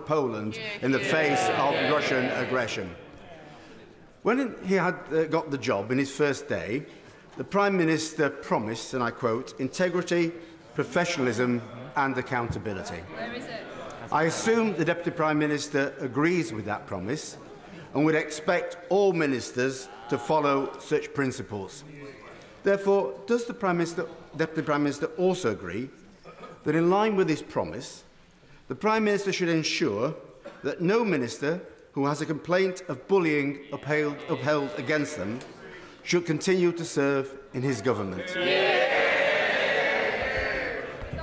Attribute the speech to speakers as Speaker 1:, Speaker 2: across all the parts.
Speaker 1: Poland in the face of Russian aggression. When he had got the job in his first day, the Prime Minister promised, and I quote, integrity, professionalism and accountability.
Speaker 2: Where is it?
Speaker 1: I assume the Deputy Prime Minister agrees with that promise and would expect all ministers to follow such principles. Therefore, does the Deputy Prime Minister also agree that in line with his promise, the Prime Minister should ensure that no minister who has a complaint of bullying upheld against them should continue to serve in his government?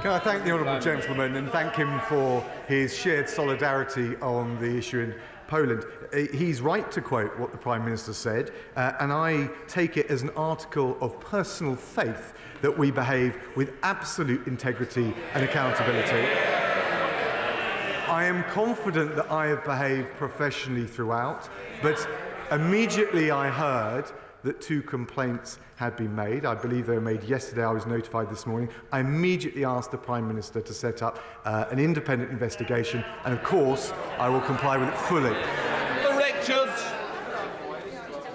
Speaker 3: Can I thank the honourable gentleman and thank him for his shared solidarity on the issue in Poland. He's right to quote what the Prime Minister said, and I take it as an article of personal faith that we behave with absolute integrity and accountability. I am confident that I have behaved professionally throughout, but immediately I heard that 2 complaints had been made. I believe they were made yesterday. I was notified this morning. I immediately asked the Prime Minister to set up an independent investigation, and of course I will comply with it fully.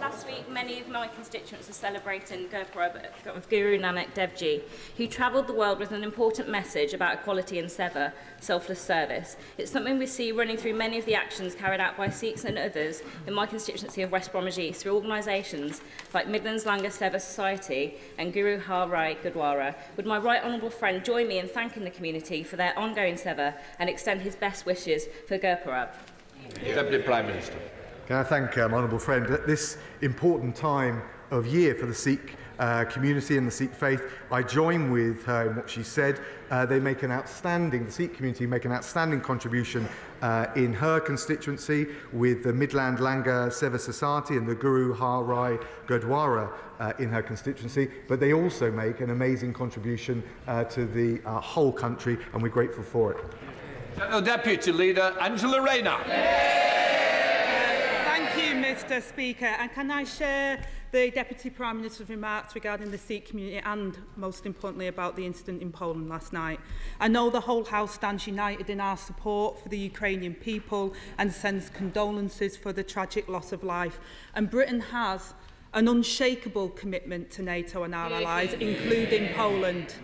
Speaker 2: Last week, many of my constituents are celebrating Gurpurab of Guru Nanak Dev Ji, who travelled the world with an important message about equality and seva, selfless service. It's something we see running through many of the actions carried out by Sikhs and others in my constituency of West Bromwich East through organisations like Midlands Langar Seva Society and Guru Har Rai Gurdwara. Would my right honourable friend join me in thanking the community for their ongoing seva and extend his best wishes for Gurpurab?
Speaker 4: Deputy Prime Minister.
Speaker 3: Can I thank my honourable friend at this important time of year for the Sikh community and the Sikh faith? I join with her in what she said. The Sikh community make an outstanding contribution in her constituency with the Midland Langar Seva Society and the Guru Har Rai Gurdwara in her constituency, but they also make an amazing contribution to the whole country, and we're grateful for it.
Speaker 4: Deputy Leader Angela Rayner.
Speaker 5: Thank you, Mr Speaker. And can I share the Deputy Prime Minister's remarks regarding the Sikh community and, most importantly, about the incident in Poland last night? I know the whole House stands united in our support for the Ukrainian people and sends condolences for the tragic loss of life. And Britain has an unshakable commitment to NATO and our allies, including Poland.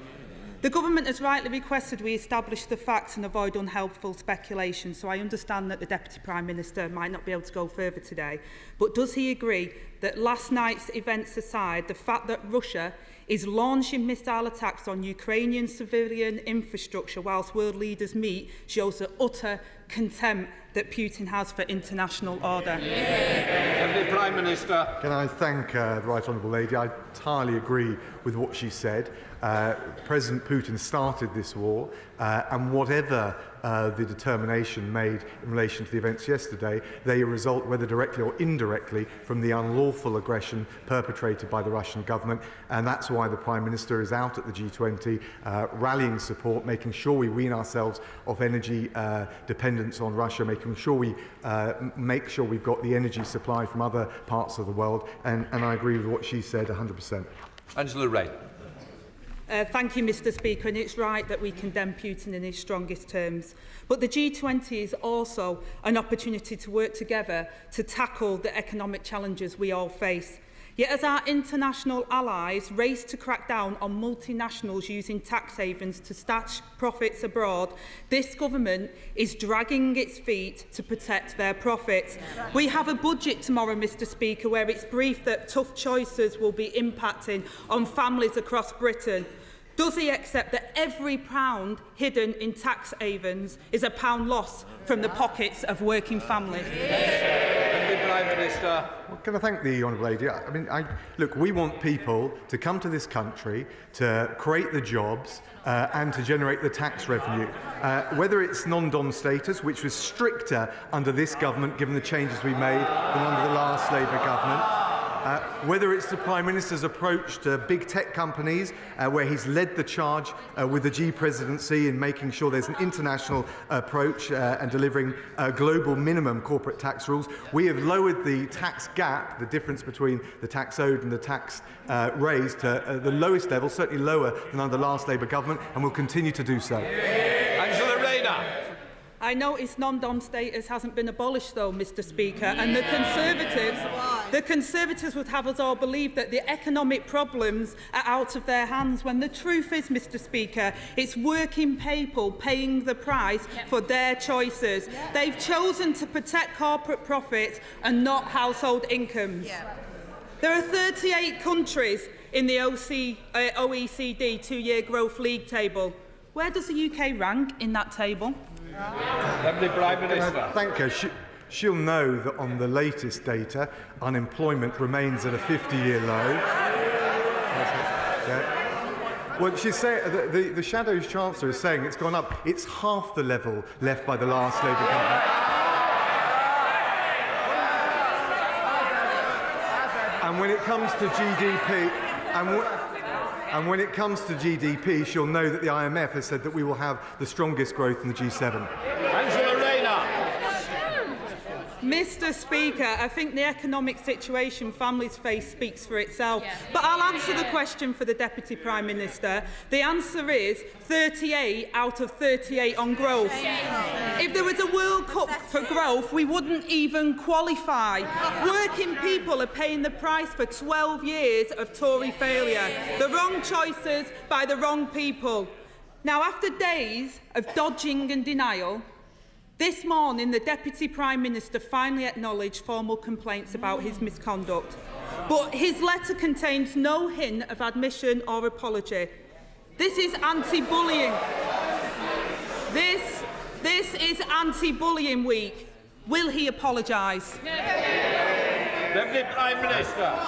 Speaker 5: The government has rightly requested we establish the facts and avoid unhelpful speculation, so I understand that the Deputy Prime Minister might not be able to go further today. But does he agree that last night's events aside, the fact that Russia is launching missile attacks on Ukrainian civilian infrastructure whilst world leaders meet shows the utter contempt that Putin has for international order?
Speaker 4: Deputy Prime Minister.
Speaker 3: Can I thank the Right Honourable Lady? I entirely agree with what she said. President Putin started this war, and whatever the determination made in relation to the events yesterday, they result, whether directly or indirectly, from the unlawful aggression perpetrated by the Russian government, and that's why the Prime Minister is out at the G20 rallying support, making sure we wean ourselves off energy dependence on Russia, making sure we make sure we've got the energy supply from other parts of the world, and I agree with what she said 100%.
Speaker 4: Angela Ray.
Speaker 5: Thank you, Mr Speaker, and it's right that we condemn Putin in his strongest terms. But the G20 is also an opportunity to work together to tackle the economic challenges we all face. Yet as our international allies race to crack down on multinationals using tax havens to stash profits abroad, this government is dragging its feet to protect their profits. We have a budget tomorrow, Mr Speaker, where it's briefed that tough choices will be impacting on families across Britain. Does he accept that every pound hidden in tax havens is a pound lost from the pockets of working families?
Speaker 4: Prime Minister.
Speaker 3: Well, can I thank the honourable lady? Look, we want people to come to this country to create the jobs and to generate the tax revenue. Whether it's non-dom status, which was stricter under this government, given the changes we made, than under the last Labour government. Whether it's the Prime Minister's approach to big tech companies, where he's led the charge with the G presidency in making sure there's an international approach and delivering global minimum corporate tax rules. We have lowered the tax gap, the difference between the tax owed and the tax raised, to the lowest level, certainly lower than under the last Labour government, and will continue to do so.
Speaker 4: Angela Rayner.
Speaker 5: I notice non-dom status hasn't been abolished, though, Mr Speaker, and the Conservatives would have us all believe that the economic problems are out of their hands, when the truth is, Mr Speaker, it's working people paying the price for their choices. They've chosen to protect corporate profits and not household incomes. There are 38 countries in the OECD two-year growth league table. Where does the UK rank in that table?
Speaker 4: Deputy Prime Minister.
Speaker 3: Thank her. She'll know that on the latest data, unemployment remains at a 50-year low. Well, she's saying the Shadows Chancellor is saying it's gone up. It's half the level left by the last Labour government. And when it comes to GDP, and when it comes to GDP, she'll know that the IMF has said that we will have the strongest growth in the G7.
Speaker 5: Mr Speaker, I think the economic situation families face speaks for itself. But I'll answer the question for the Deputy Prime Minister. The answer is 38 out of 38 on growth. If there was a World Cup for growth, we wouldn't even qualify. Working people are paying the price for 12 years of Tory failure. The wrong choices by the wrong people. Now, after days of dodging and denial, this morning, the Deputy Prime Minister finally acknowledged formal complaints about his misconduct. But his letter contains no hint of admission or apology. This is anti-bullying. This is anti-bullying week. Will he apologise?
Speaker 4: Deputy Prime Minister.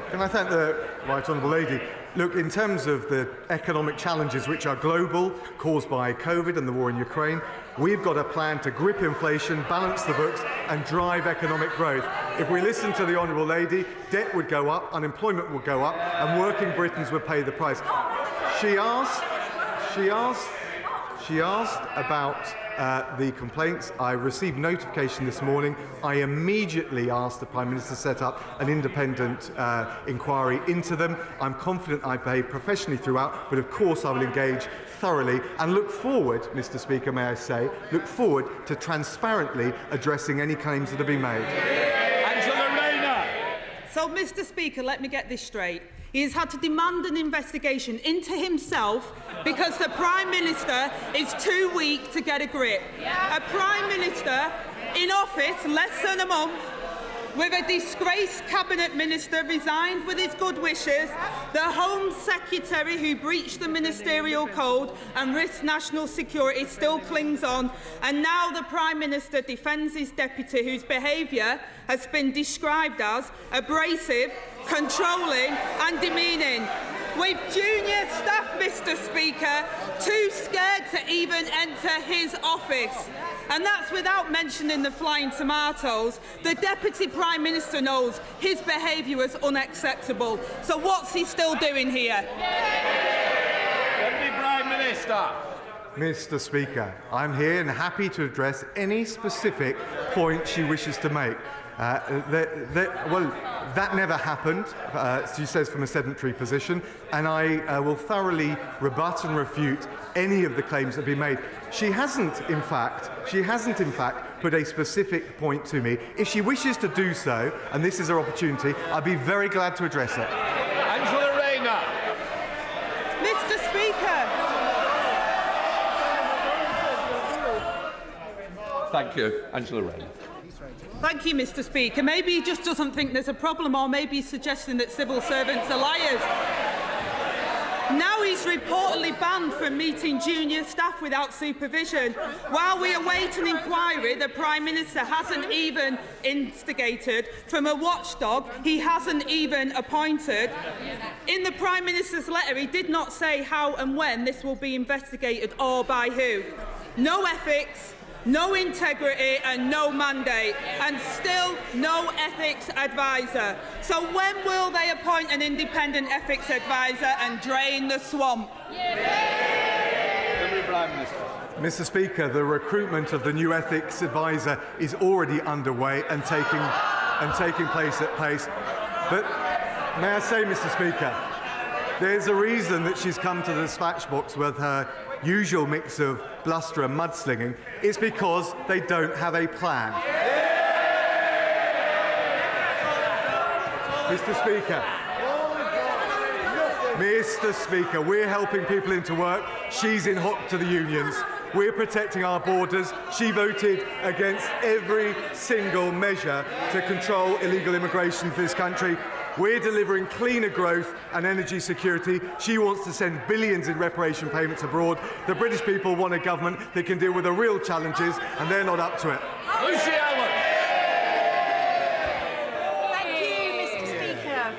Speaker 3: Can I thank the Right Honourable Lady? Look, in terms of the economic challenges which are global, caused by COVID and the war in Ukraine, we've got a plan to grip inflation, balance the books and drive economic growth. If we listen to the Honourable Lady, debt would go up, unemployment would go up and working Britons would pay the price. She asked about the complaints. I received notification this morning. I immediately asked the Prime Minister to set up an independent inquiry into them. I'm confident I behaved professionally throughout, but of course I will engage thoroughly and look forward, Mr Speaker, may I say, look forward to transparently addressing any claims that have been made.
Speaker 5: So, Mr Speaker, let me get this straight. He has had to demand an investigation into himself because the Prime Minister is too weak to get a grip. A Prime Minister in office less than a month, with a disgraced Cabinet Minister resigned with his good wishes, the Home Secretary who breached the ministerial code and risked national security still clings on, and now the Prime Minister defends his deputy whose behaviour has been described as abrasive, controlling and demeaning. With junior staff, Mr Speaker, too scared to even enter his office. And that's without mentioning the flying tomatoes. The Deputy Prime Minister knows his behaviour was unacceptable. So what's he still doing here?
Speaker 4: Deputy Prime Minister.
Speaker 3: Mr Speaker, I'm here and happy to address any specific point she wishes to make. Well, that never happened, she says, from a sedentary position, and I will thoroughly rebut and refute any of the claims that have been made. She hasn't, in fact, put a specific point to me. If she wishes to do so, and this is her opportunity, I'd be very glad to address it.
Speaker 4: Angela Rayner.
Speaker 5: Mr Speaker.
Speaker 4: Thank you. Angela Rayner.
Speaker 5: Thank you, Mr Speaker. Maybe he just doesn't think there's a problem, or maybe he's suggesting that civil servants are liars. Now he's reportedly banned from meeting junior staff without supervision. While we await an inquiry the Prime Minister hasn't even instigated from a watchdog he hasn't even appointed. In the Prime Minister's letter, he did not say how and when this will be investigated or by who. No ethics, no integrity and no mandate, and still no ethics advisor. So when will they appoint an independent ethics advisor and drain the swamp?
Speaker 3: Mr Speaker, the recruitment of the new ethics advisor is already underway and taking place at pace. But may I say, Mr Speaker, There's a reason that she's come to the dispatch box with her usual mix of bluster and mudslinging. It's because they don't have a plan. Mr. Speaker, we're helping people into work. She's in hock to the unions. We're protecting our borders. She voted against every single measure to control illegal immigration for this country. We're delivering cleaner growth and energy security. She wants to send billions in reparation payments abroad. The British people want a government that can deal with the real challenges, and they're not up to it.
Speaker 4: Lucy Allen.
Speaker 6: Thank you, Mr. Speaker.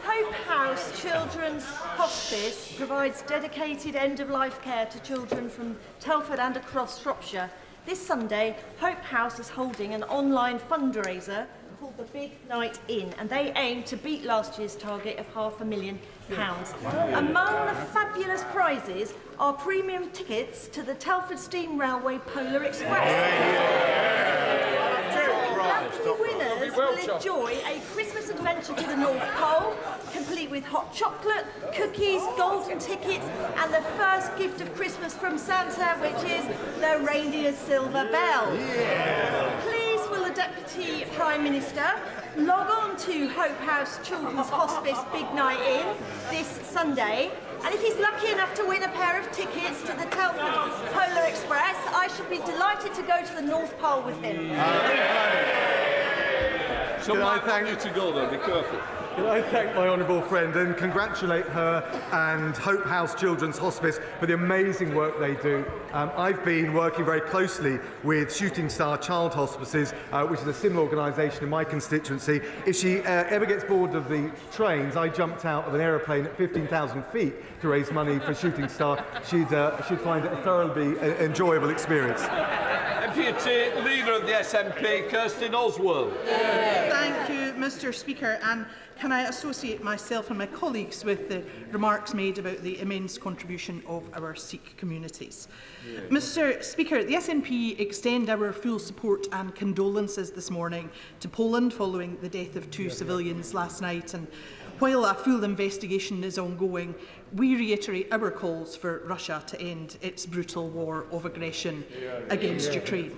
Speaker 6: Hope House Children's Hospice provides dedicated end-of-life care to children from Telford and across Shropshire. This Sunday, Hope House is holding an online fundraiser called the Big Night In, and they aim to beat last year's target of £500,000. Among the fabulous prizes are premium tickets to the Telford Steam Railway Polar Express. Lucky winners will enjoy a Christmas adventure to the North Pole, complete with hot chocolate, cookies, golden tickets, and the first gift of Christmas from Santa, which is the reindeer's silver bell. Please will the Deputy Prime Minister log on to Hope House Children's Hospice Big Night In this Sunday, and if he's lucky enough to win a pair of tickets to the Telford Polar Express, I should be delighted to go to the North Pole with him.
Speaker 4: So I thank you to go there. Be careful.
Speaker 3: Can I thank my honourable friend and congratulate her and Hope House Children's Hospice for the amazing work they do. I've been working very closely with Shooting Star Child Hospices, which is a similar organisation in my constituency. If she ever gets bored of the trains, I jumped out of an aeroplane at 15,000 feet to raise money for Shooting Star. She'd find it a thoroughly enjoyable experience.
Speaker 4: Deputy Leader of the SNP, Kirsten Oswald.
Speaker 7: Thank you, Mr. Speaker. And can I associate myself and my colleagues with the remarks made about the immense contribution of our Sikh communities? Mr. Speaker, the SNP extend our full support and condolences this morning to Poland following the death of two civilians last night. And while a full investigation is ongoing, we reiterate our calls for Russia to end its brutal war of aggression against Ukraine.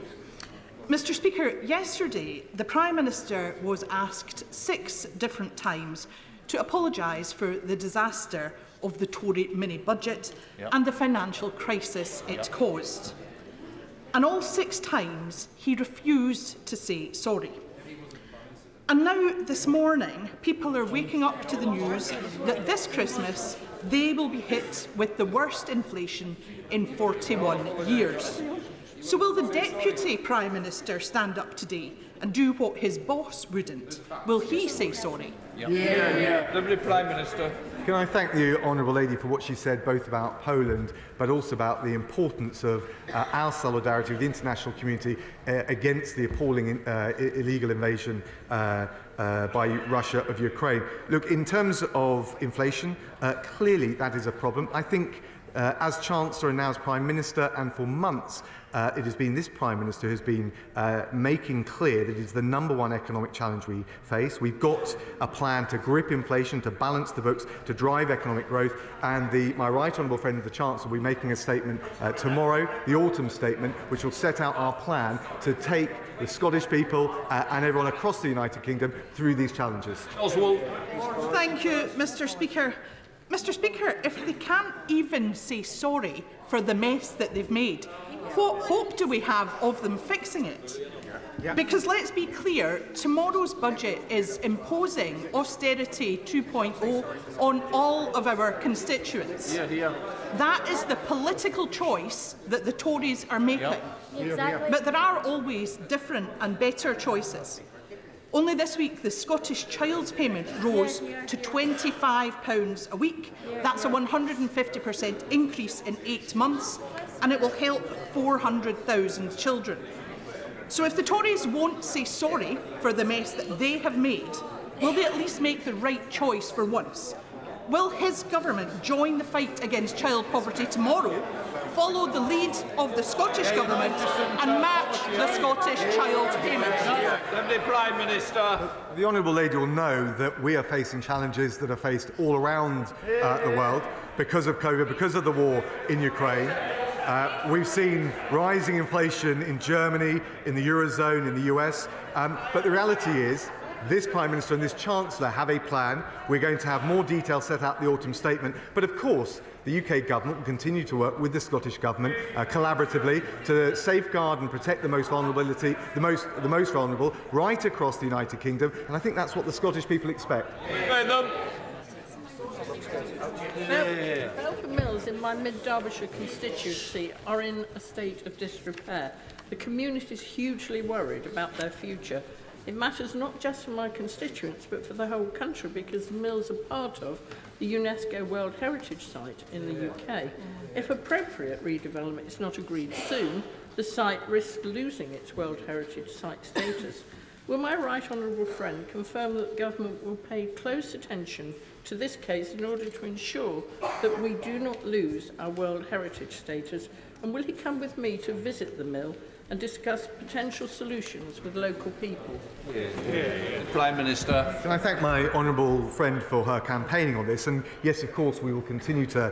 Speaker 7: Mr. Speaker, yesterday the Prime Minister was asked 6 different times to apologise for the disaster of the Tory mini-budget and the financial crisis it caused. And all 6 times he refused to say sorry. And now, this morning, people are waking up to the news that this Christmas they will be hit with the worst inflation in 41 years. So will the Deputy Prime Minister stand up today and do what his boss wouldn't? Will he say sorry?
Speaker 4: Deputy Prime Minister.
Speaker 3: Can I thank the Honourable Lady for what she said both about Poland but also about the importance of our solidarity with the international community against the appalling illegal invasion by Russia of Ukraine. Look, in terms of inflation, clearly that is a problem. I think as Chancellor and now as Prime Minister, and for months, it has been this Prime Minister who has been making clear that it is the #1 economic challenge we face. We've got a plan to grip inflation, to balance the books, to drive economic growth, and my right honourable friend, the Chancellor, will be making a statement tomorrow, the autumn statement, which will set out our plan to take the Scottish people and everyone across the United Kingdom through these challenges.
Speaker 4: Oswald.
Speaker 7: Thank you, Mr. Speaker. Mr. Speaker, if they can't even say sorry for the mess that they've made, what hope do we have of them fixing it? Because let's be clear, tomorrow's budget is imposing austerity 2.0 on all of our constituents. That is the political choice that the Tories are making. But there are always different and better choices. Only this week, the Scottish Child's Payment rose to £25 a week. That's a 150% increase in 8 months, and it will help 400,000 children. So if the Tories won't say sorry for the mess that they have made, will they at least make the right choice for once? Will his government join the fight against child poverty tomorrow, follow the lead of the Scottish Government and match the Scottish child payment?
Speaker 4: Deputy Prime Minister.
Speaker 3: The Honourable Lady will know that we are facing challenges that are faced all around the world because of COVID, because of the war in Ukraine. We've seen rising inflation in Germany, in the Eurozone, in the US, but the reality is this Prime Minister and this Chancellor have a plan. We're going to have more details set out in the autumn statement, but of course the UK Government will continue to work with the Scottish Government collaboratively to safeguard and protect the most vulnerable right across the United Kingdom, and I think that's what the Scottish people expect.
Speaker 8: Belper Mills in my mid-Derbyshire constituency are in a state of disrepair. The community is hugely worried about their future. It matters not just for my constituents but for the whole country, because the mills are part of the UNESCO World Heritage Site in the UK. If appropriate redevelopment is not agreed soon, the site risks losing its World Heritage Site status. Will my right honourable friend confirm that the government will pay close attention to this case in order to ensure that we do not lose our World Heritage status? And will he come with me to visit the mill and discuss potential solutions with local people?
Speaker 4: Prime Minister.
Speaker 3: Can I thank my honourable friend for her campaigning on this? And yes, of course, we will continue to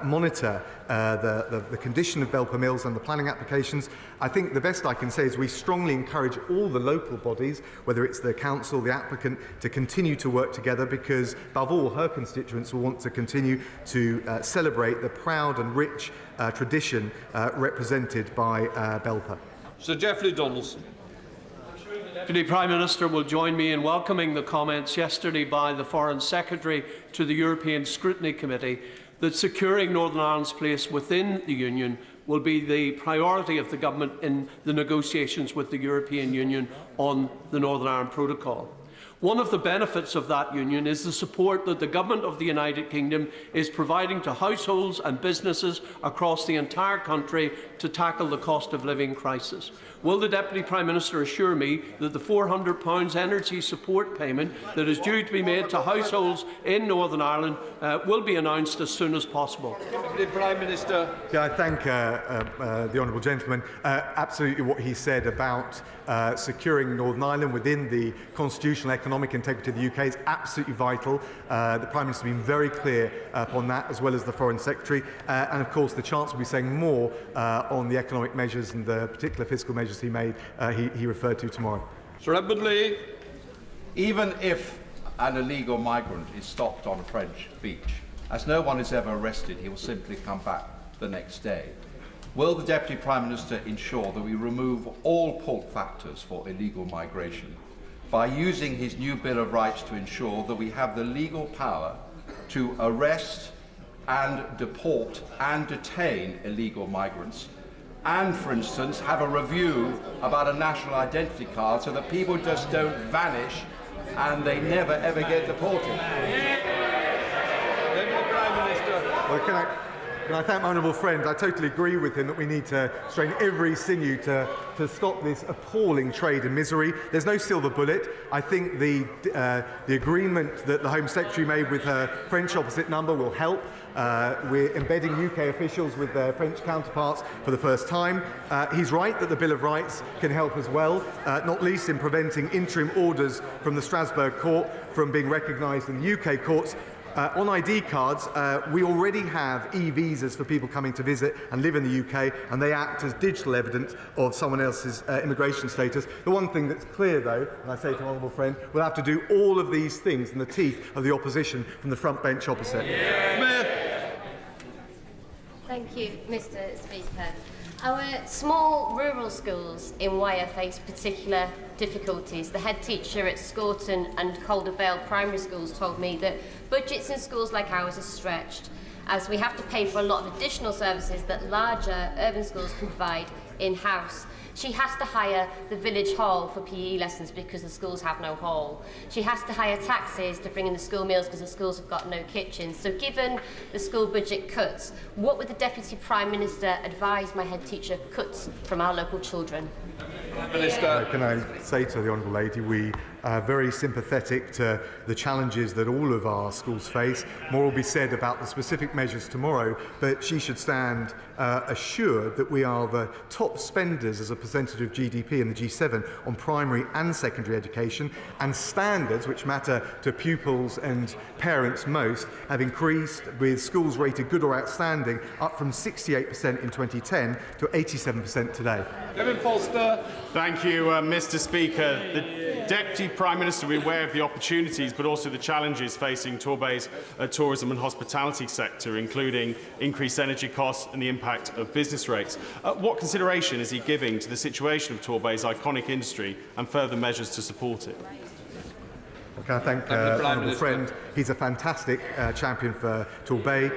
Speaker 3: monitor the condition of Belper Mills and the planning applications. I think the best I can say is we strongly encourage all the local bodies, whether it's the council, the applicant, to continue to work together, because above all, her constituents will want to continue to celebrate the proud and rich tradition represented by Belper.
Speaker 4: Sir Geoffrey Donaldson.
Speaker 9: The Prime Minister will join me in welcoming the comments yesterday by the Foreign Secretary to the European Scrutiny Committee that securing Northern Ireland's place within the Union will be the priority of the Government in the negotiations with the European Union on the Northern Ireland Protocol. One of the benefits of that union is the support that the Government of the United Kingdom is providing to households and businesses across the entire country to tackle the cost of living crisis. Will the Deputy Prime Minister assure me that the £400 energy support payment that is due to be made to households in Northern Ireland will be announced as soon as possible?
Speaker 4: Deputy Prime Minister.
Speaker 3: Yeah, I thank the honourable gentleman. Absolutely what he said about securing Northern Ireland within the constitutional economic integrity of the UK is absolutely vital. The Prime Minister has been very clear upon that, as well as the Foreign Secretary. And of course, the Chancellor will be saying more on the economic measures and the particular fiscal measures he referred to tomorrow.
Speaker 4: Sir Edward Lee.
Speaker 10: Even if an illegal migrant is stopped on a French beach, as no one is ever arrested, he will simply come back the next day. Will the Deputy Prime Minister ensure that we remove all pull factors for illegal migration by using his new Bill of Rights to ensure that we have the legal power to arrest and deport and detain illegal migrants, and, for instance, have a review about a national identity card so that people just don't vanish and they never ever get deported?
Speaker 4: Deputy Prime Minister.
Speaker 3: Well, can I thank my honourable friend? I totally agree with him that we need to strain every sinew to stop this appalling trade in misery. There's no silver bullet. I think the agreement that the Home Secretary made with her French opposite number will help. We're embedding UK officials with their French counterparts for the first time. He's right that the Bill of Rights can help as well, not least in preventing interim orders from the Strasbourg Court from being recognised in the UK courts. On ID cards, we already have e-visas for people coming to visit and live in the UK, and they act as digital evidence of someone else's immigration status. The one thing that's clear, though, and I say to honourable friend, we'll have to do all of these things in the teeth of the opposition from the front bench opposite.
Speaker 11: Thank you, Mr Speaker. Our small rural schools in Wyre face particular difficulties. The head teacher at Scorton and Calder Vale primary schools told me that budgets in schools like ours are stretched, as we have to pay for a lot of additional services that larger urban schools can provide in-house. She has to hire the village hall for PE lessons because the schools have no hall. She has to hire taxis to bring in the school meals because the schools have got no kitchens. So given the school budget cuts, what would the Deputy Prime Minister advise my head teacher cuts from our local children?
Speaker 4: Minister.
Speaker 3: Can I say to the Honourable Lady, we are very sympathetic to the challenges that all of our schools face. More will be said about the specific measures tomorrow, but she should stand assured that we are the top spenders as a percentage of GDP in the G7 on primary and secondary education, and standards, which matter to pupils and parents most, have increased, with schools rated good or outstanding up from 68% in 2010 to 87% today.
Speaker 4: Kevin Foster.
Speaker 12: Thank you, Mr Speaker. The Deputy Prime Minister will be aware of the opportunities but also the challenges facing Torbay's tourism and hospitality sector, including increased energy costs and the impact of business rates. What consideration is he giving to the situation of Torbay's iconic industry and further measures to support it?
Speaker 3: Can I thank Honourable Friend? He's a fantastic champion for Torbay.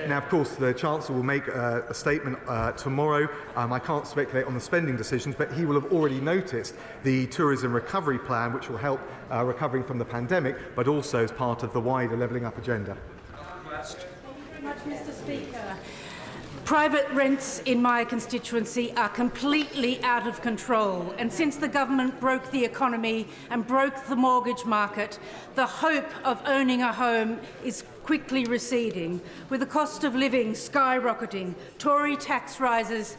Speaker 3: Now, of course, the Chancellor will make a statement tomorrow. I can't speculate on the spending decisions, but he will have already noticed the tourism recovery plan, which will help recovering from the pandemic, but also as part of the wider levelling up agenda.
Speaker 13: Mr Speaker. Private rents in my constituency are completely out of control, and since the government broke the economy and broke the mortgage market, the hope of owning a home is quickly receding, with the cost of living skyrocketing, Tory tax rises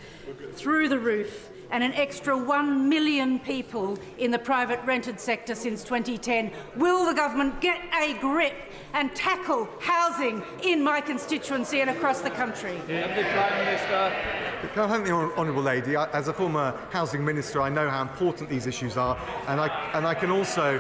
Speaker 13: through the roof, and an extra 1 million people in the private rented sector since 2010. Will the government get a grip and tackle housing in my constituency and across the country?
Speaker 4: Prime Minister.
Speaker 3: Can I thank the Honourable Lady? As a former housing minister, I know how important these issues are, and I can also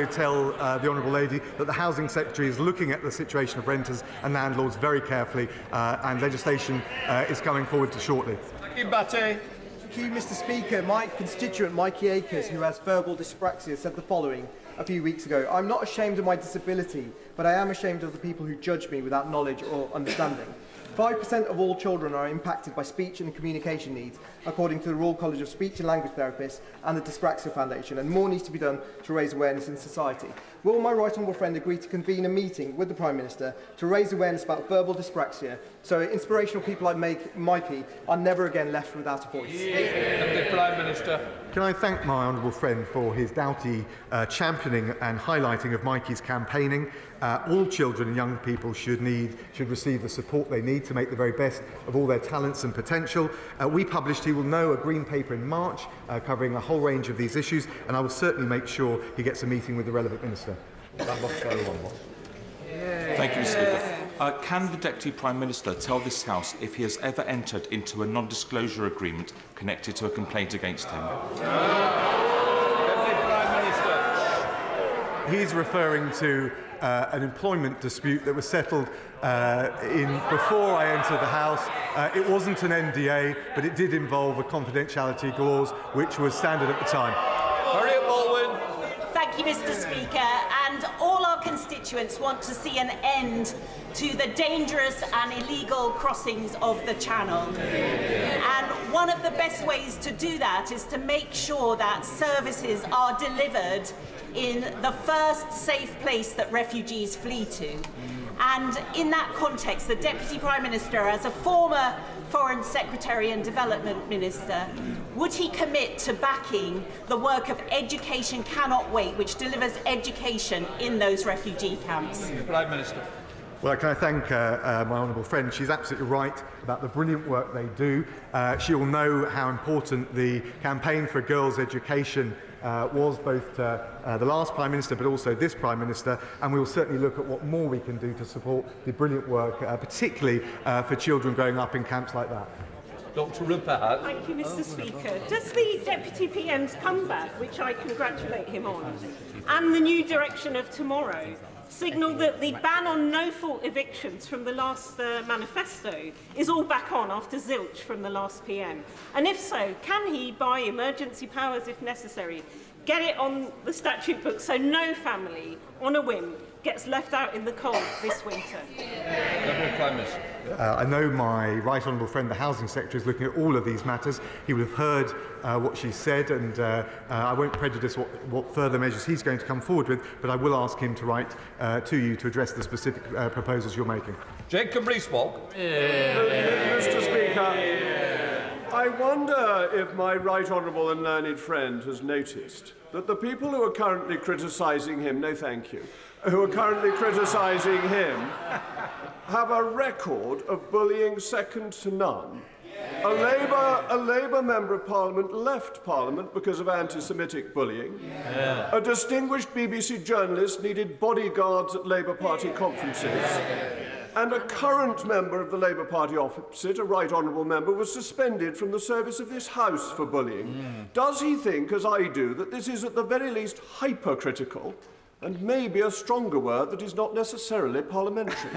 Speaker 3: tell the Honourable Lady that the Housing Secretary is looking at the situation of renters and landlords very carefully, and legislation is coming forward shortly.
Speaker 4: Thank you, Batty.
Speaker 14: Thank you, Mr Speaker. My constituent, Mikey Akers, who has verbal dyspraxia, said the following a few weeks ago: "I'm not ashamed of my disability, but I am ashamed of the people who judge me without knowledge or understanding." 5% of all children are impacted by speech and communication needs, according to the Royal College of Speech and Language Therapists and the Dyspraxia Foundation, and more needs to be done to raise awareness in society. Will my right honourable friend agree to convene a meeting with the Prime Minister to raise awareness about verbal dyspraxia, so inspirational people like Mikey are never again left without a voice?
Speaker 4: The Prime Minister.
Speaker 3: Can I thank my honourable friend for his doughty championing and highlighting of Mikey's campaigning. All children and young people should receive the support they need to make the very best of all their talents and potential. We published, he will know, a green paper in March covering a whole range of these issues, and I will certainly make sure he gets a meeting with the relevant minister.
Speaker 15: Thank you, Mr Speaker. Can the Deputy Prime Minister tell this House if he has ever entered into a non-disclosure agreement connected to a complaint against him?
Speaker 3: He's referring to an employment dispute that was settled before I entered the House. It wasn't an NDA, but it did involve a confidentiality clause, which was standard at the time.
Speaker 16: Thank you, Mr Speaker. And all our constituents want to see an end to the dangerous and illegal crossings of the Channel. And one of the best ways to do that is to make sure that services are delivered in the first safe place that refugees flee to. And in that context, the Deputy Prime Minister, as a former Foreign Secretary and Development Minister, would he commit to backing the work of Education Cannot Wait, which delivers education in those refugee camps?
Speaker 4: Prime Minister.
Speaker 3: Well, can I thank my honourable friend? She's absolutely right about the brilliant work they do. She will know how important the campaign for girls' education was, both the last Prime Minister but also this Prime Minister, and we will certainly look at what more we can do to support the brilliant work, particularly for children growing up in camps like that.
Speaker 4: Dr Rupert.
Speaker 17: Thank you, Mr Speaker. Does the Deputy PM's comeback, which I congratulate him on, and the new direction of tomorrow signal that the ban on no-fault evictions from the last manifesto is all back on after zilch from the last PM? And if so, can he, by emergency powers if necessary, get it on the statute book so no family, on a whim, gets left out in the cold this winter?
Speaker 4: Prime Minister.
Speaker 3: I know my right honourable friend, the Housing Secretary, is looking at all of these matters. He would have heard what she said, and I won't prejudice what further measures he's going to come forward with, but I will ask him to write to you to address the specific proposals you're making.
Speaker 4: Jacob Rees-Mogg.
Speaker 18: Mr Speaker, I wonder if my right honourable and learned friend has noticed that the people who are currently criticising him, no thank you, who are currently criticising him have a record of bullying second to none. A Labour Member of Parliament left Parliament because of anti-Semitic bullying. A distinguished BBC journalist needed bodyguards at Labour Party conferences. And a current member of the Labour Party opposite, a right honourable member, was suspended from the service of this House for bullying. Does he think, as I do, that this is at the very least hypercritical, and maybe a stronger word that is not necessarily parliamentary?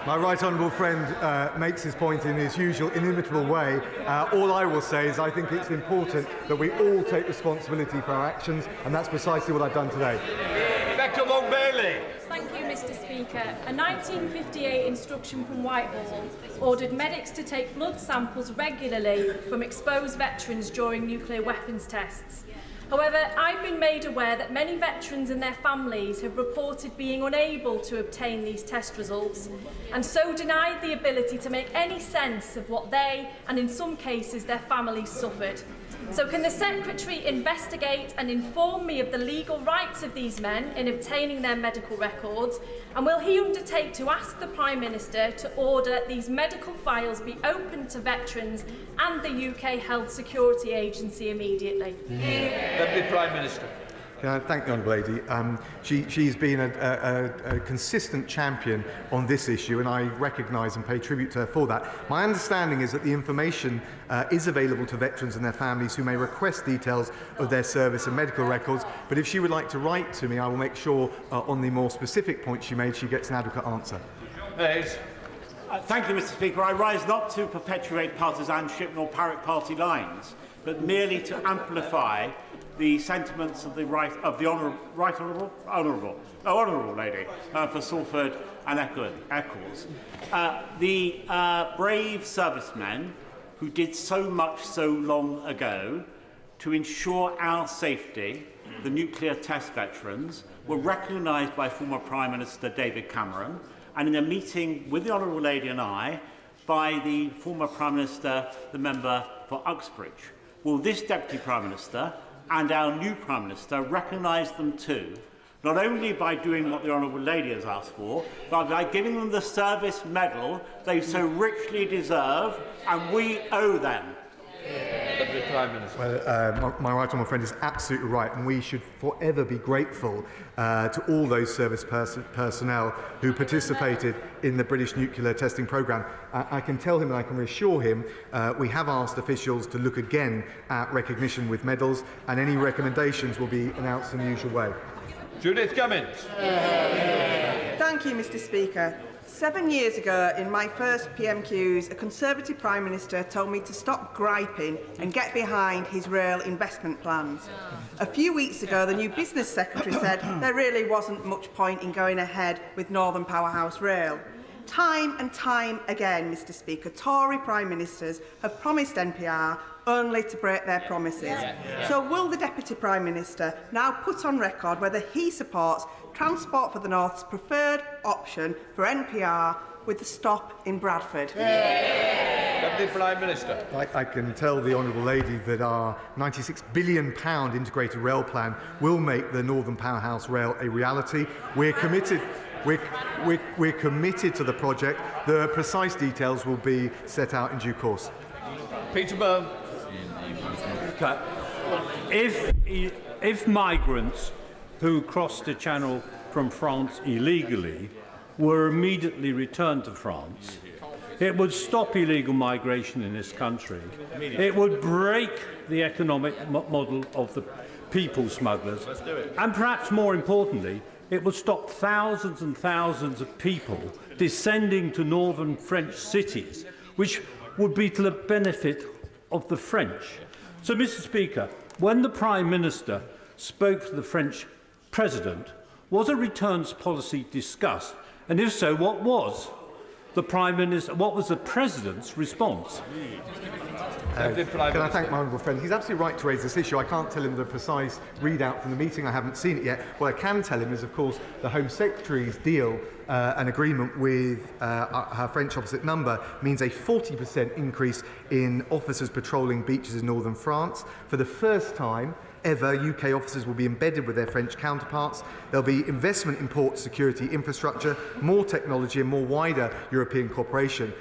Speaker 3: My right honourable friend makes his point in his usual inimitable way. All I will say is I think it's important that we all take responsibility for our actions, and that's precisely what I've done today.
Speaker 4: Rebecca Long-Bailey.
Speaker 19: Thank you, Mr Speaker. A 1958 instruction from Whitehall ordered medics to take blood samples regularly from exposed veterans during nuclear weapons tests. However, I've been made aware that many veterans and their families have reported being unable to obtain these test results, and so denied the ability to make any sense of what they, and in some cases their families, suffered. So can the Secretary investigate and inform me of the legal rights of these men in obtaining their medical records, and will he undertake to ask the Prime Minister to order these medical files be opened to veterans and the UK Health Security Agency immediately?
Speaker 4: Deputy Prime Minister.
Speaker 3: Can I thank the honourable lady? She's been a consistent champion on this issue, and I recognise and pay tribute to her for that. My understanding is that the information is available to veterans and their families who may request details of their service and medical records, but if she would like to write to me, I will make sure on the more specific point she made, she gets an adequate answer.
Speaker 20: Thank you, Mr Speaker. I rise not to perpetuate partisanship nor parrot party lines, but merely to amplify the sentiments of the honourable lady for Salford and Eccles. The brave servicemen who did so much so long ago to ensure our safety, the nuclear test veterans, were recognised by former Prime Minister David Cameron, and in a meeting with the honourable lady and I, by the former Prime Minister, the member for Uxbridge. Will this Deputy Prime Minister and our new Prime Minister recognise them too, not only by doing what the honourable lady has asked for, but by giving them the service medal they so richly deserve, and we owe them?
Speaker 4: Deputy Prime Minister.
Speaker 3: Well, my right honourable friend is absolutely right, and we should forever be grateful to all those service personnel who participated in the British nuclear testing programme. I can tell him and I can reassure him we have asked officials to look again at recognition with medals, and any recommendations will be announced in the usual way.
Speaker 4: Judith Cummins.
Speaker 21: Thank you, Mr Speaker. 7 years ago, in my first PMQs, a Conservative Prime Minister told me to stop griping and get behind his rail investment plans. A few weeks ago, the new Business Secretary said there really wasn't much point in going ahead with Northern Powerhouse Rail. Time and time again, Mr Speaker, Tory Prime Ministers have promised NPR only to break their promises. So will the Deputy Prime Minister now put on record whether he supports Transport for the North's preferred option for NPR with the stop in Bradford?
Speaker 4: Deputy Prime Minister.
Speaker 3: I can tell the honourable lady that our £96 billion integrated rail plan will make the Northern Powerhouse Rail a reality. We're committed. We're committed to the project. The precise details will be set out in due course.
Speaker 4: Peter Byrne.
Speaker 22: If migrants who crossed the Channel from France illegally were immediately returned to France, it would stop illegal migration in this country. It would break the economic model of the people smugglers. And perhaps more importantly, it would stop thousands and thousands of people descending to northern French cities, which would be to the benefit of the French. So, Mr Speaker, when the Prime Minister spoke to the French President, was a returns policy discussed? And if so, what was the Prime Minister? What was the President's response?
Speaker 3: Can I thank my honourable friend? He's absolutely right to raise this issue. I can't tell him the precise readout from the meeting. I haven't seen it yet. What I can tell him is, of course, the Home Secretary's deal, an agreement with her French opposite number, means a 40% increase in officers patrolling beaches in northern France. For the first time ever, UK officers will be embedded with their French counterparts. There'll be investment in port security infrastructure, more technology and more wider European cooperation.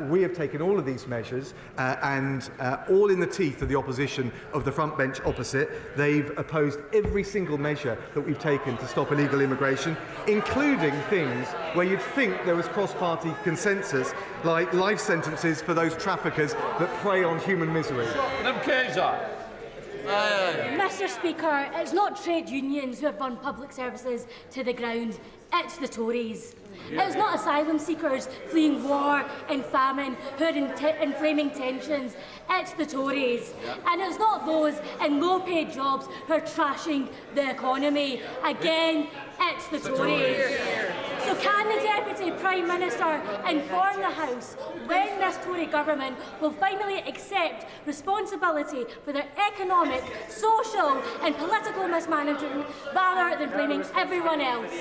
Speaker 3: We have taken all of these measures and all in the teeth of the opposition of the front bench opposite. They've opposed every single measure that we've taken to stop illegal immigration, including things where you'd think there was cross-party consensus, like life sentences for those traffickers that prey on human misery.
Speaker 1: Mr Speaker, it's not trade unions who have run public services to the ground, it's the Tories. It's not asylum seekers fleeing war and famine who are inflaming tensions, it's the Tories. And it's not those in low-paid jobs who are trashing the economy. Again, it's the Tories. So can the Deputy Prime Minister inform the House when this Tory government will finally accept responsibility for their economic, social and political mismanagement rather than blaming everyone else?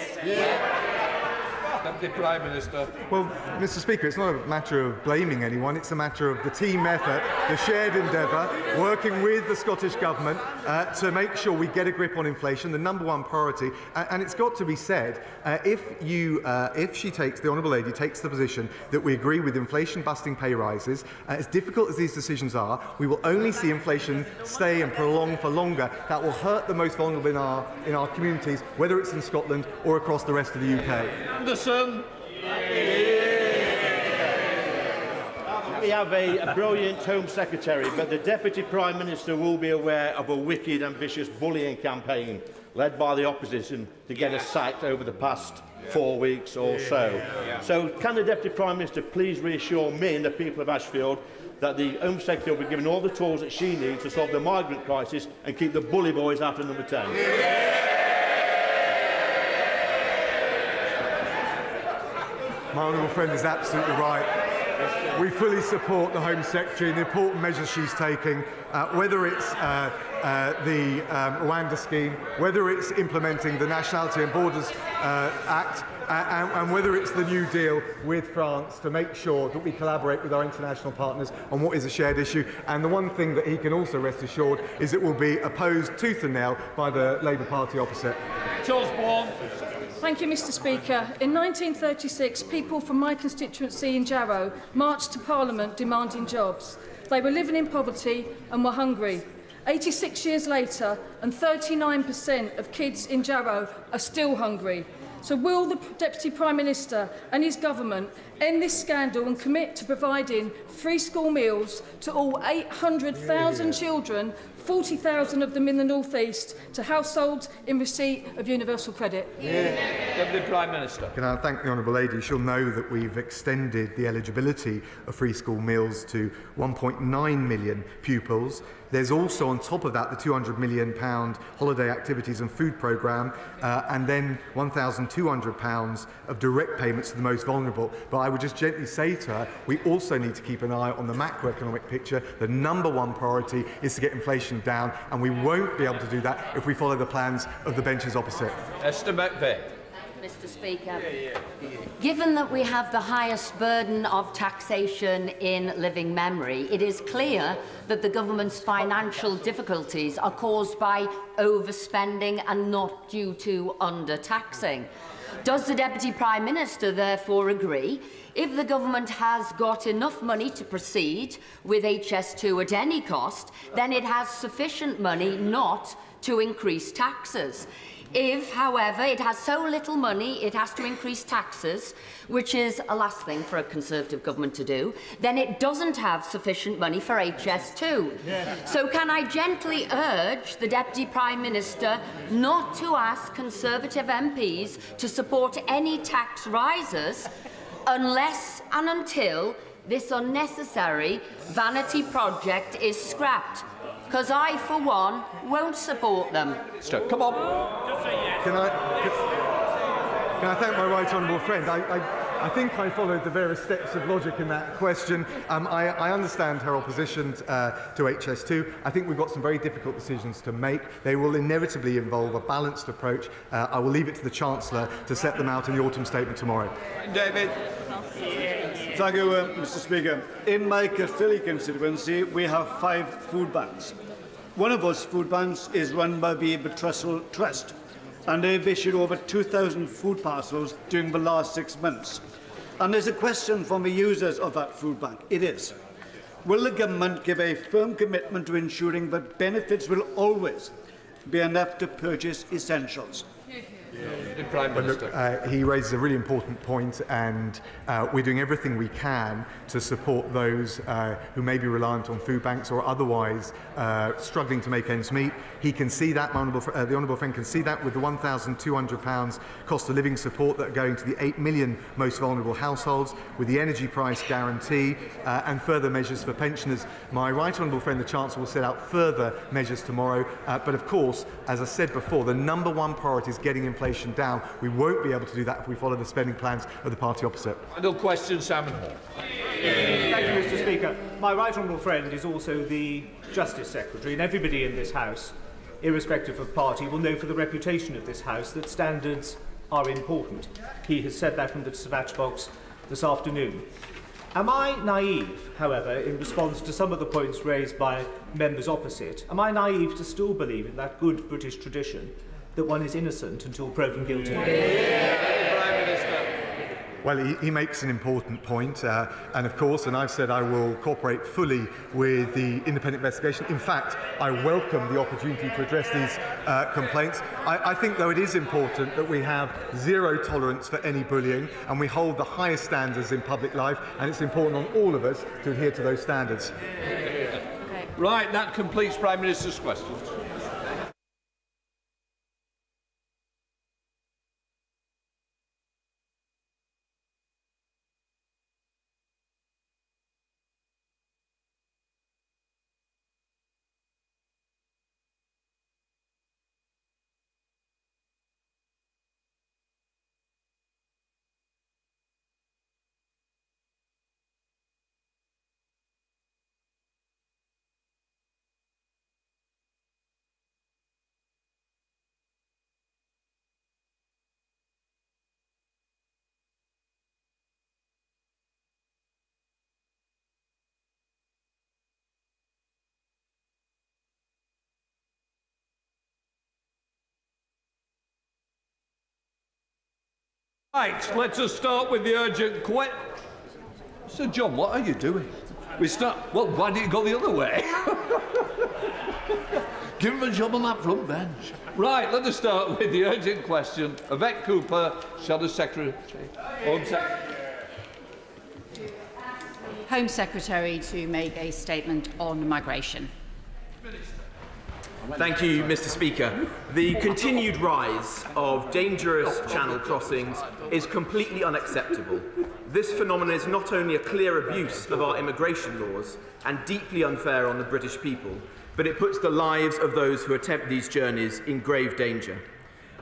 Speaker 4: Deputy Prime Minister.
Speaker 3: Well, Mr Speaker, it's not a matter of blaming anyone, it's a matter of the team effort, the shared endeavour, working with the Scottish Government to make sure we get a grip on inflation, the #1 priority. And it's got to be said, if the Honourable Lady takes the position that we agree with inflation-busting pay rises, as difficult as these decisions are, we will only see inflation stay and prolong for longer. That will hurt the most vulnerable in our communities, whether it's in Scotland or across the rest of the UK.
Speaker 2: We have a brilliant Home Secretary, but the Deputy Prime Minister will be aware of a wicked and vicious bullying campaign led by the opposition to get us sacked over the past 4 weeks or so. So can the Deputy Prime Minister please reassure me and the people of Ashfield that the Home Secretary will be given all the tools that she needs to solve the migrant crisis and keep the bully boys out of number 10?
Speaker 3: My honourable friend is absolutely right. We fully support the Home Secretary and the important measures she's taking, whether it's the Rwanda scheme, whether it's implementing the Nationality and Borders Act, and whether it's the New Deal with France to make sure that we collaborate with our international partners on what is a shared issue. And the one thing that he can also rest assured is it will be opposed tooth and nail by the Labour Party opposite.
Speaker 19: Thank you, Mr Speaker. In 1936, people from my constituency in Jarrow marched to Parliament demanding jobs. They were living in poverty and were hungry. 86 years later, and 39% of kids in Jarrow are still hungry. So will the Deputy Prime Minister and his government end this scandal and commit to providing free school meals to all 800,000 children, 40,000 of them in the North East, to households in receipt of universal credit?
Speaker 4: Deputy Prime Minister.
Speaker 3: Can I thank the Honourable Lady? She'll know that we've extended the eligibility of free school meals to 1.9 million pupils. There's also, on top of that, the £200 million holiday activities and food programme, and then £1,200 of direct payments to the most vulnerable. But I would just gently say to her, we also need to keep an eye on the macroeconomic picture. The #1 priority is to get inflation down, and we won't be able to do that if we follow the plans of the benches opposite.
Speaker 4: Esther McVeigh.
Speaker 23: Mr Speaker, given that we have the highest burden of taxation in living memory, it is clear that the government's financial difficulties are caused by overspending and not due to under-taxing. Does the Deputy Prime Minister therefore agree, if the government has got enough money to proceed with HS2 at any cost, then it has sufficient money not to increase taxes? If, however, it has so little money it has to increase taxes, which is a last thing for a Conservative government to do, then it doesn't have sufficient money for HS2. So can I gently urge the Deputy Prime Minister not to ask Conservative MPs to support any tax rises unless and until this unnecessary vanity project is scrapped? Because I, for one, won't support them.
Speaker 4: Come on.
Speaker 3: Can I thank my right honourable friend? I think I followed the various steps of logic in that question. I understand her opposition to HS2. I think we've got some very difficult decisions to make. They will inevitably involve a balanced approach. I will leave it to the Chancellor to set them out in the autumn statement tomorrow.
Speaker 5: David. Thank you, Mr Speaker. In my Caerphilly constituency, we have 5 food banks. One of those food banks is run by the Betrussell Trust, and they've issued over 2,000 food parcels during the last 6 months. And there's a question from the users of that food bank. It is, will the government give a firm commitment to ensuring that benefits will always be enough to purchase essentials?
Speaker 3: Well, look, he raises a really important point, and we're doing everything we can to support those who may be reliant on food banks or otherwise struggling to make ends meet. He can see that, the honourable friend can see that with the £1,200 cost of living support that are going to the 8 million most vulnerable households, with the energy price guarantee and further measures for pensioners. My right honourable friend, the Chancellor, will set out further measures tomorrow. But of course, as I said before, the #1 priority is getting inflation down. We won't be able to do that if we follow the spending plans of the party opposite.
Speaker 4: Final question, Salmon Hall.
Speaker 6: Thank you, Mr Speaker. My right honourable friend is also the Justice Secretary, and everybody in this House, irrespective of party, will know for the reputation of this House that standards are important. He has said that from the dispatch box this afternoon. Am I naive, however, in response to some of the points raised by members opposite? Am I naive to still believe in that good British tradition that one is innocent until proven guilty?
Speaker 3: Well, he makes an important point, and of course, and I've said I will cooperate fully with the independent investigation. In fact, I welcome the opportunity to address these complaints. I think, though, it is important that we have zero tolerance for any bullying, and we hold the highest standards in public life, and it's important on all of us to adhere to those standards.
Speaker 4: Right, that completes Prime Minister's questions. Right, let us start with the urgent question. Sir John, what are you doing? We start. Well, why didn't you go the other way? Give him a job on that front bench. Right, let us start with the urgent question. Yvette Cooper, Shadow Secretary.
Speaker 7: Home Secretary to make a statement on migration.
Speaker 24: Thank you, Mr Speaker. The continued rise of dangerous channel crossings is completely unacceptable. This phenomenon is not only a clear abuse of our immigration laws and deeply unfair on the British people, but it puts the lives of those who attempt these journeys in grave danger.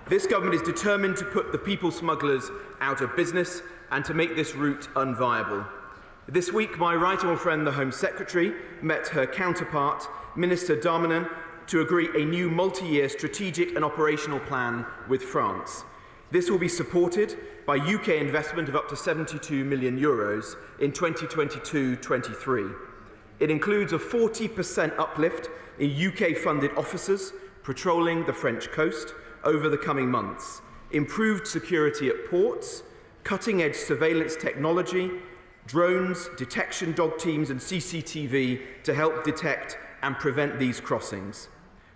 Speaker 24: This government is determined to put the people smugglers out of business and to make this route unviable. This week, my right honourable friend, the Home Secretary, met her counterpart, Minister Darmanin, to agree a new multi-year strategic and operational plan with France. This will be supported by UK investment of up to €72 million in 2022-23. It includes a 40% uplift in UK-funded officers patrolling the French coast over the coming months, improved security at ports, cutting-edge surveillance technology, drones, detection dog teams and CCTV to help detect and prevent these crossings.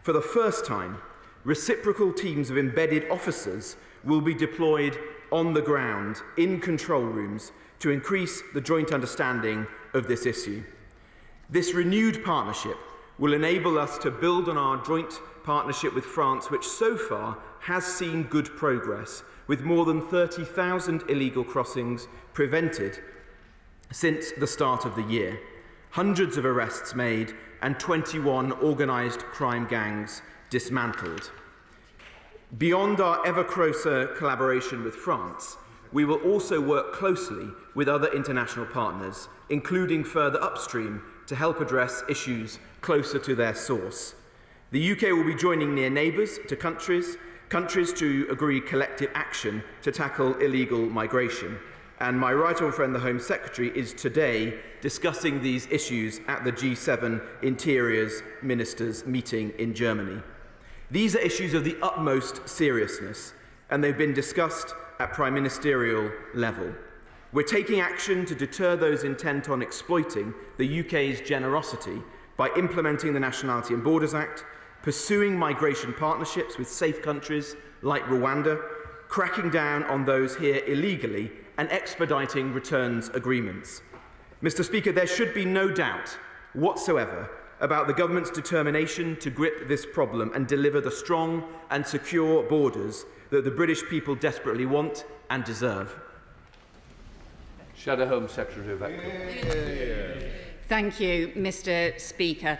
Speaker 24: For the first time, reciprocal teams of embedded officers will be deployed on the ground in control rooms to increase the joint understanding of this issue. This renewed partnership will enable us to build on our joint partnership with France, which so far has seen good progress, with more than 30,000 illegal crossings prevented since the start of the year, hundreds of arrests made, and 21 organised crime gangs dismantled. Beyond our ever closer collaboration with France, we will also work closely with other international partners, including further upstream, to help address issues closer to their source. The UK will be joining near neighbours to countries to agree collective action to tackle illegal migration. And my right honourable friend, the Home Secretary, is today discussing these issues at the G7 Interiors Ministers meeting in Germany. These are issues of the utmost seriousness, and they've been discussed at Prime Ministerial level. We're taking action to deter those intent on exploiting the UK's generosity by implementing the Nationality and Borders Act, pursuing migration partnerships with safe countries like Rwanda, cracking down on those here illegally, and expediting returns agreements. Mr. Speaker, there should be no doubt whatsoever about the government's determination to grip this problem and deliver the strong and secure borders that the British people desperately want and deserve.
Speaker 4: Shadow Home Secretary of Echo.
Speaker 7: Thank you, Mr. Speaker.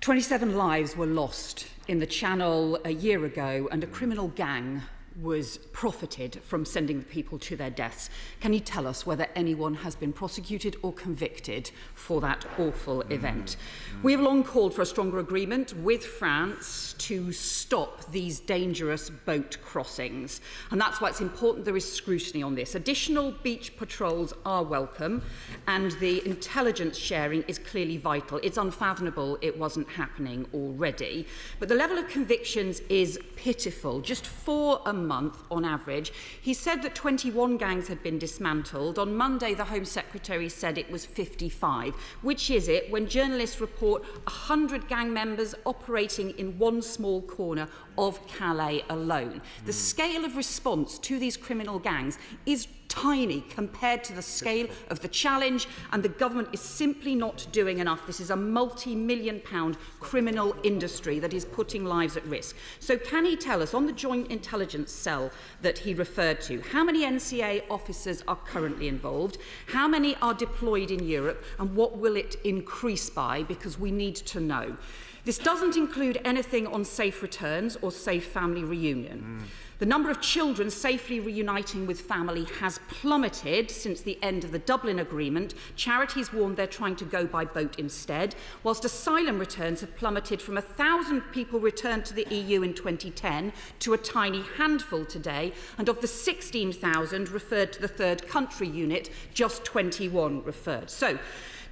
Speaker 7: 27 lives were lost in the Channel a year ago, and a criminal gang was profited from sending the people to their deaths. Can you tell us whether anyone has been prosecuted or convicted for that awful event? We have long called for a stronger agreement with France to stop these dangerous boat crossings, and that's why it's important there is scrutiny on this. Additional beach patrols are welcome, and the intelligence sharing is clearly vital. It's unfathomable it wasn't happening already, but the level of convictions is pitiful. Just 4 a month on average. He said that 21 gangs had been dismantled. On Monday, the Home Secretary said it was 55. Which is it when journalists report 100 gang members operating in one small corner of Calais alone? The scale of response to these criminal gangs is tiny compared to the scale of the challenge, and the government is simply not doing enough. This is a multi-million-pound criminal industry that is putting lives at risk. So can he tell us, on the joint intelligence cell that he referred to, how many NCA officers are currently involved, how many are deployed in Europe, and what will it increase by? Because we need to know. This doesn't include anything on safe returns or safe family reunion. The number of children safely reuniting with family has plummeted since the end of the Dublin Agreement. Charities warn they're trying to go by boat instead, whilst asylum returns have plummeted from 1,000 people returned to the EU in 2010 to a tiny handful today, and of the 16,000 referred to the third country unit, just 21 referred. So,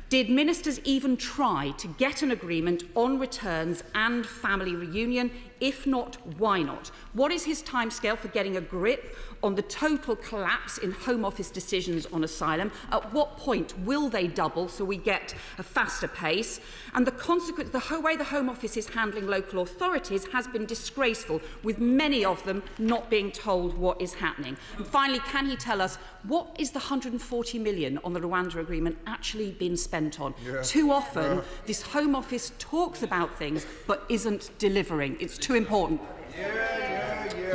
Speaker 7: did ministers even try to get an agreement on returns and family reunion? If not, why not? What is his timescale for getting a grip on the total collapse in Home Office decisions on asylum? At what point will they double so we get a faster pace? And the consequence, the way the Home Office is handling local authorities has been disgraceful, with many of them not being told what is happening. And finally, can he tell us what is the 140 million on the Rwanda agreement actually been spent on? Too often, this Home Office talks about things but isn't delivering. It's too important.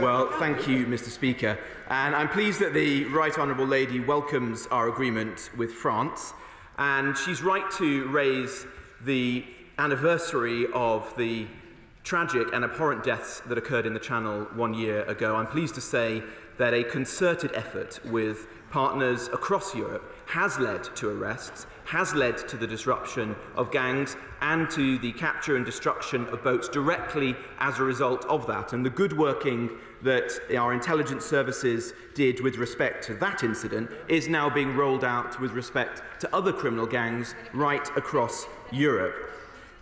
Speaker 24: Well, thank you, Mr. Speaker. And I'm pleased that the Right Honourable Lady welcomes our agreement with France. And she's right to raise the anniversary of the tragic and abhorrent deaths that occurred in the Channel 1 year ago. I'm pleased to say that a concerted effort with partners across Europe has led to arrests, has led to the disruption of gangs and to the capture and destruction of boats directly as a result of that. And the good working that our intelligence services did with respect to that incident is now being rolled out with respect to other criminal gangs right across Europe.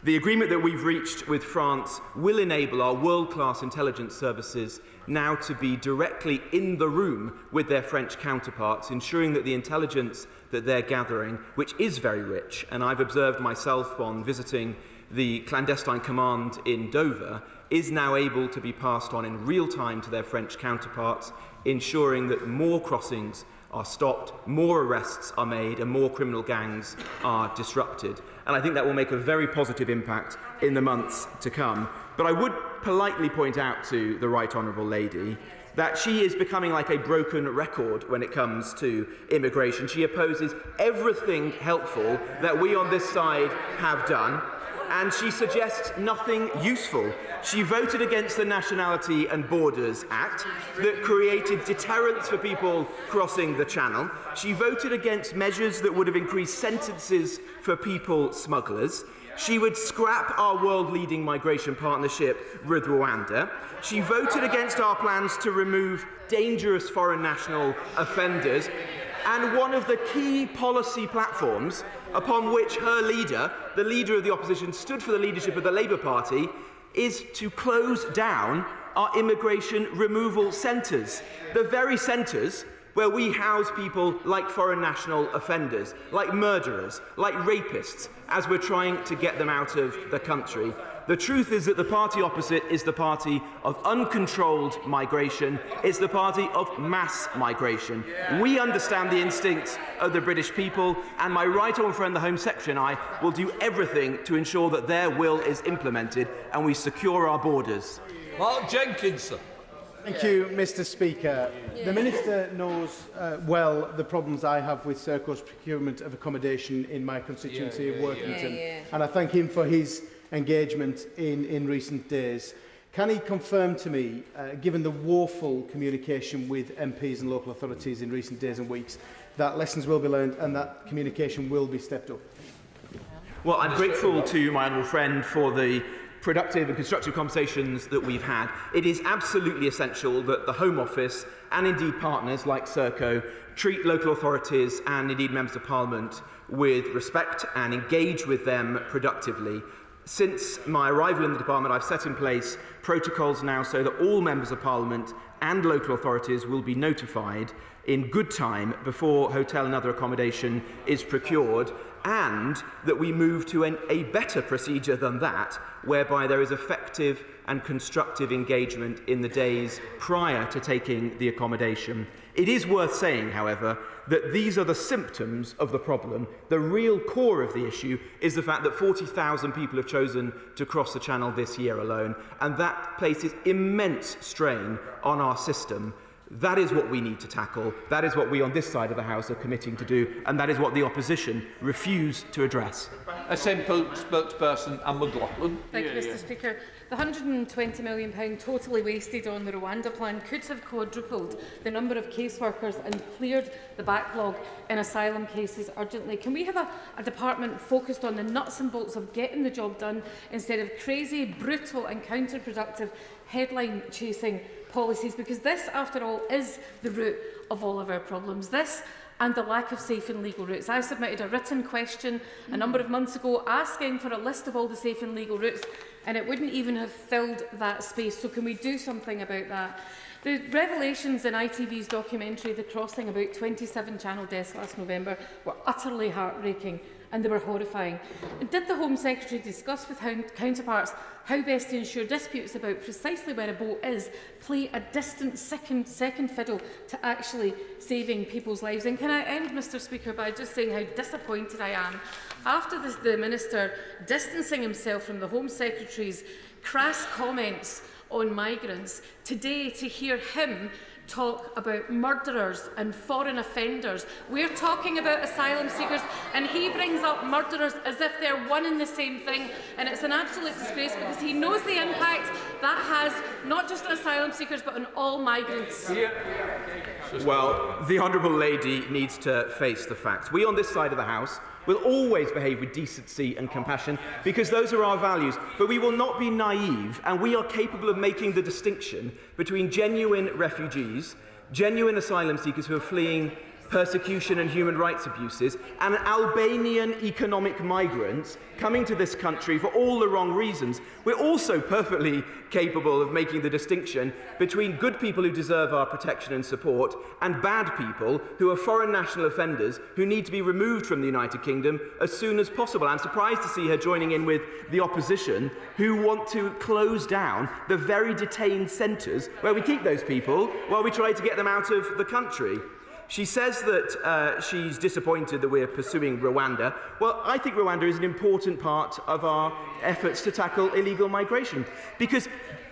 Speaker 24: The agreement that we've reached with France will enable our world-class intelligence services now to be directly in the room with their French counterparts, ensuring that the intelligence that they're gathering, which is very rich, and I've observed myself on visiting the clandestine command in Dover, is now able to be passed on in real time to their French counterparts, ensuring that more crossings are stopped, more arrests are made, and more criminal gangs are disrupted. And I think that will make a very positive impact in the months to come. But I would politely point out to the Right Honourable Lady that she is becoming like a broken record when it comes to immigration. She opposes everything helpful that we on this side have done. and she suggests nothing useful. She voted against the Nationality and Borders Act that created deterrence for people crossing the Channel. She voted against measures that would have increased sentences for people smugglers. She would scrap our world-leading migration partnership with Rwanda. She voted against our plans to remove dangerous foreign national offenders. And one of the key policy platforms upon which her leader, the leader of the opposition, stood for the leadership of the Labour Party, is to close down our immigration removal centres. The very centres where we house people like foreign national offenders, like murderers, like rapists, as we're trying to get them out of the country. The truth is that the party opposite is the party of uncontrolled migration. It's the party of mass migration. We understand the instincts of the British people, and my right honourable friend, the Home Secretary, and I will do everything to ensure that their will is implemented and we secure our borders.
Speaker 4: Mark Jenkinson.
Speaker 8: Thank you, Mr Speaker. The Minister knows well the problems I have with Serco's procurement of accommodation in my constituency of Workington, and I thank him for his engagement in recent days. Can he confirm to me, given the woeful communication with MPs and local authorities in recent days and weeks, that lessons will be learned and that communication will be stepped up?
Speaker 24: Well, I'm grateful to my honourable friend for the productive and constructive conversations that we've had. It is absolutely essential that the Home Office and indeed partners like Serco treat local authorities and indeed members of Parliament with respect and engage with them productively. Since my arrival in the department, I've set in place protocols now so that all members of Parliament and local authorities will be notified in good time before hotel and other accommodation is procured, and that we move to a better procedure than that, whereby there is effective and constructive engagement in the days prior to taking the accommodation. It is worth saying, however, that these are the symptoms of the problem. The real core of the issue is the fact that 40,000 people have chosen to cross the Channel this year alone, and that places immense strain on our system. That is what we need to tackle. That is what we on this side of the House are committing to do, and that is what the opposition refuse to address.
Speaker 4: A simple spokesperson, Anne McLaughlin.
Speaker 9: Thank you, Mr Speaker. The £120 million totally wasted on the Rwanda plan could have quadrupled the number of caseworkers and cleared the backlog in asylum cases urgently. Can we have a department focused on the nuts and bolts of getting the job done instead of crazy, brutal and counterproductive headline-chasing policies? Because this, after all, is the root of all of our problems. This and the lack of safe and legal routes. I submitted a written question a number of months ago asking for a list of all the safe and legal routes, and it wouldn't even have filled that space. So can we do something about that? The revelations in ITV's documentary The Crossing about 27 Channel deaths last November were utterly heartbreaking, and they were horrifying. Did the Home Secretary discuss with counterparts how best to ensure disputes about precisely where a boat is play a distant second fiddle to actually saving people's lives? And can I end, Mr Speaker, by just saying how disappointed I am after the Minister distancing himself from the Home Secretary's crass comments on migrants, today to hear him talk about murderers and foreign offenders. We're talking about asylum seekers, and he brings up murderers as if they're one and the same thing, and it's an absolute disgrace because he knows the impact that has not just on asylum seekers but on all migrants.
Speaker 24: Well, the Honourable Lady needs to face the facts. We on this side of the House will always behave with decency and compassion because those are our values, but we will not be naive, and we are capable of making the distinction between genuine refugees, genuine asylum seekers who are fleeing persecution and human rights abuses, and Albanian economic migrants coming to this country for all the wrong reasons. We're also perfectly capable of making the distinction between good people who deserve our protection and support and bad people who are foreign national offenders who need to be removed from the United Kingdom as soon as possible. I'm surprised to see her joining in with the opposition who want to close down the very detained centres where we keep those people while we try to get them out of the country. She says that she's disappointed that we're pursuing Rwanda. Well, I think Rwanda is an important part of our efforts to tackle illegal migration because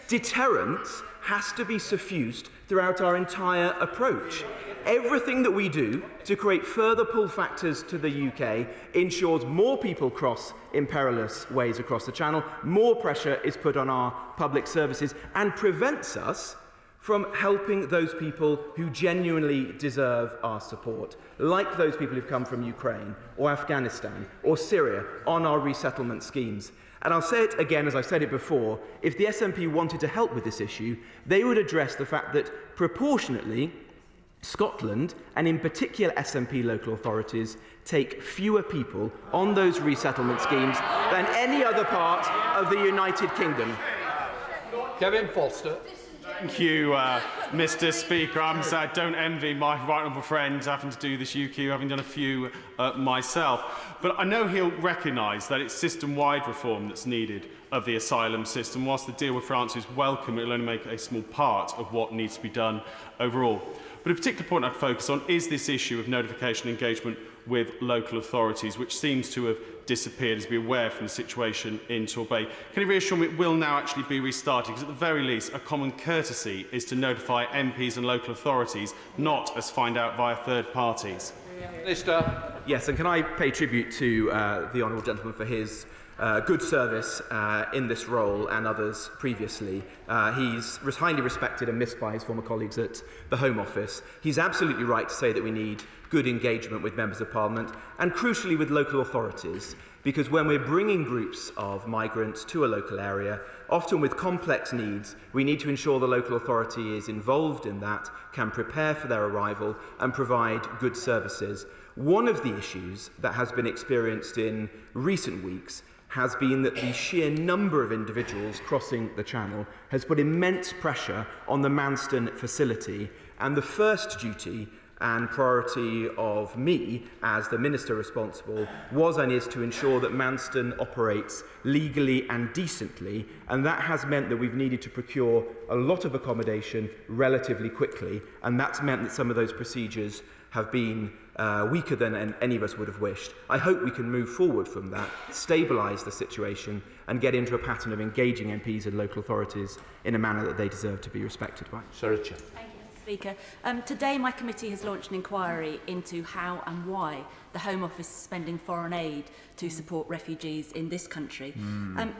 Speaker 24: deterrence has to be suffused throughout our entire approach. Everything that we do to create further pull factors to the UK ensures more people cross in perilous ways across the Channel, more pressure is put on our public services, and prevents us from helping those people who genuinely deserve our support, like those people who've come from Ukraine or Afghanistan or Syria on our resettlement schemes. And I'll say it again, as I've said it before, if the SNP wanted to help with this issue, they would address the fact that proportionately, Scotland, and in particular SNP local authorities, take fewer people on those resettlement schemes than any other part of the United Kingdom.
Speaker 4: Kevin Foster.
Speaker 10: Thank you, Mr Speaker. I don't envy my right honourable friend having to do this UQ, having done a few myself. But I know he'll recognise that it's system-wide reform that's needed of the asylum system. Whilst the deal with France is welcome, it will only make a small part of what needs to be done overall. But a particular point I'd focus on is this issue of notification and engagement with local authorities, which seems to have disappeared, as we are aware from the situation in Torbay. Can you reassure me it will now actually be restarted? Because at the very least, a common courtesy is to notify MPs and local authorities, not as find out via third parties.
Speaker 24: Minister. Yes, and can I pay tribute to the honourable gentleman for his good service in this role and others previously. He's highly respected and missed by his former colleagues at the Home Office. He's absolutely right to say that we need good engagement with members of Parliament and crucially with local authorities, because when we're bringing groups of migrants to a local area, often with complex needs, we need to ensure the local authority is involved in that, can prepare for their arrival and provide good services. One of the issues that has been experienced in recent weeks has been that the sheer number of individuals crossing the Channel has put immense pressure on the Manston facility, and the first duty and priority of me as the minister responsible was and is to ensure that Manston operates legally and decently, and that has meant that we've needed to procure a lot of accommodation relatively quickly, and that's meant that some of those procedures have been weaker than any of us would have wished. I hope we can move forward from that, stabilise the situation and get into a pattern of engaging MPs and local authorities in a manner that they deserve to be respected by.
Speaker 11: Thank you, Mr Speaker. Today my committee has launched an inquiry into how and why the Home Office is spending foreign aid to support refugees in this country.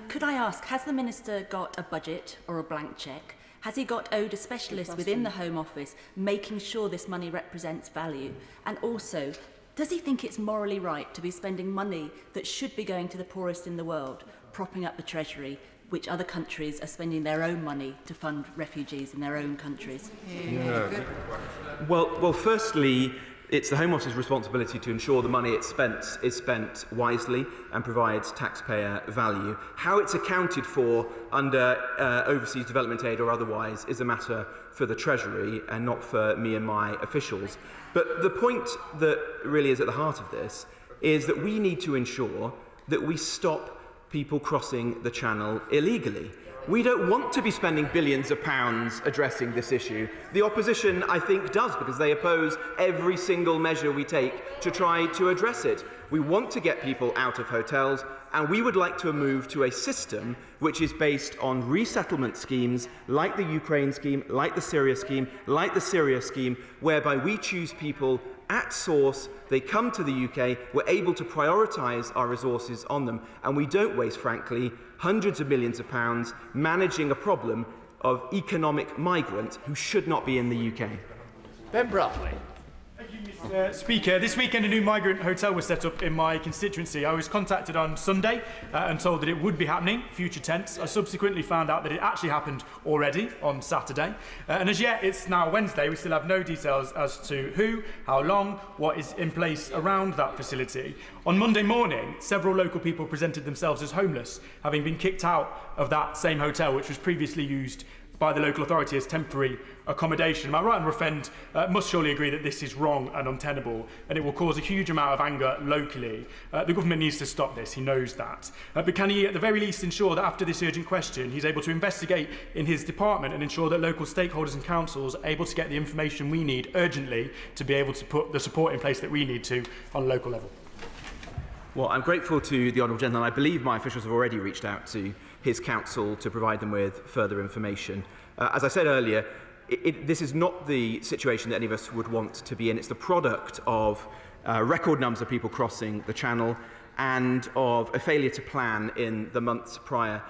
Speaker 11: Could I ask, has the Minister got a budget or a blank cheque? Has he got owed a specialist within the Home Office making sure this money represents value? And also, does he think it's morally right to be spending money that should be going to the poorest in the world, propping up the Treasury, which other countries are spending their own money to fund refugees in their own countries?
Speaker 24: Well, firstly, it's the Home Office's responsibility to ensure the money it's spent is spent wisely and provides taxpayer value. How it's accounted for under overseas development aid or otherwise is a matter for the Treasury and not for me and my officials. But the point that really is at the heart of this is that we need to ensure that we stop people crossing the Channel illegally. We don't want to be spending billions of pounds addressing this issue. The opposition, I think, does, because they oppose every single measure we take to try to address it. We want to get people out of hotels, and we would like to move to a system which is based on resettlement schemes like the Ukraine scheme, like the Syria scheme, like the Syria scheme, whereby we choose people at source, they come to the UK, we're able to prioritise our resources on them, and we don't waste, frankly, hundreds of millions of pounds managing a problem of economic migrants who should not be in the UK.
Speaker 11: Ben Bradley.
Speaker 12: Speaker, this weekend a new migrant hotel was set up in my constituency. I was contacted on Sunday and told that it would be happening, future tense. I subsequently found out that it actually happened already on Saturday. And as yet, it's now Wednesday. We still have no details as to who, how long, what is in place around that facility. On Monday morning, several local people presented themselves as homeless, having been kicked out of that same hotel, which was previously used by the local authority as temporary accommodation. My right honourable friend must surely agree that this is wrong and untenable, and it will cause a huge amount of anger locally. The government needs to stop this, he knows that. But can he at the very least ensure that after this urgent question he's able to investigate in his department and ensure that local stakeholders and councils are able to get the information we need urgently to be able to put the support in place that we need to on a local level?
Speaker 24: Well, I'm grateful to the honourable gentleman. I believe my officials have already reached out to his council to provide them with further information. As I said earlier, this is not the situation that any of us would want to be in. It's the product of record numbers of people crossing the Channel and of a failure to plan in the months prior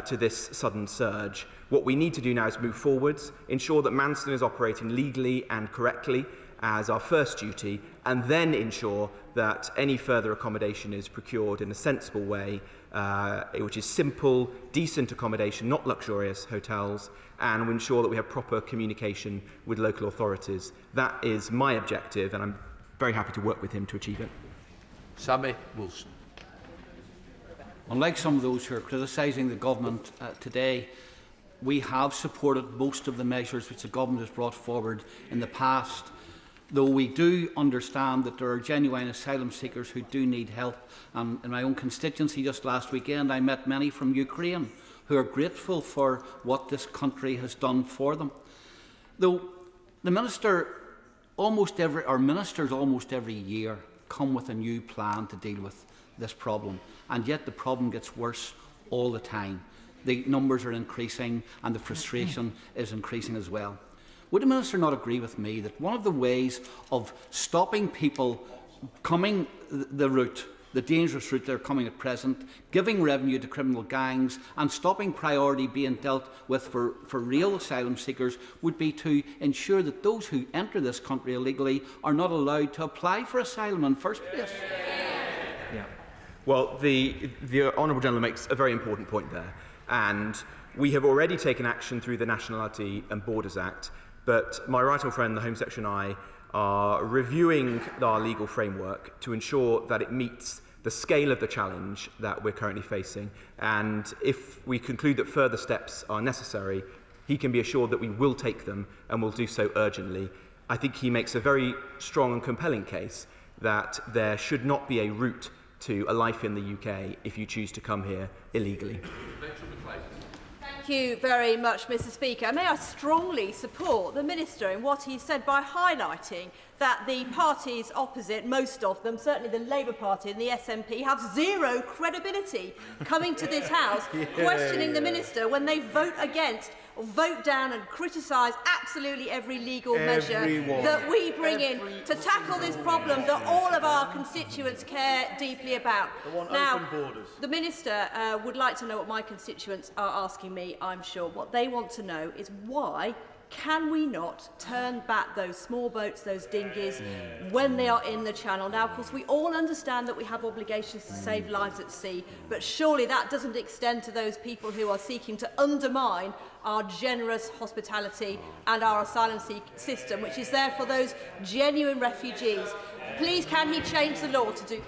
Speaker 24: to this sudden surge. What we need to do now is move forwards, ensure that Manston is operating legally and correctly as our first duty, and then ensure that any further accommodation is procured in a sensible way, which is simple, decent accommodation, not luxurious hotels, and we ensure that we have proper communication with local authorities. That is my objective, and I'm very happy to work with him to achieve it.
Speaker 13: Sammy Wilson.
Speaker 14: Unlike some of those who are criticising the government today, we have supported most of the measures which the government has brought forward in the past, though we do understand that there are genuine asylum seekers who do need help. In my own constituency just last weekend, I met many from Ukraine who are grateful for what this country has done for them. Though the ministers almost every year come with a new plan to deal with this problem, and yet the problem gets worse all the time. The numbers are increasing and the frustration is increasing as well. Would the Minister not agree with me that one of the ways of stopping people coming the dangerous route they're coming at present, giving revenue to criminal gangs and stopping priority being dealt with for real asylum seekers would be to ensure that those who enter this country illegally are not allowed to apply for asylum in the first place?
Speaker 24: Yeah. Well, the Honourable Gentleman makes a very important point there, and we have already taken action through the Nationality and Borders Act, but my right honourable friend, the Home Secretary, and I are reviewing our legal framework to ensure that it meets the scale of the challenge that we're currently facing, and if we conclude that further steps are necessary, he can be assured that we will take them and will do so urgently. I think he makes a very strong and compelling case that there should not be a route to a life in the UK if you choose to come here illegally.
Speaker 15: Thank you very much, Mr Speaker. May I strongly support the Minister in what he said by highlighting that the parties opposite, most of them, certainly the Labour Party and the SNP, have zero credibility coming to this House, questioning the Minister when they vote against or vote down and criticise absolutely every legal measure that we bring in to tackle this problem that all of our constituents care deeply about. Now, the Minister would like to know what my constituents are asking me, I'm sure. What they want to know is why can we not turn back those small boats, those dinghies, when they are in the Channel? Now, of course, we all understand that we have obligations to save lives at sea, but surely that doesn't extend to those people who are seeking to undermine our generous hospitality and our asylum system, which is there for those genuine refugees. Please, can he change the law to do?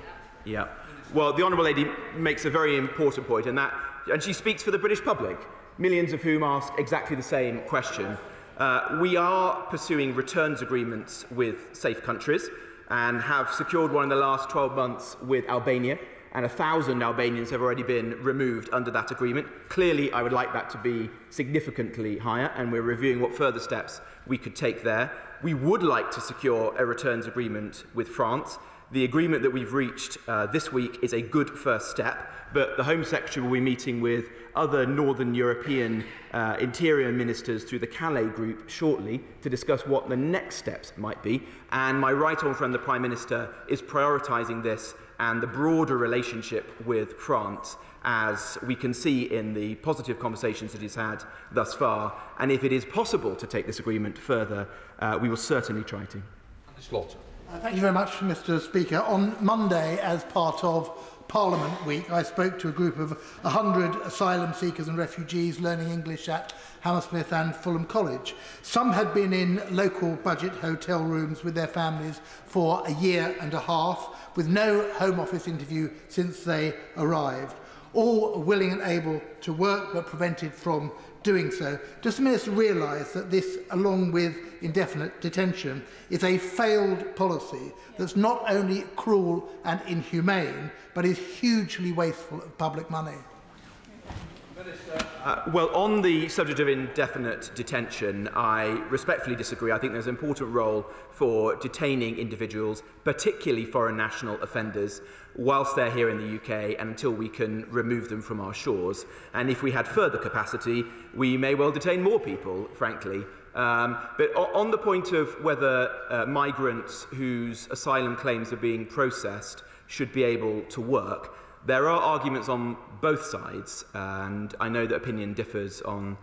Speaker 24: Yeah. Well, the Honourable Lady makes a very important point, and she speaks for the British public, millions of whom ask exactly the same question. We are pursuing returns agreements with safe countries and have secured one in the last 12 months with Albania, and 1,000 Albanians have already been removed under that agreement. Clearly, I would like that to be significantly higher, and we're reviewing what further steps we could take there. We would like to secure a returns agreement with France. The agreement that we've reached this week is a good first step, but the Home Secretary will be meeting with other Northern European interior ministers through the Calais group shortly to discuss what the next steps might be. And my right honourable friend, the Prime Minister, is prioritising this and the broader relationship with France, as we can see in the positive conversations that he's had thus far. And if it is possible to take this agreement further, we will certainly try to.
Speaker 13: Slaughter.
Speaker 16: Thank you very much, Mr Speaker. On Monday, as part of Parliament Week, I spoke to a group of 100 asylum seekers and refugees learning English at Hammersmith and Fulham College. Some had been in local budget hotel rooms with their families for a year and a half, with no Home Office interview since they arrived. All willing and able to work, but prevented from doing so. Does the Minister realise that this, along with indefinite detention, is a failed policy that's not only cruel and inhumane, but is hugely wasteful of public money?
Speaker 13: Minister.
Speaker 24: Well, on the subject of indefinite detention, I respectfully disagree. I think there's an important role for detaining individuals, particularly foreign national offenders, whilst they're here in the UK and until we can remove them from our shores. And if we had further capacity, we may well detain more people, frankly. But on the point of whether migrants whose asylum claims are being processed should be able to work, there are arguments on both sides, and I know that opinion differs on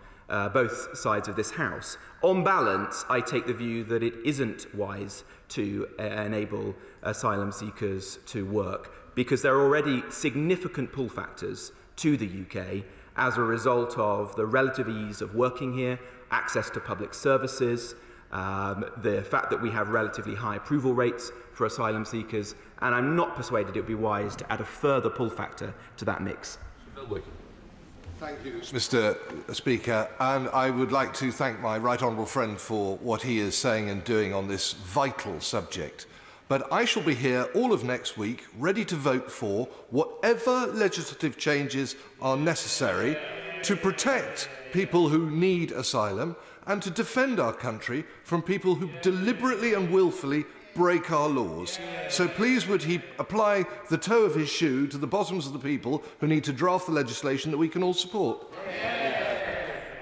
Speaker 24: both sides of this House. On balance, I take the view that it isn't wise to enable asylum seekers to work, because there are already significant pull factors to the UK as a result of the relative ease of working here, access to public services, the fact that we have relatively high approval rates for asylum seekers, and I'm not persuaded it would be wise to add a further pull factor to that mix.
Speaker 17: Thank you, Mr Speaker, and I would like to thank my right honourable friend for what he is saying and doing on this vital subject. But I shall be here all of next week, ready to vote for whatever legislative changes are necessary to protect people who need asylum and to defend our country from people who deliberately and willfully break our laws. So please would he apply the toe of his shoe to the bottoms of the people who need to draft the legislation that we can all support.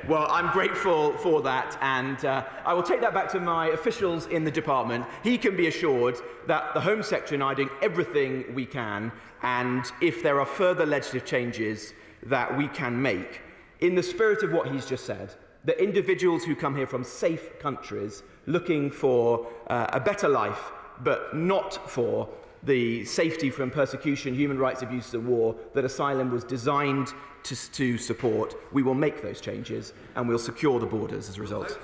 Speaker 24: Well, I'm grateful for that, and I will take that back to my officials in the department. He can be assured that the Home Secretary and I are doing everything we can, and if there are further legislative changes that we can make, in the spirit of what he's just said, that individuals who come here from safe countries looking for a better life, but not for the safety from persecution, human rights abuses and war that asylum was designed to support, we will make those changes and we'll secure the borders as a result.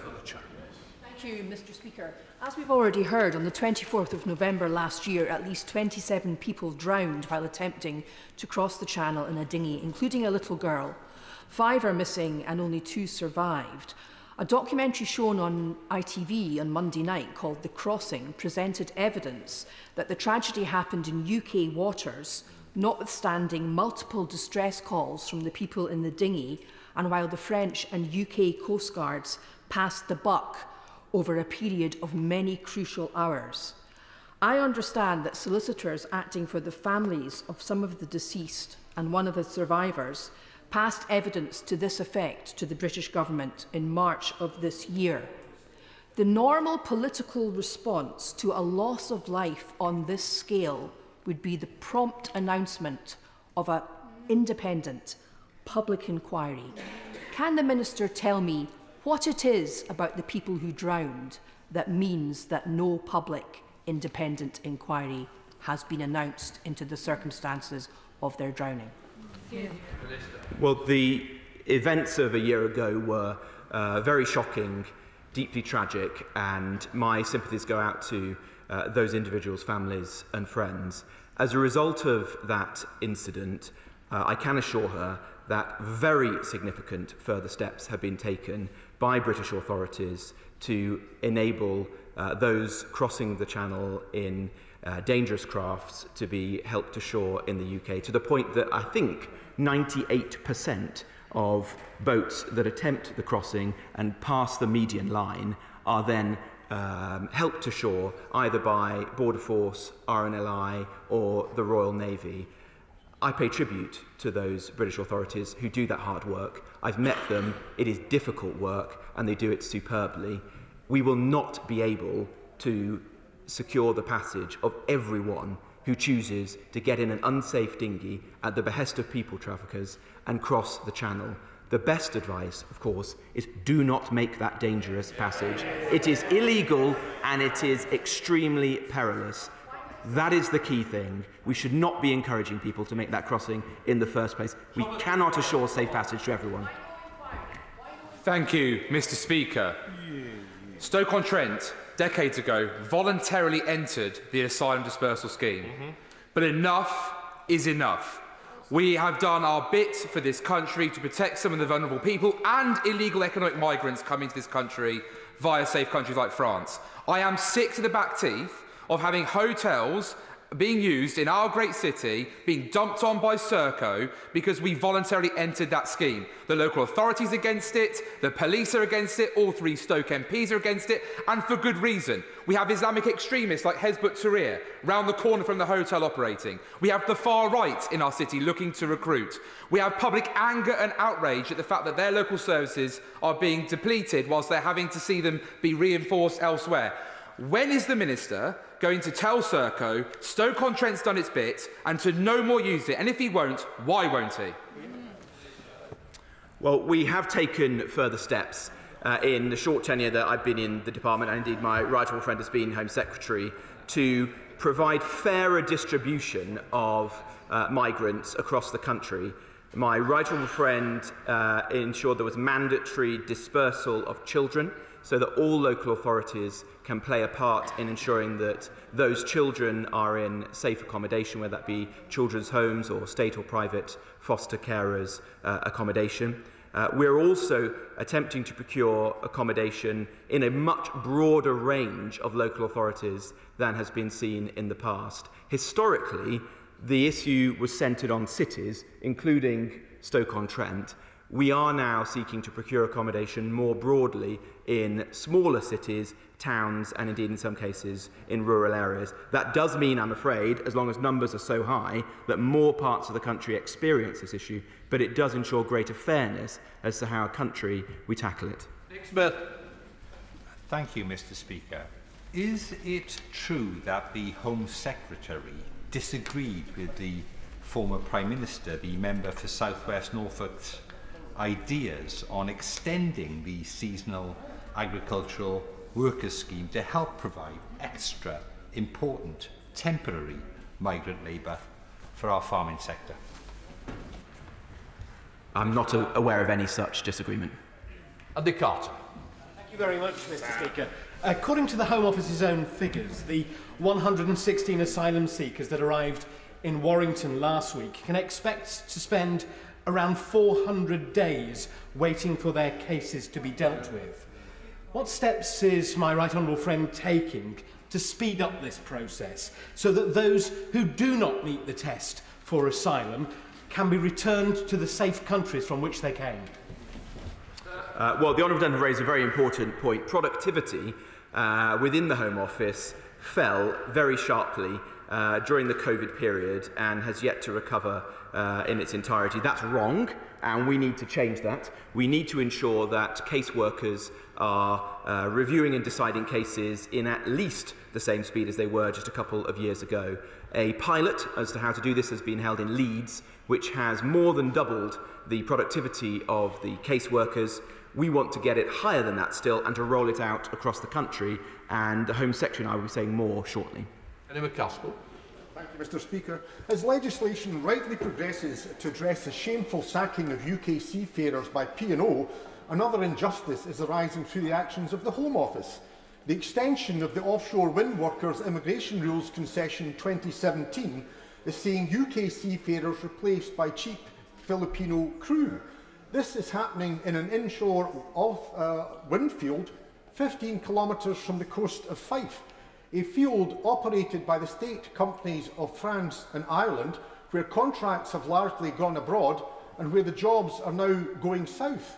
Speaker 18: Thank you, Mr Speaker. As we've already heard, on the 24th of November last year, at least 27 people drowned while attempting to cross the Channel in a dinghy, including a little girl. 5 are missing and only 2 survived. A documentary shown on ITV on Monday night called The Crossing presented evidence that the tragedy happened in UK waters, notwithstanding multiple distress calls from the people in the dinghy, and while the French and UK coastguards passed the buck over a period of many crucial hours. I understand that solicitors acting for the families of some of the deceased and one of the survivors passed evidence to this effect to the British government in March of this year. The normal political response to a loss of life on this scale would be the prompt announcement of an independent public inquiry. Can the Minister tell me what it is about the people who drowned that means that no public independent inquiry has been announced into the circumstances of their drowning?
Speaker 24: Well, the events of a year ago were very shocking, deeply tragic, and my sympathies go out to those individuals' families and friends. As a result of that incident, I can assure her that very significant further steps have been taken by British authorities to enable those crossing the Channel in dangerous crafts to be helped ashore in the UK, to the point that I think 98% of boats that attempt the crossing and pass the median line are then helped ashore either by Border Force, RNLI or the Royal Navy. I pay tribute to those British authorities who do that hard work. I've met them. It is difficult work and they do it superbly. We will not be able to secure the passage of everyone who chooses to get in an unsafe dinghy at the behest of people traffickers and cross the Channel. The best advice, of course, is do not make that dangerous passage. It is illegal and it is extremely perilous. That is the key thing. We should not be encouraging people to make that crossing in the first place. We cannot assure safe passage to everyone.
Speaker 20: Thank you, Mr Speaker. Stoke-on-Trent, decades ago, voluntarily entered the asylum dispersal scheme. But enough is enough. We have done our bit for this country to protect some of the vulnerable people and illegal economic migrants coming to this country via safe countries like France. I am sick to the back teeth of having hotels being used in our great city, being dumped on by Serco because we voluntarily entered that scheme. The local authorities against it, the police are against it, all 3 Stoke MPs are against it, and for good reason. We have Islamic extremists like Hezbollah Tahrir round the corner from the hotel operating. We have the far right in our city looking to recruit. We have public anger and outrage at the fact that their local services are being depleted whilst they're having to see them be reinforced elsewhere. When is the Minister going to tell Serco Stoke-on-Trent's done its bit and to no more use it? And if he won't, why won't he?
Speaker 24: Well, we have taken further steps in the short tenure that I've been in the department, and indeed my right honourable friend has been Home Secretary, to provide fairer distribution of migrants across the country. My right honourable friend ensured there was mandatory dispersal of children, so that all local authorities can play a part in ensuring that those children are in safe accommodation, whether that be children's homes or state or private foster carers accommodation. We're also attempting to procure accommodation in a much broader range of local authorities than has been seen in the past. Historically, the issue was centred on cities, including Stoke-on-Trent. We are now seeking to procure accommodation more broadly in smaller cities, towns, and indeed in some cases in rural areas. That does mean, I'm afraid, as long as numbers are so high, that more parts of the country experience this issue, but it does ensure greater fairness as to how a country we tackle it.
Speaker 13: Nick Smith.
Speaker 1: Thank you, Mr. Speaker. Is it true that the Home Secretary disagreed with the former Prime Minister, the member for South West Norfolk's ideas on extending the seasonal agricultural workers scheme to help provide extra important temporary migrant labour for our farming sector?
Speaker 24: I'm not aware of any such disagreement.
Speaker 13: Andy Carter.
Speaker 2: Thank you very much, Mr. Speaker. According to the Home Office's own figures, the 116 asylum seekers that arrived in Warrington last week can expect to spend around 400 days waiting for their cases to be dealt with. What steps is my right honourable friend taking to speed up this process so that those who do not meet the test for asylum can be returned to the safe countries from which they came?
Speaker 24: Well, the Honourable Gentleman raised a very important point. Productivity within the Home Office fell very sharply during the COVID period and has yet to recover in its entirety. That's wrong, and we need to change that. We need to ensure that caseworkers are reviewing and deciding cases in at least the same speed as they were just a couple of years ago. A pilot as to how to do this has been held in Leeds, which has more than doubled the productivity of the caseworkers. We want to get it higher than that still and to roll it out across the country, and the Home Secretary and I will be saying more shortly.
Speaker 13: Andy McCaskill.
Speaker 21: Thank you, Mr. Speaker. As legislation rightly progresses to address the shameful sacking of UK seafarers by P&O, another injustice is arising through the actions of the Home Office. The extension of the offshore wind workers immigration rules concession 2017 is seeing UK seafarers replaced by cheap Filipino crew. This is happening in an inshore wind field 15 kilometres from the coast of Fife, a field operated by the state companies of France and Ireland, where contracts have largely gone abroad and where the jobs are now going south.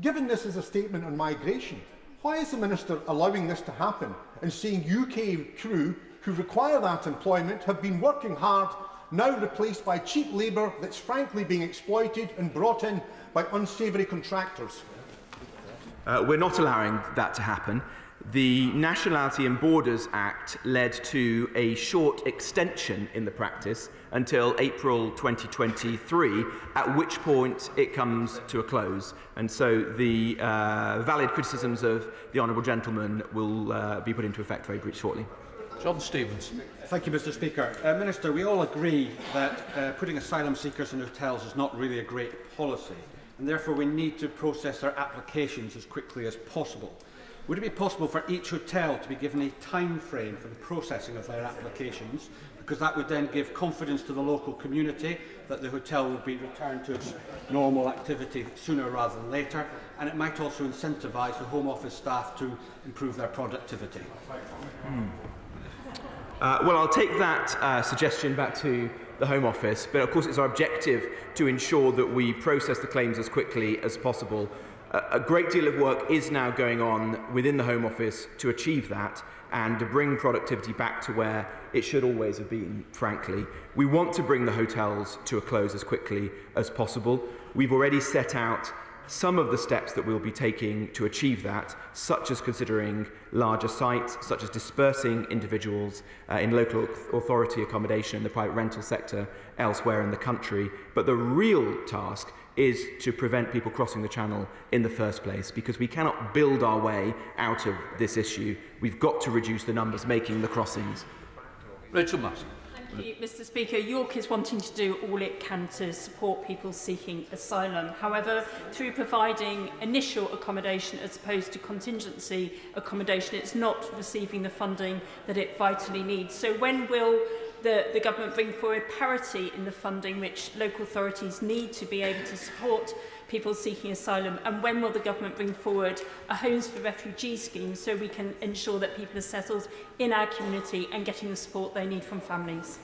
Speaker 21: Given this is a statement on migration, why is the Minister allowing this to happen and seeing UK crew who require that employment have been working hard, now replaced by cheap labour that's frankly being exploited and brought in by unsavoury contractors?
Speaker 24: We're not allowing that to happen. The Nationality and Borders Act led to a short extension in the practice until April 2023, at which point it comes to a close. And so the valid criticisms of the Honourable Gentleman will be put into effect very shortly.
Speaker 13: John Stevens.
Speaker 22: Thank you, Mr. Speaker. Minister, we all agree that putting asylum seekers in hotels is not really a great policy, and therefore we need to process their applications as quickly as possible. Would it be possible for each hotel to be given a time frame for the processing of their applications? Because that would then give confidence to the local community that the hotel would be returned to its normal activity sooner rather than later, and it might also incentivise the Home Office staff to improve their productivity.
Speaker 24: Well, I'll take that suggestion back to the Home Office, but of course it's our objective to ensure that we process the claims as quickly as possible. A great deal of work is now going on within the Home Office to achieve that and to bring productivity back to where it should always have been, frankly. We want to bring the hotels to a close as quickly as possible. We've already set out some of the steps that we'll be taking to achieve that, such as considering larger sites, such as dispersing individuals in local authority accommodation in the private rental sector elsewhere in the country. But the real task is to prevent people crossing the Channel in the first place, because we cannot build our way out of this issue. We've got to reduce the numbers making the crossings.
Speaker 13: Rachel Mask.
Speaker 11: Thank you, Mr Speaker. York is wanting to do all it can to support people seeking asylum. However, through providing initial accommodation as opposed to contingency accommodation, it's not receiving the funding that it vitally needs. So when will the government bring forward parity in the funding which local authorities need to be able to support people seeking asylum, and when will the government bring forward a Homes for Refugees scheme so we can ensure that people are settled in our community and getting the support they need from families?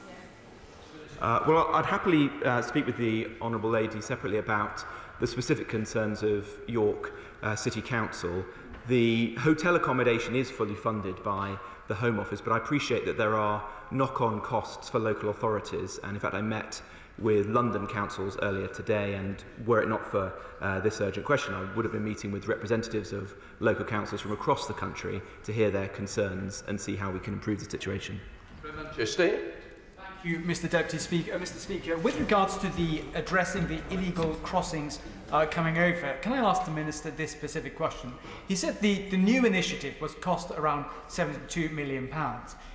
Speaker 24: Well, I'd happily speak with the Honourable Lady separately about the specific concerns of York City Council. The hotel accommodation is fully funded by the Home Office, but I appreciate that there are knock-on costs for local authorities, and in fact I met with London councils earlier today, and were it not for this urgent question, I would have been meeting with representatives of local councils from across the country to hear their concerns and see how we can improve the situation.
Speaker 12: Thank you, Mr Deputy Speaker. Mr Speaker, with regards to the addressing the illegal crossings coming over, can I ask the Minister this specific question? He said the new initiative was cost around £72 million.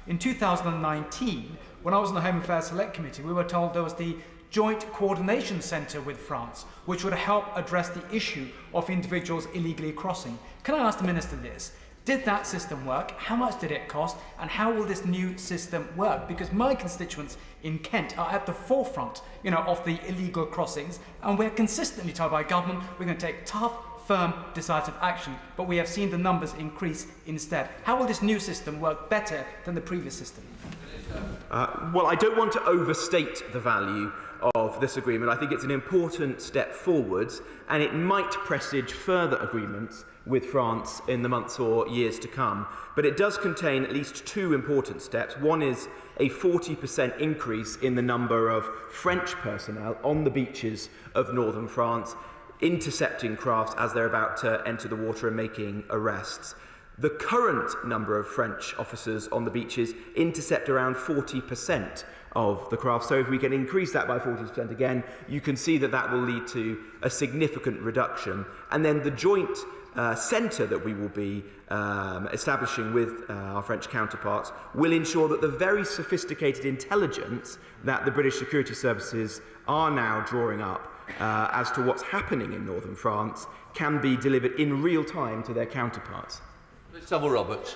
Speaker 12: In 2019, when I was on the Home Affairs Select Committee, we were told there was the Joint Coordination Centre with France, which would help address the issue of individuals illegally crossing. Can I ask the Minister this? Did that system work? How much did it cost? And how will this new system work? Because my constituents in Kent are at the forefront, of the illegal crossings, and we're consistently told by government we're going to take tough, firm, decisive action, but we have seen the numbers increase instead. How will this new system work better than the previous system?
Speaker 24: Well, I don't want to overstate the value of this agreement. I think it's an important step forwards, and it might presage further agreements with France in the months or years to come. But it does contain at least two important steps. One is a 40% increase in the number of French personnel on the beaches of northern France, intercepting crafts as they're about to enter the water and making arrests. The current number of French officers on the beaches intercept around 40% of the craft. So if we can increase that by 40% again, you can see that that will lead to a significant reduction. And then the joint centre that we will be establishing with our French counterparts will ensure that the very sophisticated intelligence that the British security services are now drawing up as to what's happening in northern France can be delivered in real time to their counterparts.
Speaker 13: Savile Roberts.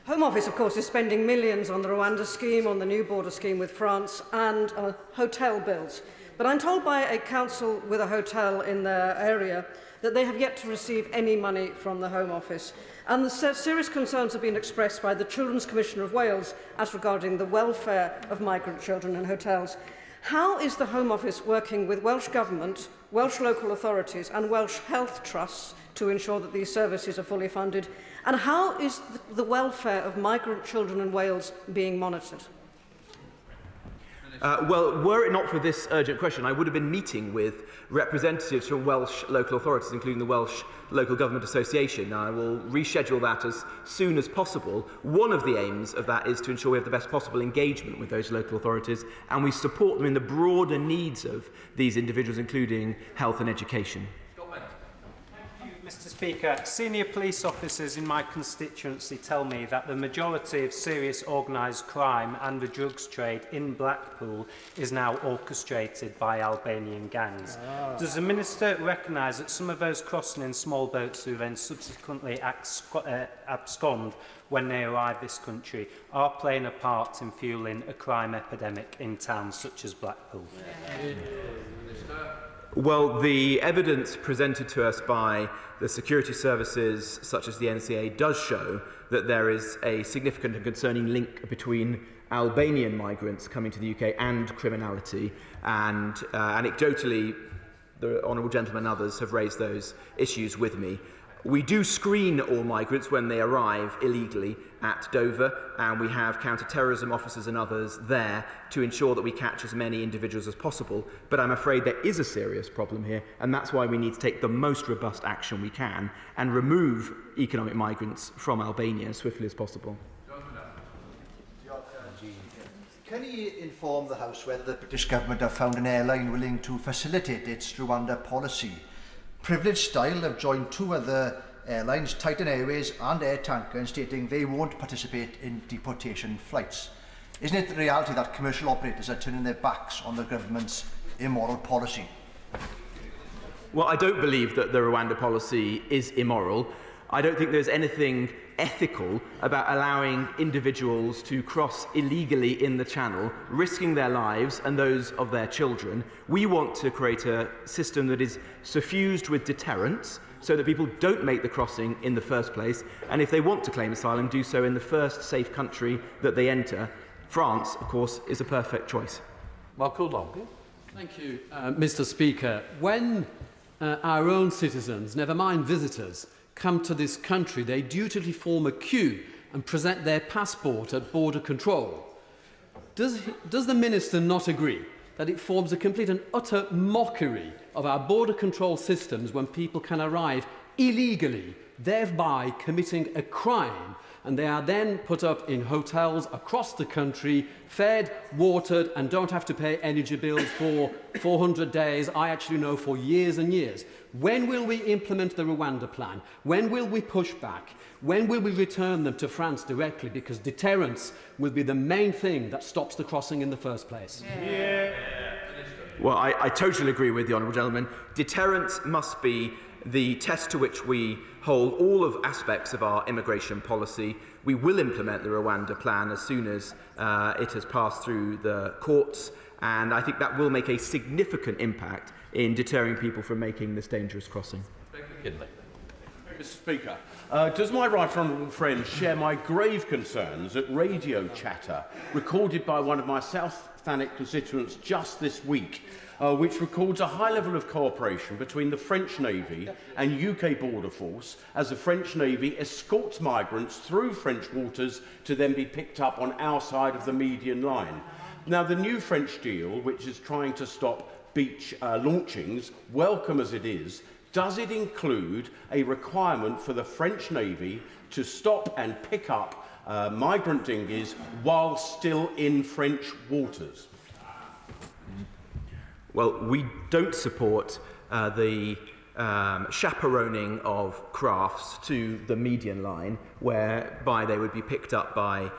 Speaker 5: Home Office, of course, is spending millions on the Rwanda scheme, on the new border scheme with France, and hotel bills. But I'm told by a council with a hotel in their area that they have yet to receive any money from the Home Office. And the serious concerns have been expressed by the Children's Commissioner of Wales as regarding the welfare of migrant children in hotels. How is the Home Office working with Welsh Government, Welsh local authorities and Welsh health trusts to ensure that these services are fully funded? And how is the welfare of migrant children in Wales being monitored?
Speaker 24: Well, were it not for this urgent question, I would have been meeting with representatives from Welsh local authorities, including the Welsh Local Government Association. I will reschedule that as soon as possible. One of the aims of that is to ensure we have the best possible engagement with those local authorities, and we support them in the broader needs of these individuals, including health and education.
Speaker 6: Mr Speaker, senior police officers in my constituency tell me that the majority of serious organised crime and the drugs trade in Blackpool is now orchestrated by Albanian gangs. Does the Minister recognise that some of those crossing in small boats who then subsequently abscond when they arrive this country are playing a part in fuelling a crime epidemic in towns such as Blackpool?
Speaker 24: Well, the evidence presented to us by the security services, such as the NCA, does show that there is a significant and concerning link between Albanian migrants coming to the UK and criminality. And anecdotally, the honourable gentleman and others have raised those issues with me. We do screen all migrants when they arrive illegally at Dover, and we have counter-terrorism officers and others there to ensure that we catch as many individuals as possible. But I'm afraid there is a serious problem here, and that's why we need to take the most robust action we can and remove economic migrants from Albania as swiftly as possible.
Speaker 3: Can he inform the House whether the British government have found an airline willing to facilitate its Rwanda policy? Privileged Style have joined two other airlines, Titan Airways and Air Tanker, in stating they won't participate in deportation flights. Isn't it the reality that commercial operators are turning their backs on the government's immoral policy?
Speaker 24: Well, I don't believe that the Rwanda policy is immoral. I don't think there's anything ethical about allowing individuals to cross illegally in the Channel, risking their lives and those of their children. We want to create a system that is suffused with deterrence so that people don't make the crossing in the first place, and if they want to claim asylum, do so in the first safe country that they enter. France, of course, is a perfect choice.
Speaker 13: Michael Long.
Speaker 7: Thank you, Mr Speaker. When our own citizens, never mind visitors, come to this country, they dutifully form a queue and present their passport at border control. Does the Minister not agree that it forms a complete and utter mockery of our border control systems when people can arrive illegally, thereby committing a crime, and they are then put up in hotels across the country, fed, watered, and don't have to pay energy bills for 400 days, I actually know, for years and years? When will we implement the Rwanda plan? When will we push back? When will we return them to France directly? Because deterrence will be the main thing that stops the crossing in the first place.
Speaker 24: Yeah. Well, I totally agree with the honourable gentleman. Deterrence must be the test to which we hold all of aspects of our immigration policy. We will implement the Rwanda plan as soon as it has passed through the courts, and I think that will make a significant impact in deterring people from making this dangerous crossing.
Speaker 19: Mr Speaker, does my right honourable friend share my grave concerns at radio chatter recorded by one of my South Thanet constituents just this week, which records a high level of cooperation between the French Navy and UK Border Force as the French Navy escorts migrants through French waters to then be picked up on our side of the median line? Now, the new French deal, which is trying to stop beach launchings, welcome as it is, does it include a requirement for the French Navy to stop and pick up migrant dinghies while still in French waters?
Speaker 24: Well, we don't support the chaperoning of crafts to the median line, whereby they would be picked up by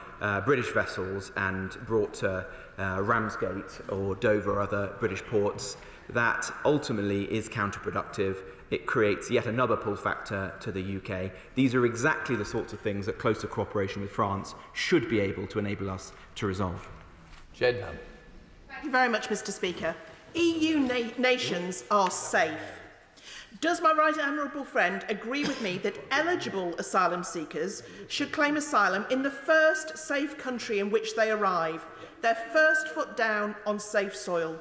Speaker 24: British vessels and brought to Ramsgate or Dover or other British ports. That ultimately is counterproductive. It creates yet another pull factor to the UK. These are exactly the sorts of things that closer cooperation with France should be able to enable us to resolve.
Speaker 23: Thank you very much, Mr Speaker. EU nations are safe. Does my right honourable friend agree with me that eligible asylum seekers should claim asylum in the first safe country in which they arrive, their first foot down on safe soil?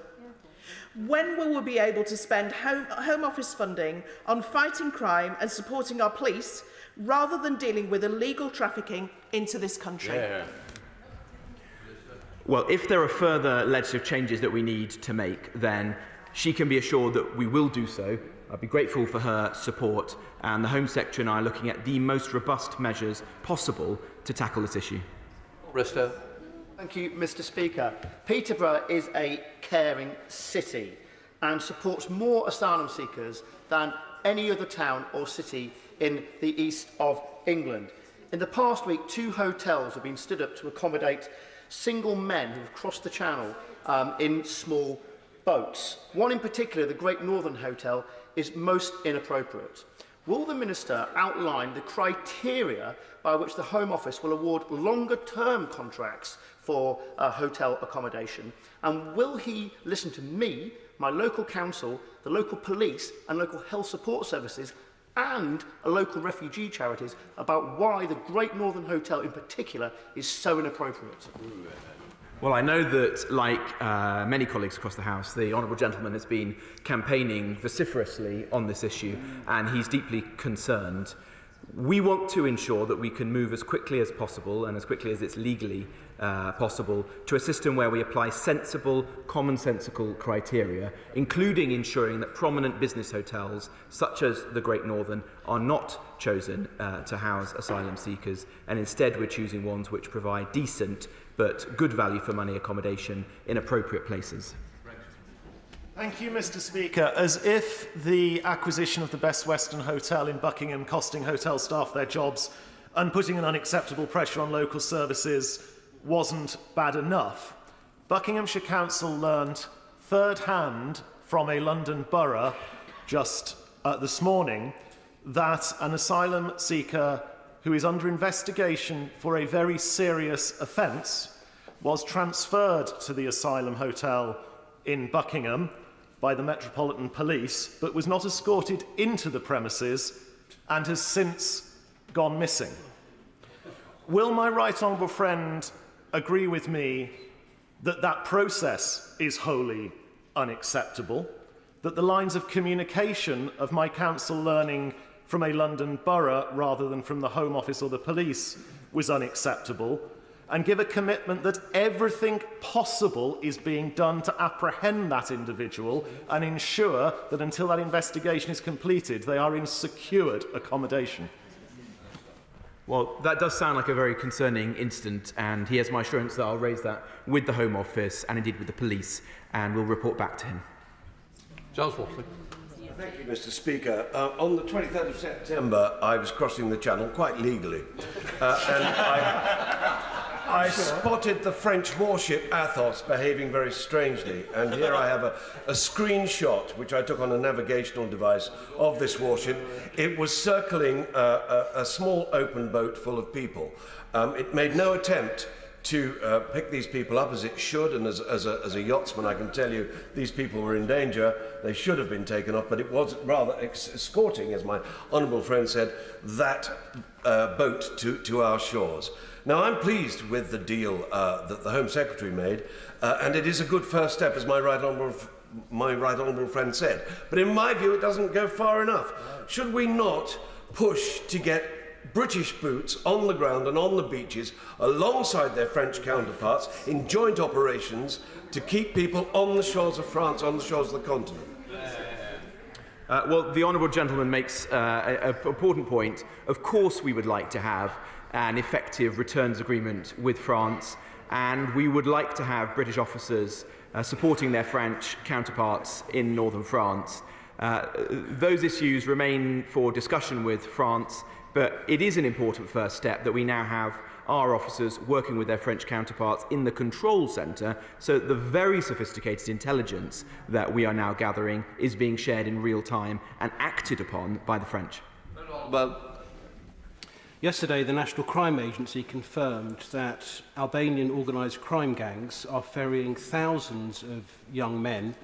Speaker 23: When will we be able to spend Home Office funding on fighting crime and supporting our police rather than dealing with illegal trafficking into this country?
Speaker 24: Yeah. Well, if there are further legislative changes that we need to make, then she can be assured that we will do so. I'd be grateful for her support, and the Home Secretary and I are looking at the most robust measures possible to tackle this issue.
Speaker 13: Risto.
Speaker 25: Thank you, Mr Speaker. Peterborough is a caring city and supports more asylum seekers than any other town or city in the east of England. In the past week, 2 hotels have been stood up to accommodate single men who have crossed the Channel in small boats. One in particular, the Great Northern Hotel, is most inappropriate. Will the Minister outline the criteria by which the Home Office will award longer-term contracts for hotel accommodation? And will he listen to me, my local council, the local police and local health support services and a local refugee charities about why the Great Northern Hotel in particular is so inappropriate.
Speaker 24: Well, I know that, like many colleagues across the House, the Honourable Gentleman has been campaigning vociferously on this issue, and he's deeply concerned. We want to ensure that we can move as quickly as possible, and as quickly as it's legally possible, to a system where we apply sensible, commonsensical criteria, including ensuring that prominent business hotels, such as the Great Northern, are not chosen to house asylum seekers, and instead we're choosing ones which provide decent but good value for money accommodation in appropriate places.
Speaker 4: Thank you, Mr. Speaker. As if the acquisition of the Best Western Hotel in Buckingham costing hotel staff their jobs and putting an unacceptable pressure on local services wasn't bad enough, Buckinghamshire Council learned third-hand from a London borough just this morning that an asylum seeker who is under investigation for a very serious offence was transferred to the asylum hotel in Buckingham by the Metropolitan Police, but was not escorted into the premises and has since gone missing. Will my right honourable friend agree with me that that process is wholly unacceptable, that the lines of communication of my council learning from a London borough rather than from the Home Office or the police was unacceptable, and give a commitment that everything possible is being done to apprehend that individual and ensure that until that investigation is completed, they are in secured accommodation?
Speaker 24: Well, that does sound like a very concerning incident, and he has my assurance that I'll raise that with the Home Office and indeed with the police, and we'll report back to him.
Speaker 13: Charles Watson.
Speaker 8: Thank you, Mr. Speaker. On the 23rd of September, I was crossing the Channel quite legally, and I spotted the French warship Athos behaving very strangely, and here I have a screenshot which I took on a navigational device of this warship. It was circling a small open boat full of people. It made no attempt to pick these people up as it should, and as a yachtsman I can tell you these people were in danger. They should have been taken off, but it was rather escorting, as my honourable friend said, that boat to our shores. Now, I'm pleased with the deal that the Home Secretary made, and it is a good first step, as my right honourable friend said. But in my view, it doesn't go far enough. Should we not push to get British boots on the ground and on the beaches alongside their French counterparts in joint operations to keep people on the shores of France, on the shores of the continent?
Speaker 24: Well, the Honourable Gentleman makes an important point. Of course we would like to have an effective returns agreement with France, and we would like to have British officers supporting their French counterparts in northern France. Those issues remain for discussion with France, but it is an important first step that we now have our officers working with their French counterparts in the control centre, so that the very sophisticated intelligence that we are now gathering is being shared in real time and acted upon by the French.
Speaker 2: Yesterday, the National Crime Agency confirmed that Albanian organised crime gangs are ferrying thousands of young men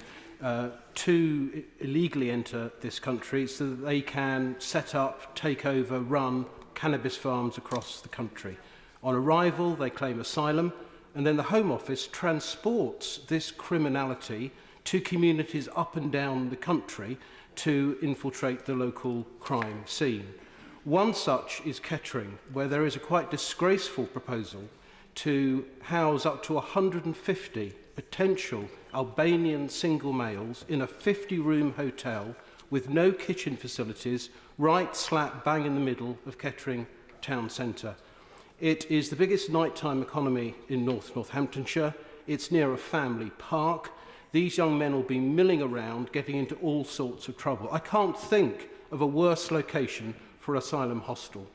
Speaker 2: to illegally enter this country so that they can set up, take over, run cannabis farms across the country. On arrival, they claim asylum, and then the Home Office transports this criminality to communities up and down the country to infiltrate the local crime scene. One such is Kettering, where there is a quite disgraceful proposal to house up to 150 potential Albanian single males in a 50-room hotel with no kitchen facilities, right slap bang in the middle of Kettering town centre. It is the biggest nighttime economy in Northamptonshire. It's near a family park. These young men will be milling around, getting into all sorts of trouble. I can't think of a worse location for asylum hostel.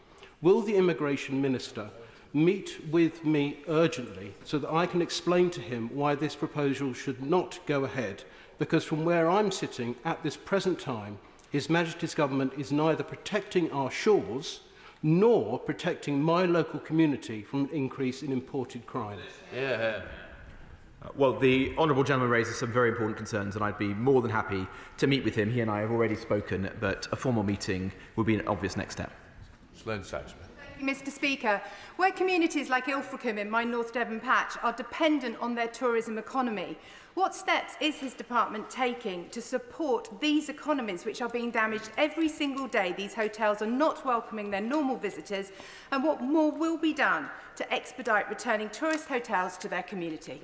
Speaker 2: Will the Immigration Minister meet with me urgently so that I can explain to him why this proposal should not go ahead? Because from where I'm sitting at this present time, His Majesty's Government is neither protecting our shores nor protecting my local community from an increase in imported crime.
Speaker 24: Well, the honourable gentleman raises some very important concerns, and I'd be more than happy to meet with him. He and I have already spoken, but a formal meeting would be an obvious next step.
Speaker 9: Mr Speaker, where communities like Ilfracombe in my North Devon patch are dependent on their tourism economy, what steps is his department taking to support these economies which are being damaged every single day? These hotels are not welcoming their normal visitors, and what more will be done to expedite returning tourist hotels to their community?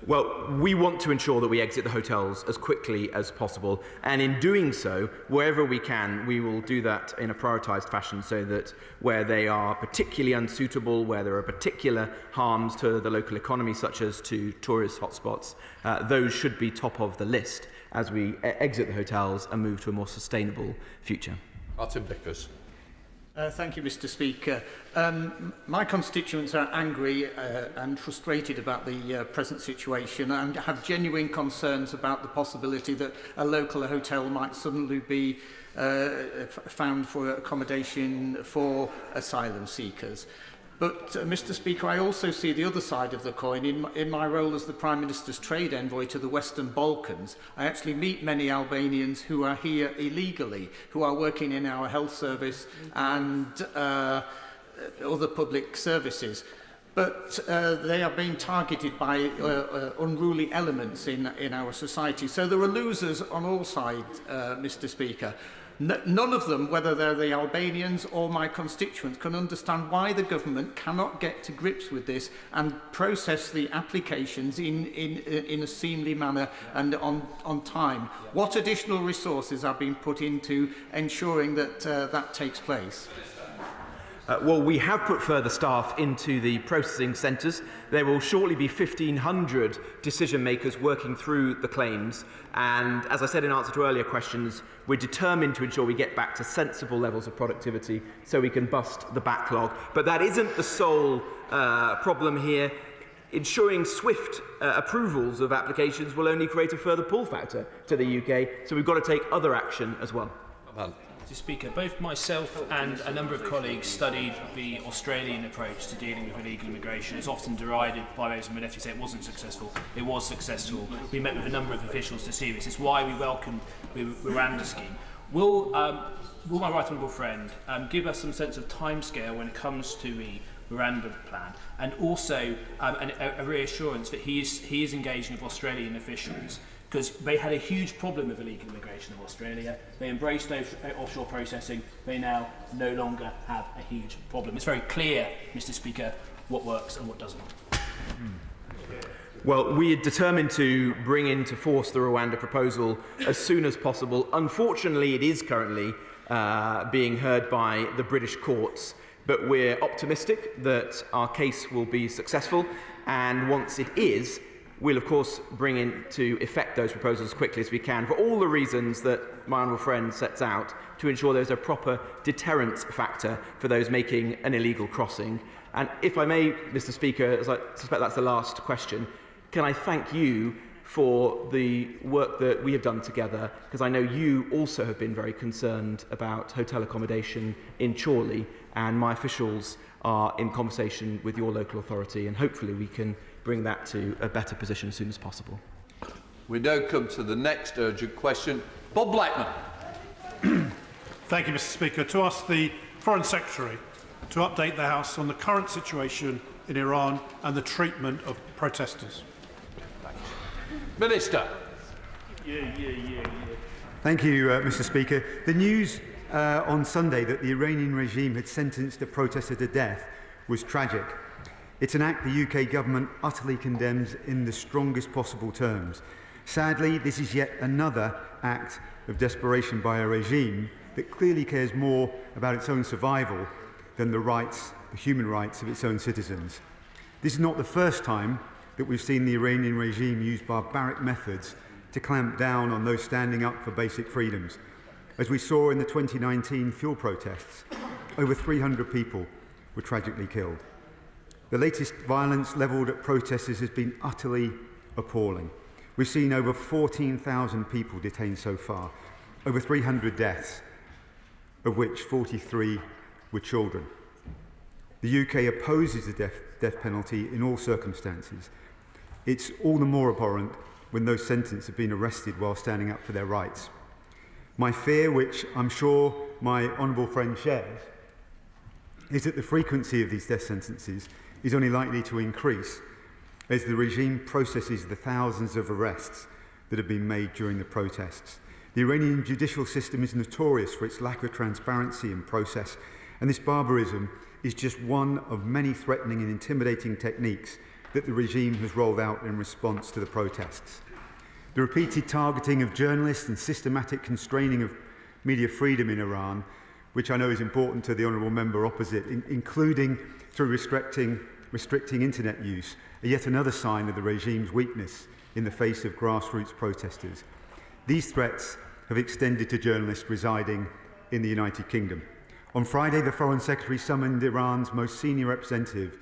Speaker 24: Well, we want to ensure that we exit the hotels as quickly as possible, and in doing so, wherever we can, we will do that in a prioritised fashion so that where they are particularly unsuitable, where there are particular harms to the local economy, such as to tourist hotspots, those should be top of the list as we exit the hotels and move to a more sustainable future.
Speaker 13: Martin Vickers.
Speaker 10: Thank you, Mr Speaker. My constituents are angry and frustrated about the present situation and have genuine concerns about the possibility that a local hotel might suddenly be found for accommodation for asylum seekers. But, Mr Speaker, I also see the other side of the coin. In my role as the Prime Minister's trade envoy to the Western Balkans, I actually meet many Albanians who are here illegally, who are working in our health service and other public services. But they are being targeted by unruly elements in our society. So there are losers on all sides, Mr Speaker. None of them, whether they're the Albanians or my constituents, can understand why the government cannot get to grips with this and process the applications in a seemly manner and on time. What additional resources are being put into ensuring that that takes place?
Speaker 24: Well, we have put further staff into the processing centres. There will shortly be 1,500 decision makers working through the claims. And as I said in answer to earlier questions, we're determined to ensure we get back to sensible levels of productivity so we can bust the backlog. But that isn't the sole problem here. Ensuring swift approvals of applications will only create a further pull factor to the UK. So we've got to take other action as well.
Speaker 14: Mr Speaker, both myself and a number of colleagues studied the Australian approach to dealing with illegal immigration. It's often derided by those who would say it wasn't successful. It was successful. We met with a number of officials to see this. It's why we welcomed the Rwanda scheme. Will my right honourable friend give us some sense of timescale when it comes to the Rwanda plan, and also a reassurance that he is engaging with Australian officials? Because they had a huge problem with illegal immigration in Australia. They embraced offshore processing. They now no longer have a huge problem. It's very clear, Mr Speaker, what works and what doesn't.
Speaker 24: Well, we are determined to bring into force the Rwanda proposal as soon as possible. Unfortunately, it is currently being heard by the British courts, but we're optimistic that our case will be successful, and once it is, we'll of course bring into effect those proposals as quickly as we can for all the reasons that my honourable friend sets out, to ensure there's a proper deterrence factor for those making an illegal crossing. And if I may, Mr Speaker, as I suspect that's the last question, can I thank you for the work that we have done together, because I know you also have been very concerned about hotel accommodation in Chorley, and my officials are in conversation with your local authority, and hopefully we can bring that to a better position as soon as possible.
Speaker 13: We now come to the next urgent question. Bob Blackman.
Speaker 15: Thank you, Mr Speaker. To ask the Foreign Secretary to update the House on the current situation in Iran and the treatment of protesters.
Speaker 13: Minister.
Speaker 16: Thank you, Mr Speaker. The news on Sunday that the Iranian regime had sentenced a protester to death was tragic. It's an act the UK government utterly condemns in the strongest possible terms. Sadly, this is yet another act of desperation by a regime that clearly cares more about its own survival than the human rights of its own citizens. This is not the first time that we've seen the Iranian regime use barbaric methods to clamp down on those standing up for basic freedoms. As we saw in the 2019 fuel protests, over 300 people were tragically killed. The latest violence levelled at protesters has been utterly appalling. We've seen over 14,000 people detained so far, over 300 deaths, of which 43 were children. The UK opposes the death penalty in all circumstances. It's all the more abhorrent when those sentenced have been arrested while standing up for their rights. My fear, which I'm sure my honourable friend shares, is that the frequency of these death sentences is only likely to increase as the regime processes the thousands of arrests that have been made during the protests. The Iranian judicial system is notorious for its lack of transparency and process, and this barbarism is just one of many threatening and intimidating techniques that the regime has rolled out in response to the protests. The repeated targeting of journalists and systematic constraining of media freedom in Iran, which I know is important to the honourable member opposite, including through restricting internet use, are yet another sign of the regime's weakness in the face of grassroots protesters. These threats have extended to journalists residing in the United Kingdom. On Friday, the Foreign Secretary summoned Iran's most senior representative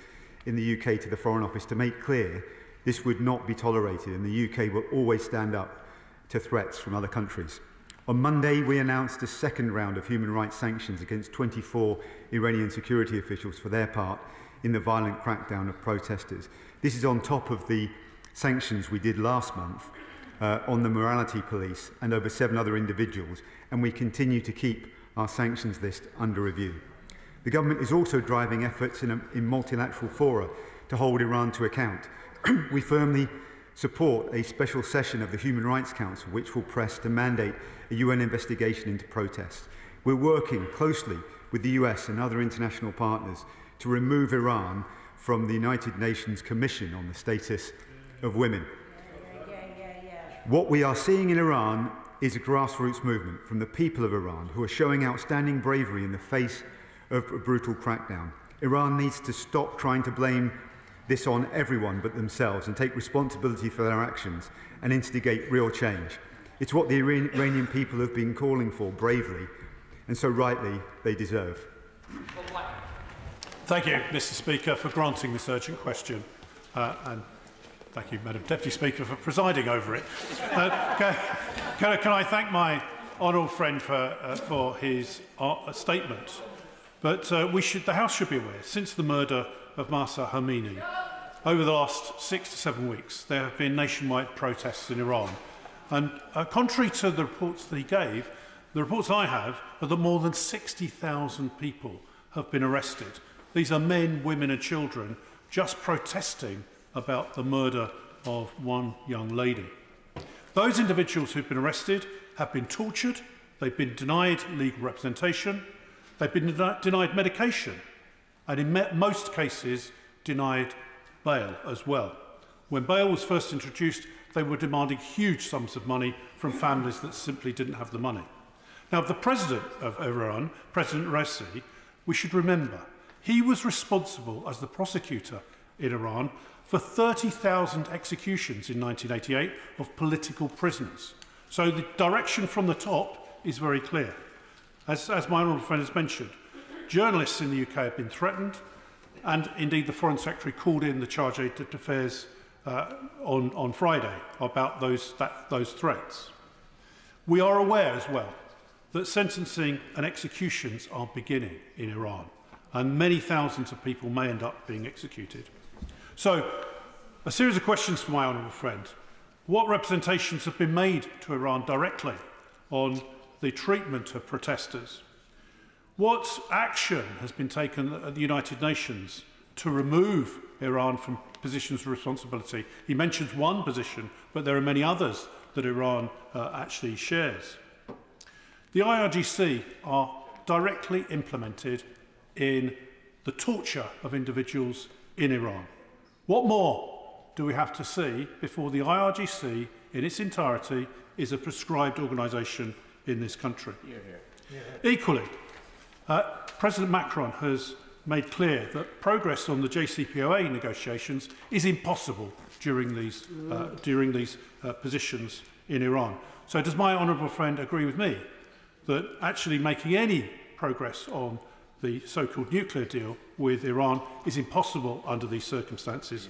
Speaker 16: in the UK to the Foreign Office to make clear this would not be tolerated, and the UK will always stand up to threats from other countries. On Monday, we announced a second round of human rights sanctions against 24 Iranian security officials for their part in the violent crackdown of protesters. This is on top of the sanctions we did last month on the morality police and over 7 other individuals, and we continue to keep our sanctions list under review. The government is also driving efforts in multilateral fora to hold Iran to account. We firmly support a special session of the Human Rights Council, which will press to mandate a UN investigation into protests. We're working closely with the US and other international partners to remove Iran from the United Nations Commission on the Status of Women. What we are seeing in Iran is a grassroots movement from the people of Iran who are showing outstanding bravery in the face of a brutal crackdown. Iran needs to stop trying to blame this on everyone but themselves and take responsibility for their actions and instigate real change. It's what the Iranian people have been calling for bravely, and so rightly they deserve.
Speaker 15: Thank you, Mr Speaker, for granting this urgent question, and thank you, Madam Deputy Speaker, for presiding over it. Can I thank my honourable friend for his statement? But the House should be aware, since the murder of Mahsa Amini, over the last 6 to 7 weeks, there have been nationwide protests in Iran. And contrary to the reports that he gave, the reports I have are that more than 60,000 people have been arrested. These are men, women and children just protesting about the murder of one young lady. Those individuals who've been arrested have been tortured, they've been denied legal representation, they've been denied medication, and in most cases denied bail as well. When bail was first introduced, they were demanding huge sums of money from families that simply didn't have the money. Now, the president of Iran, President Raisi, we should remember, he was responsible as the prosecutor in Iran for 30,000 executions in 1988 of political prisoners. So the direction from the top is very clear. As my honourable friend has mentioned, journalists in the UK have been threatened, and indeed the Foreign Secretary called in the Charge d'Affaires on Friday about those threats. We are aware as well that sentencing and executions are beginning in Iran, and many thousands of people may end up being executed. So, a series of questions for my honourable friend. What representations have been made to Iran directly on the treatment of protesters? What action has been taken at the United Nations to remove Iran from positions of responsibility? He mentions one position, but there are many others that Iran actually shares. The IRGC are directly implemented in the torture of individuals in Iran. What more do we have to see before the IRGC in its entirety is a prescribed organisation in this country? Equally, President Macron has made clear that progress on the JCPOA negotiations is impossible during these positions in Iran. So does my honourable friend agree with me that actually making any progress on the so-called nuclear deal with Iran is impossible under these circumstances?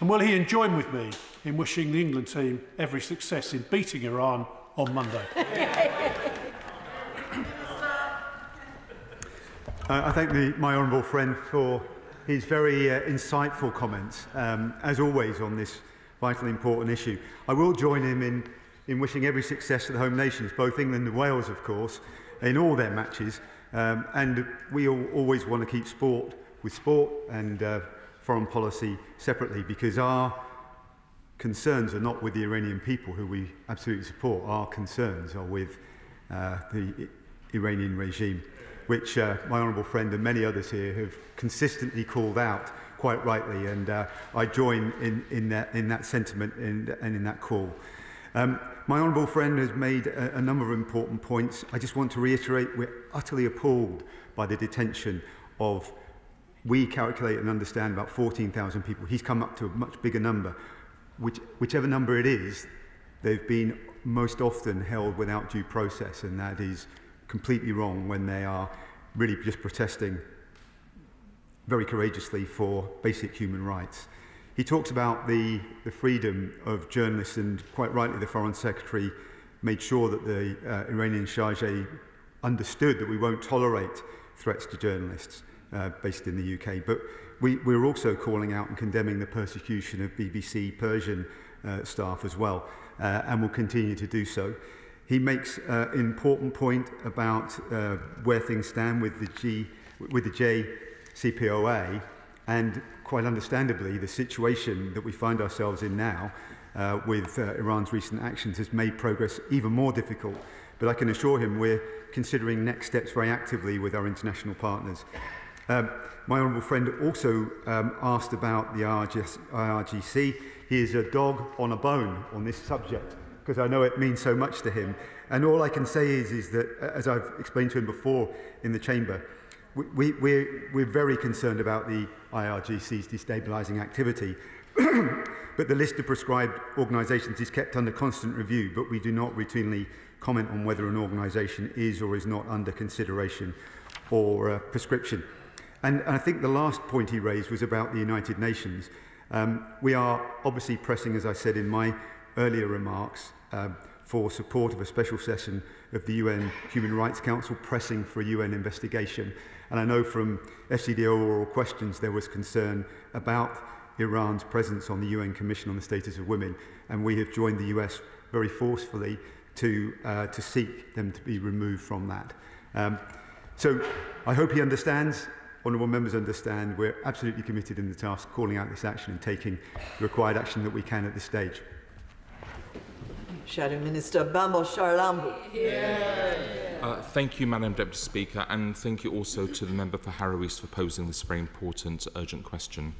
Speaker 15: And will he join with me in wishing the England team every success in beating Iran on Monday?
Speaker 16: I thank my honourable friend for his very insightful comments, as always, on this vitally important issue. I will join him in wishing every success to the home nations, both England and Wales, of course, in all their matches. And we always want to keep sport with sport and foreign policy separately, because our concerns are not with the Iranian people, who we absolutely support. Our concerns are with the Iranian regime, which my honourable friend and many others here have consistently called out quite rightly, and I join in that sentiment and in that call. My honourable friend has made a number of important points. I just want to reiterate we're utterly appalled by the detention of, we calculate and understand, about 14,000 people. He's come up to a much bigger number. Whichever number it is, they've been most often held without due process, and that is completely wrong when they are really just protesting very courageously for basic human rights. He talks about the freedom of journalists, and quite rightly the Foreign Secretary made sure that the Iranian Chargé understood that we won't tolerate threats to journalists based in the UK. But we're also calling out and condemning the persecution of BBC Persian staff as well, and will continue to do so. He makes an important point about where things stand with the JCPOA, and quite understandably the situation that we find ourselves in now with Iran's recent actions has made progress even more difficult. But I can assure him we're considering next steps very actively with our international partners. My honourable friend also asked about the IRGC. He is a dog on a bone on this subject, because I know it means so much to him. And all I can say is that, as I've explained to him before in the chamber, we're very concerned about the IRGC's destabilising activity. But the list of prescribed organisations is kept under constant review, but we do not routinely comment on whether an organisation is or is not under consideration or prescription. And I think the last point he raised was about the United Nations. We are obviously pressing, as I said in my earlier remarks, for support of a special session of the UN Human Rights Council, pressing for a UN investigation. And I know from FCDO oral questions there was concern about Iran's presence on the UN Commission on the Status of Women, and we have joined the US very forcefully to seek them to be removed from that. So I hope he understands, honourable members understand, we're absolutely committed in the task of calling out this action and taking the required action that we can at this stage.
Speaker 1: Shadow Minister Bambo Charlambu.
Speaker 17: Thank you, Madam Deputy Speaker, and thank you also to the member for Harrow East for posing this very important, urgent question.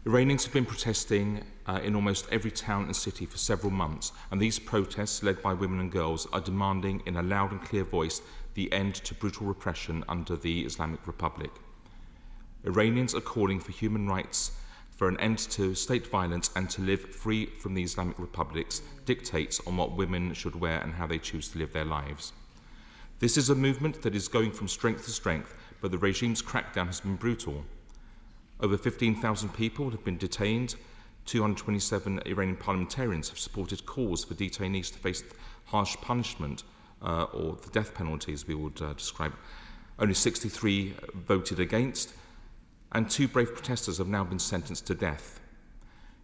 Speaker 17: Iranians have been protesting in almost every town and city for several months, and these protests, led by women and girls, are demanding in a loud and clear voice the end to brutal repression under the Islamic Republic. Iranians are calling for human rights, for an end to state violence, and to live free from the Islamic Republic's dictates on what women should wear and how they choose to live their lives. This is a movement that is going from strength to strength, but the regime's crackdown has been brutal. Over 15,000 people have been detained. 227 Iranian parliamentarians have supported calls for detainees to face harsh punishment, or the death penalty, as we would describe it. Only 63 voted against, and 2 brave protesters have now been sentenced to death.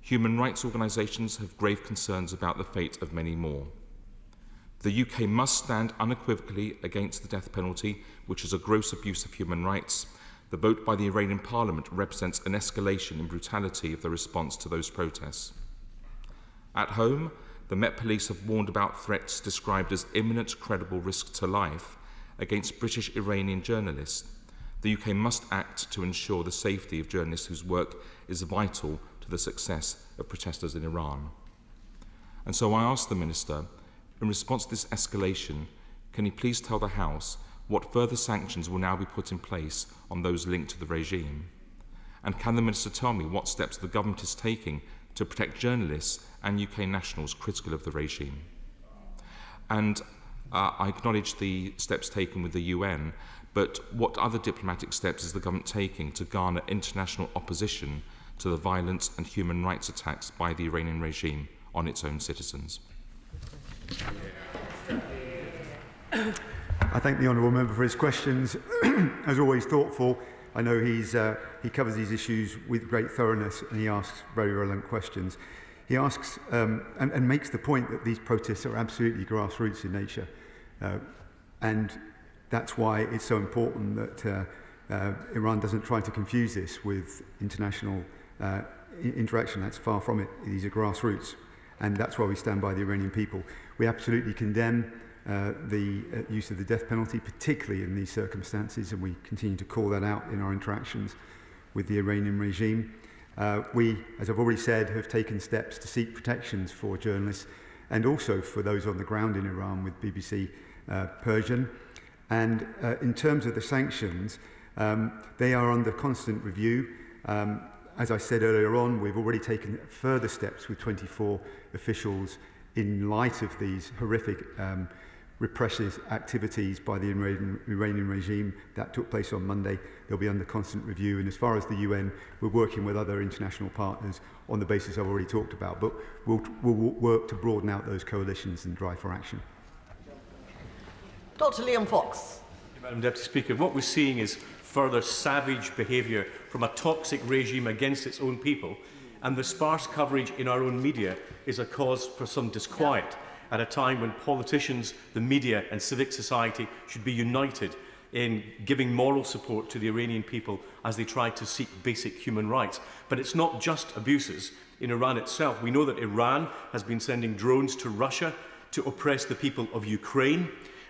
Speaker 17: Human rights organisations have grave concerns about the fate of many more. The UK must stand unequivocally against the death penalty, which is a gross abuse of human rights. The vote by the Iranian Parliament represents an escalation in brutality of the response to those protests. At home, the Met Police have warned about threats described as imminent credible risk to life against British Iranian journalists. The UK must act to ensure the safety of journalists whose work is vital to the success of protesters in Iran. And so I ask the Minister, in response to this escalation, can he please tell the House what further sanctions will now be put in place on those linked to the regime? And can the Minister tell me what steps the government is taking to protect journalists and UK nationals critical of the regime? And I acknowledge the steps taken with the UN, but what other diplomatic steps is the government taking to garner international opposition to the violence and human rights attacks by the Iranian regime on its own citizens?
Speaker 16: I thank the honourable member for his questions. As always, thoughtful I know he covers these issues with great thoroughness, and he asks very relevant questions. He asks and makes the point that these protests are absolutely grassroots in nature. And that's why it's so important that Iran doesn't try to confuse this with international interaction. That's far from it. These are grassroots. And that's why we stand by the Iranian people. We absolutely condemn the use of the death penalty, particularly in these circumstances, and we continue to call that out in our interactions with the Iranian regime. We, as I've already said, have taken steps to seek protections for journalists and also for those on the ground in Iran with BBC Persian. And in terms of the sanctions, they are under constant review. As I said earlier on, we've already taken further steps with 24 officials in light of these horrific repressive activities by the Iranian regime. That took place on Monday. They'll be under constant review. And as far as the UN, we're working with other international partners on the basis I've already talked about. But we'll work to broaden out those coalitions and drive for action.
Speaker 1: Dr. Liam Fox.
Speaker 11: Madam Deputy Speaker, what we're seeing is further savage behaviour from a toxic regime against its own people, and the sparse coverage in our own media is a cause for some disquiet at a time when politicians, the media and civic society should be united in giving moral support to the Iranian people as they try to seek basic human rights. But it's not just abuses in Iran itself. We know that Iran has been sending drones to Russia to oppress the people of Ukraine.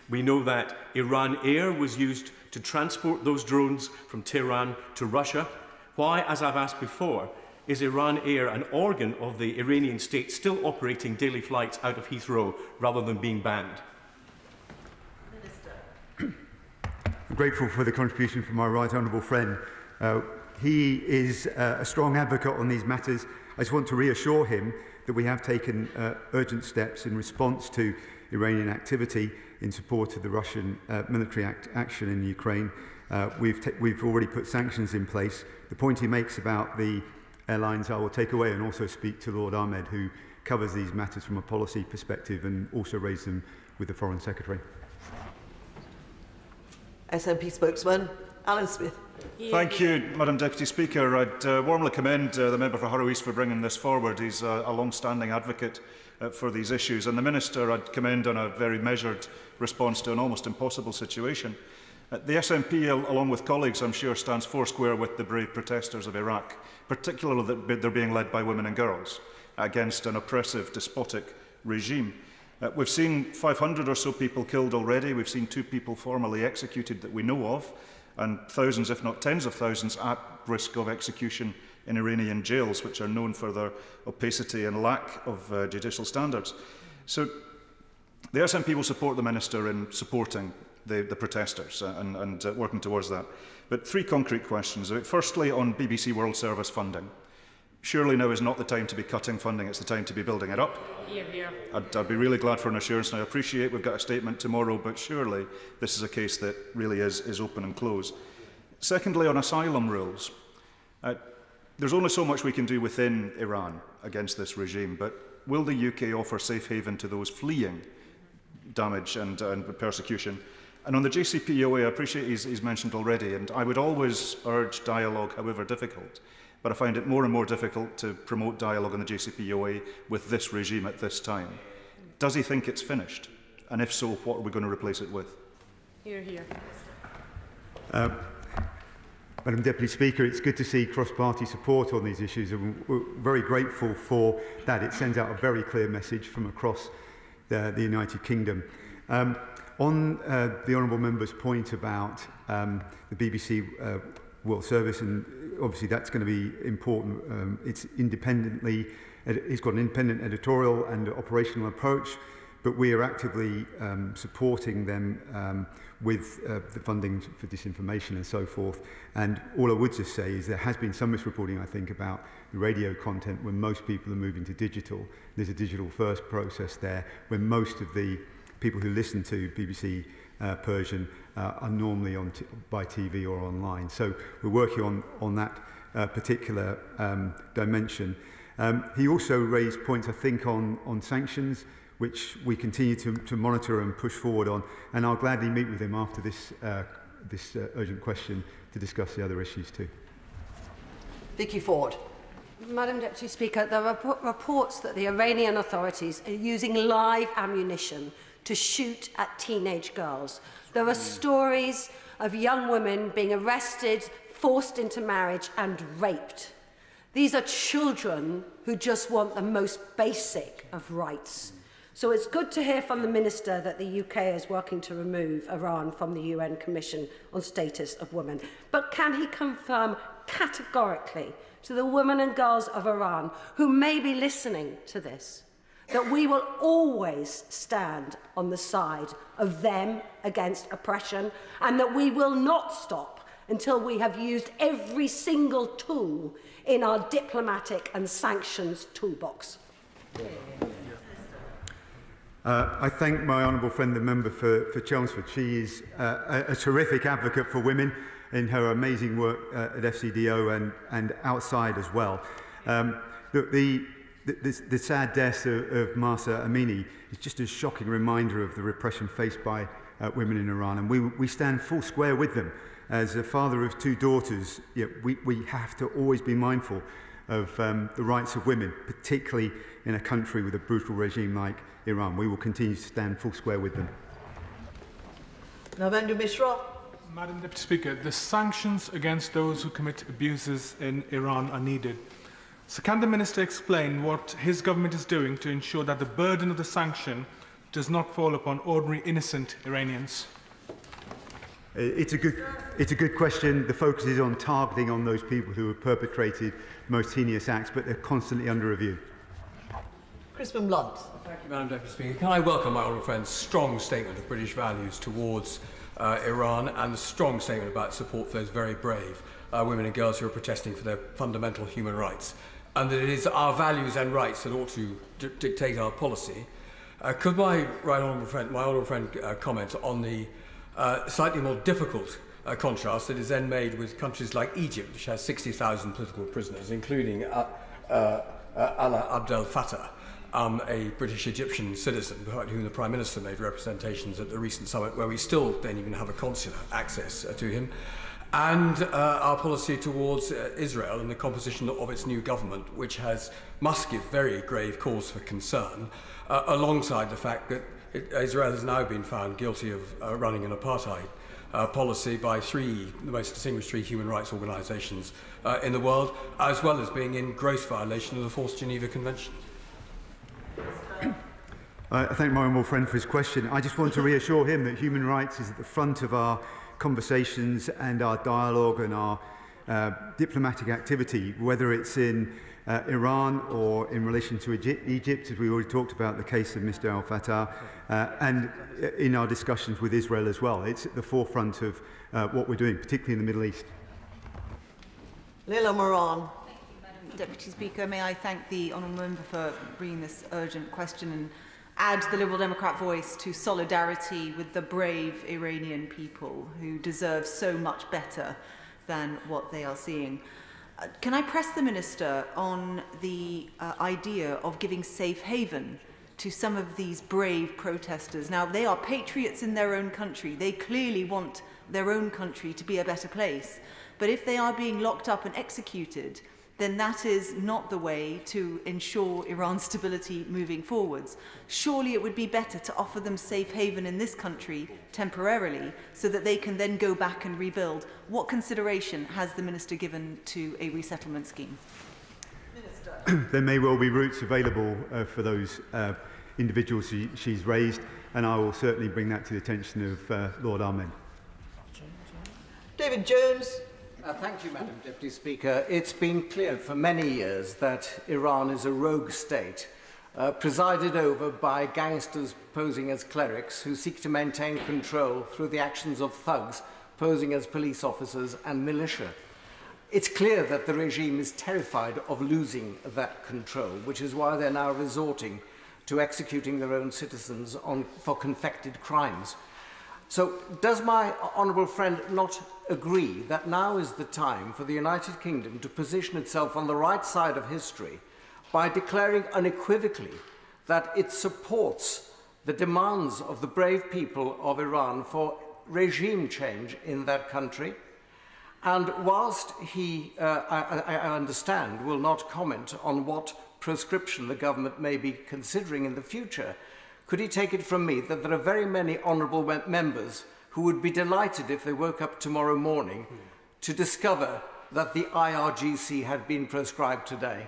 Speaker 11: We know that Iran Air was used to transport those drones from Tehran to Russia. Why, as I've asked before, is Iran Air an organ of the Iranian state still operating daily flights out of Heathrow rather than being banned?
Speaker 16: I'm grateful for the contribution from my right honourable friend. He is a strong advocate on these matters. I just want to reassure him that we have taken urgent steps in response to Iranian activity in support of the Russian military action in Ukraine. We've already put sanctions in place. The point he makes about the airlines I will take away and also speak to Lord Ahmed, who covers these matters from a policy perspective and also raised them with the Foreign Secretary.
Speaker 1: SNP spokesman, Alan Smith.
Speaker 18: Thank you, Madam Deputy Speaker. I'd warmly commend the member for Harrow East for bringing this forward. He's a long-standing advocate for these issues. And the Minister I'd commend on a very measured response to an almost impossible situation. The SNP, along with colleagues, I'm sure, stands foursquare with the brave protesters of Iraq, particularly that they're being led by women and girls against an oppressive, despotic regime. We've seen 500 or so people killed already. We've seen 2 people formally executed that we know of, and thousands, if not tens of thousands, at risk of execution in Iranian jails, which are known for their opacity and lack of judicial standards. So the SNP will support the Minister in supporting the protesters and working towards that. But 3 concrete questions. Firstly, on BBC World Service funding. Surely now is not the time to be cutting funding, it's the time to be building it up. I'd be really glad for an assurance, and I appreciate we've got a statement tomorrow, but surely this is a case that really is open and close. Secondly, on asylum rules. There's only so much we can do within Iran against this regime, but will the UK offer safe haven to those fleeing damage and persecution? And on the JCPOA, I appreciate he's mentioned already, and I would always urge dialogue, however difficult. But I find it more and more difficult to promote dialogue on the JCPOA with this regime at this time. Does he think it's finished? And if so, what are we going to replace it with?
Speaker 23: Hear, hear.
Speaker 16: Madam Deputy Speaker, it's good to see cross-party support on these issues, and we're very grateful for that. It sends out a very clear message from across the United Kingdom. On the Honourable Member's point about the BBC World Service, and obviously that's going to be important. It's got an independent editorial and operational approach, but we are actively supporting them with the funding for disinformation and so forth. And all I would just say is there has been some misreporting, I think, about the radio content when most people are moving to digital. There's a digital first process there when most of the people who listen to BBC Persian are normally by TV or online. So we're working on that particular dimension. He also raised points, I think, on sanctions, which we continue to monitor and push forward on, and I'll gladly meet with him after this this urgent question to discuss the other issues too.
Speaker 1: Vicky Ford.
Speaker 5: Madam Deputy Speaker, there are reports that the Iranian authorities are using live ammunition to shoot at teenage girls. There are stories of young women being arrested, forced into marriage and raped. These are children who just want the most basic of rights. So it's good to hear from the Minister that the UK is working to remove Iran from the UN Commission on Status of Women. But can he confirm categorically to the women and girls of Iran who may be listening to this that we will always stand on the side of them against oppression, and that we will not stop until we have used every single tool in our diplomatic and sanctions toolbox?
Speaker 16: I thank my honourable friend, the member for Chelmsford. She is a terrific advocate for women in her amazing work at FCDO and outside as well. Look, the sad death of Mahsa Amini is just a shocking reminder of the repression faced by women in Iran, and we stand full square with them. As a father of two daughters, we have to always be mindful of the rights of women, particularly in a country with a brutal regime like Iran. We will continue to stand full square with them.
Speaker 1: Navendu Mishra.
Speaker 12: Madam Deputy Speaker, the sanctions against those who commit abuses in Iran are needed. So can the Minister explain what his government is doing to ensure that the burden of the sanction does not fall upon ordinary innocent Iranians?
Speaker 16: It's a good question. The focus is on targeting on those people who have perpetrated the most heinous acts, but they're constantly under review.
Speaker 1: Crispin Blunt.
Speaker 20: Thank you, Madam Deputy Speaker. Can I welcome my honourable friend's strong statement of British values towards Iran, and a strong statement about support for those very brave women and girls who are protesting for their fundamental human rights, and that it is our values and rights that ought to dictate our policy. Could my honourable friend comment on the slightly more difficult contrast that is then made with countries like Egypt, which has 60,000 political prisoners, including Alaa Abdel Fattah, a British-Egyptian citizen, about whom the Prime Minister made representations at the recent summit, where we still don't even have a consular access to him, and our policy towards Israel and the composition of its new government, which must give very grave cause for concern, alongside the fact that Israel has now been found guilty of running an apartheid policy by the most distinguished three human rights organisations in the world, as well as being in gross violation of the Fourth Geneva Convention.
Speaker 16: I thank my honourable friend for his question. I just want to reassure him that human rights is at the front of our conversations and our dialogue and our diplomatic activity, whether it's in Iran or in relation to Egypt, as we already talked about the case of Mr al-Fattah, and in our discussions with Israel as well. It's at the forefront of what we're doing, particularly in the Middle East.
Speaker 1: Leila Moran.
Speaker 21: Deputy Speaker, may I thank the honourable member for bringing this urgent question and add the Liberal Democrat voice to solidarity with the brave Iranian people who deserve so much better than what they are seeing. Can I press the Minister on the idea of giving safe haven to some of these brave protesters? Now, they are patriots in their own country. They clearly want their own country to be a better place. But if they are being locked up and executed, then that is not the way to ensure Iran's stability moving forwards. Surely it would be better to offer them safe haven in this country temporarily so that they can then go back and rebuild. What consideration has the Minister given to a resettlement scheme?
Speaker 16: There may well be routes available for those individuals she's raised, and I will certainly bring that to the attention of Lord Ahmed.
Speaker 1: David Jones.
Speaker 22: Thank you, Madam Deputy Speaker. It's been clear for many years that Iran is a rogue state, presided over by gangsters posing as clerics who seek to maintain control through the actions of thugs posing as police officers and militia. It's clear that the regime is terrified of losing that control, which is why they're now resorting to executing their own citizens for confected crimes. So does my honourable friend not agree that now is the time for the United Kingdom to position itself on the right side of history by declaring unequivocally that it supports the demands of the brave people of Iran for regime change in that country. And whilst he, I understand, will not comment on what proscription the government may be considering in the future, could he take it from me that there are very many honourable members who would be delighted if they woke up tomorrow morning to discover that the IRGC had been proscribed today?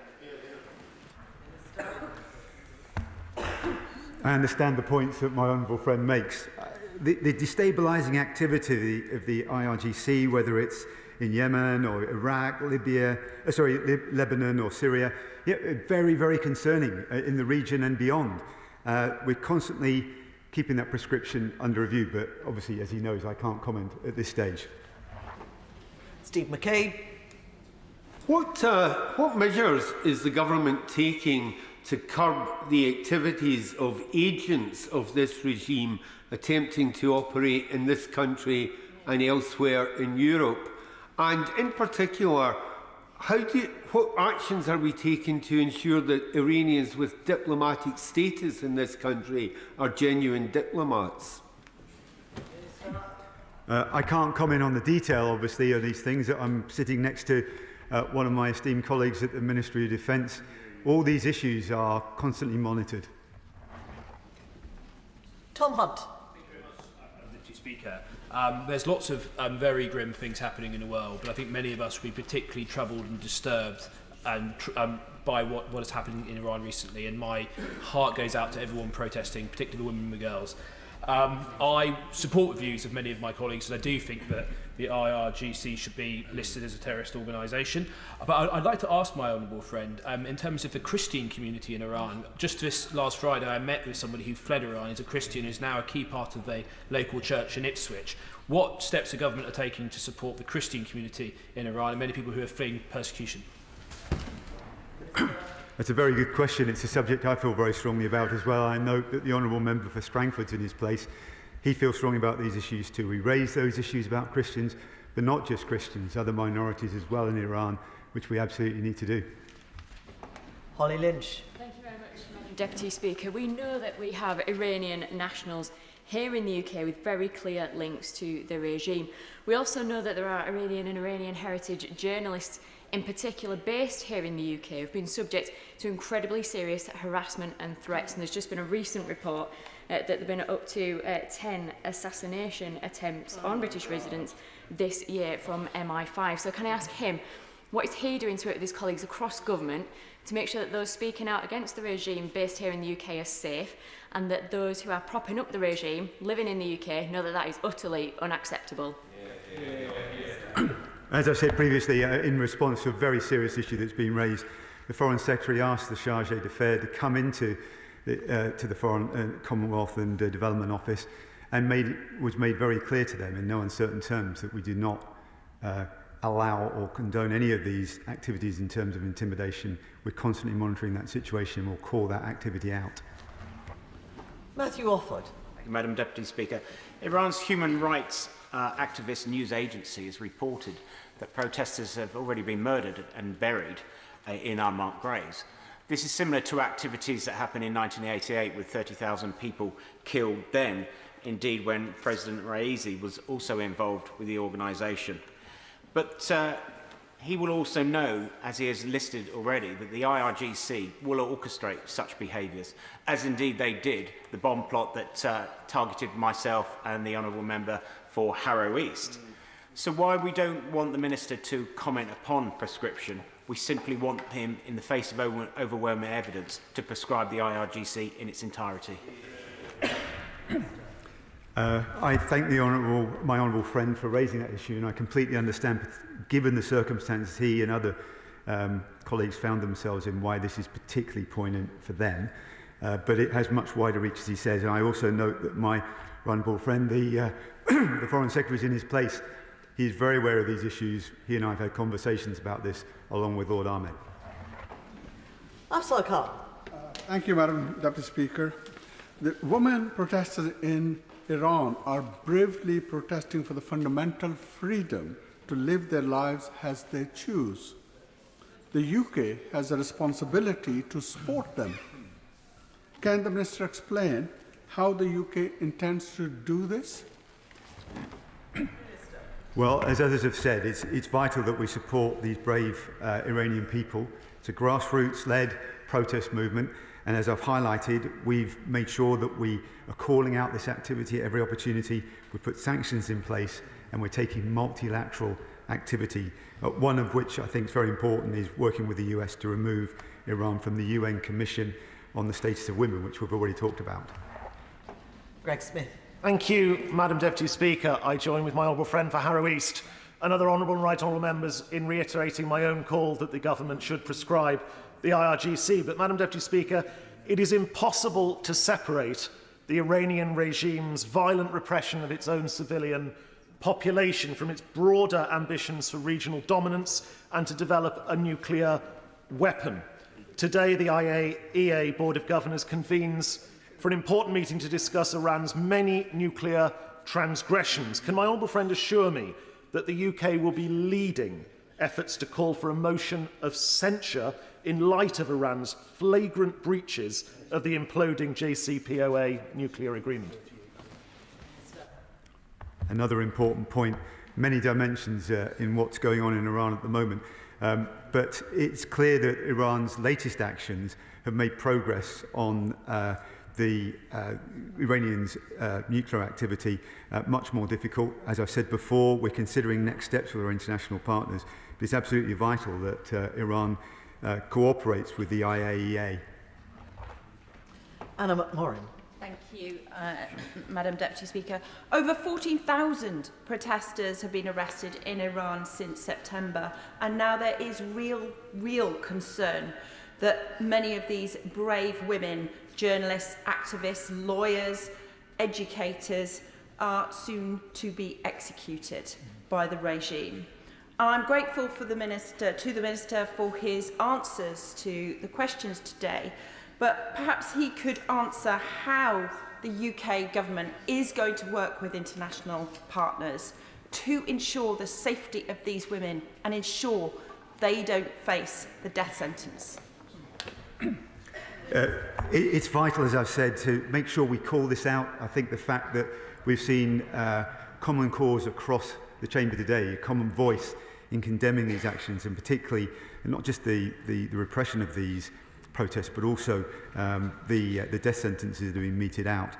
Speaker 16: I understand the points that my honourable friend makes. The destabilising activity of the IRGC, whether it's in Yemen or Iraq, Lebanon or Syria, very, very concerning in the region and beyond. We're constantly keeping that prescription under review, but obviously, as he knows, I can't comment at this stage.
Speaker 1: Steve McCabe.
Speaker 3: What measures is the government taking to curb the activities of agents of this regime attempting to operate in this country and elsewhere in Europe? And in particular, what actions are we taking to ensure that Iranians with diplomatic status in this country are genuine diplomats?
Speaker 16: I can't comment on the detail, obviously, of these things. I'm sitting next to one of my esteemed colleagues at the Ministry of Defence. All these issues are constantly monitored.
Speaker 1: Tom Hunt.
Speaker 14: Mr Speaker. There's lots of very grim things happening in the world, but I think many of us will be particularly troubled and disturbed by what is happening in Iran recently, and my heart goes out to everyone protesting, particularly the women and the girls. I support the views of many of my colleagues, and I do think that the IRGC should be listed as a terrorist organisation. But I'd like to ask my honourable friend, in terms of the Christian community in Iran, just this last Friday I met with somebody who fled Iran, is a Christian, is now a key part of the local church in Ipswich. What steps the government are taking to support the Christian community in Iran and many people who are fleeing persecution?
Speaker 16: That's a very good question. It's a subject I feel very strongly about as well. I note that the honourable member for Strangford's in his place. He feels strongly about these issues too. We raise those issues about Christians, but not just Christians, other minorities as well in Iran, which we absolutely need to do.
Speaker 1: Holly Lynch.
Speaker 6: Thank you very much, Madam Deputy Speaker. We know that we have Iranian nationals here in the UK with very clear links to the regime. We also know that there are Iranian and Iranian heritage journalists in particular based here in the UK who have been subject to incredibly serious harassment and threats. And there's just been a recent report that there have been up to 10 assassination attempts on British residents this year from MI5. So can I ask him, what is he doing to work with his colleagues across government to make sure that those speaking out against the regime based here in the UK are safe, and that those who are propping up the regime living in the UK know that that is utterly unacceptable?
Speaker 16: As I said previously, in response to a very serious issue that's been raised, the Foreign Secretary asked the Chargé d'Affaires to come into to the Foreign Commonwealth and Development Office, and was made very clear to them in no uncertain terms that we do not allow or condone any of these activities in terms of intimidation. We're constantly monitoring that situation and we'll call that activity out.
Speaker 1: Matthew Offord.
Speaker 7: Thank you, Madam Deputy Speaker. Iran's human rights activist news agency has reported that protesters have already been murdered and buried in unmarked graves. This is similar to activities that happened in 1988 with 30,000 people killed then, indeed when President Raisi was also involved with the organisation. But he will also know, as he has listed already, that the IRGC will orchestrate such behaviours, as indeed they did the bomb plot that targeted myself and the honourable member for Harrow East. So why we don't want the Minister to comment upon prescription, we simply want him, in the face of overwhelming evidence, to prescribe the IRGC in its entirety.
Speaker 16: I thank my honourable friend for raising that issue, and I completely understand, given the circumstances he and other colleagues found themselves in, why this is particularly poignant for them. But it has much wider reach, as he says, and I also note that my honourable friend, the Foreign Secretary, is in his place. He's very aware of these issues. He and I have had conversations about this, along with Lord Ahmed.
Speaker 1: Afzal Khan.
Speaker 19: Thank you, Madam Deputy Speaker. The women protesters in Iran are bravely protesting for the fundamental freedom to live their lives as they choose. The UK has a responsibility to support them. Can the Minister explain how the UK intends to do this?
Speaker 16: Well, as others have said, it's vital that we support these brave Iranian people. It's a grassroots-led protest movement, and as I've highlighted, we've made sure that we are calling out this activity at every opportunity. We've put sanctions in place, and we're taking multilateral activity, one of which I think is very important is working with the US to remove Iran from the UN Commission on the Status of Women, which we've already talked about.
Speaker 1: Greg Smith.
Speaker 2: Thank you, Madam Deputy Speaker. I join with my honourable friend for Harrow East and other honourable and right honourable members in reiterating my own call that the government should prescribe the IRGC. But, Madam Deputy Speaker, it is impossible to separate the Iranian regime's violent repression of its own civilian population from its broader ambitions for regional dominance and to develop a nuclear weapon. Today, the IAEA Board of Governors convenes for an important meeting to discuss Iran's many nuclear transgressions. Can my honourable friend assure me that the UK will be leading efforts to call for a motion of censure in light of Iran's flagrant breaches of the imploding JCPOA nuclear agreement?
Speaker 16: Another important point, many dimensions in what's going on in Iran at the moment. But it's clear that Iran's latest actions have made progress on the Iranians' nuclear activity much more difficult. As I've said before, we're considering next steps with our international partners. But it's absolutely vital that Iran cooperates with the IAEA.
Speaker 1: Anna McMorrin.
Speaker 4: Thank you, Madam Deputy Speaker. Over 14,000 protesters have been arrested in Iran since September, and now there is real concern that many of these brave women, journalists, activists, lawyers, educators, are soon to be executed by the regime. I'm grateful to the Minister for his answers to the questions today, but perhaps he could answer how the UK government is going to work with international partners to ensure the safety of these women and ensure they don't face the death sentence.
Speaker 16: It's vital, as I've said, to make sure we call this out. I think the fact that we've seen common cause across the chamber today, a common voice in condemning these actions, and particularly not just the repression of these protests, but also the death sentences that have been meted out.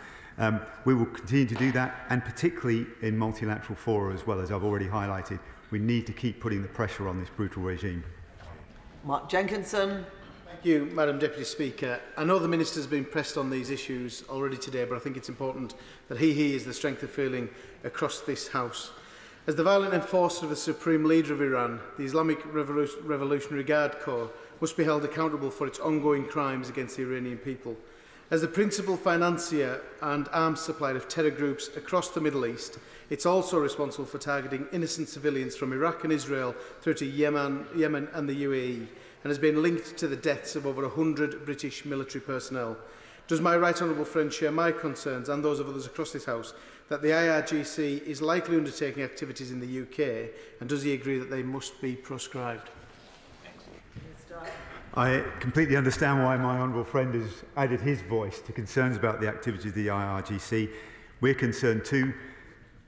Speaker 16: We will continue to do that, and particularly in multilateral fora as well, as I've already highlighted. We need to keep putting the pressure on this brutal regime.
Speaker 1: Mark Jenkinson.
Speaker 8: Thank you, Madam Deputy Speaker. I know the Minister has been pressed on these issues already today, but I think it's important that he hears the strength of feeling across this House. As the violent enforcer of the Supreme Leader of Iran, the Islamic Revolutionary Guard Corps must be held accountable for its ongoing crimes against the Iranian people. As the principal financier and arms supplier of terror groups across the Middle East, it's also responsible for targeting innocent civilians from Iraq and Israel through to Yemen and the UAE, and has been linked to the deaths of over 100 British military personnel. Does my right honourable friend share my concerns and those of others across this House that the IRGC is likely undertaking activities in the UK, and does he agree that they must be proscribed?
Speaker 16: I completely understand why my honourable friend has added his voice to concerns about the activities of the IRGC. We're concerned too.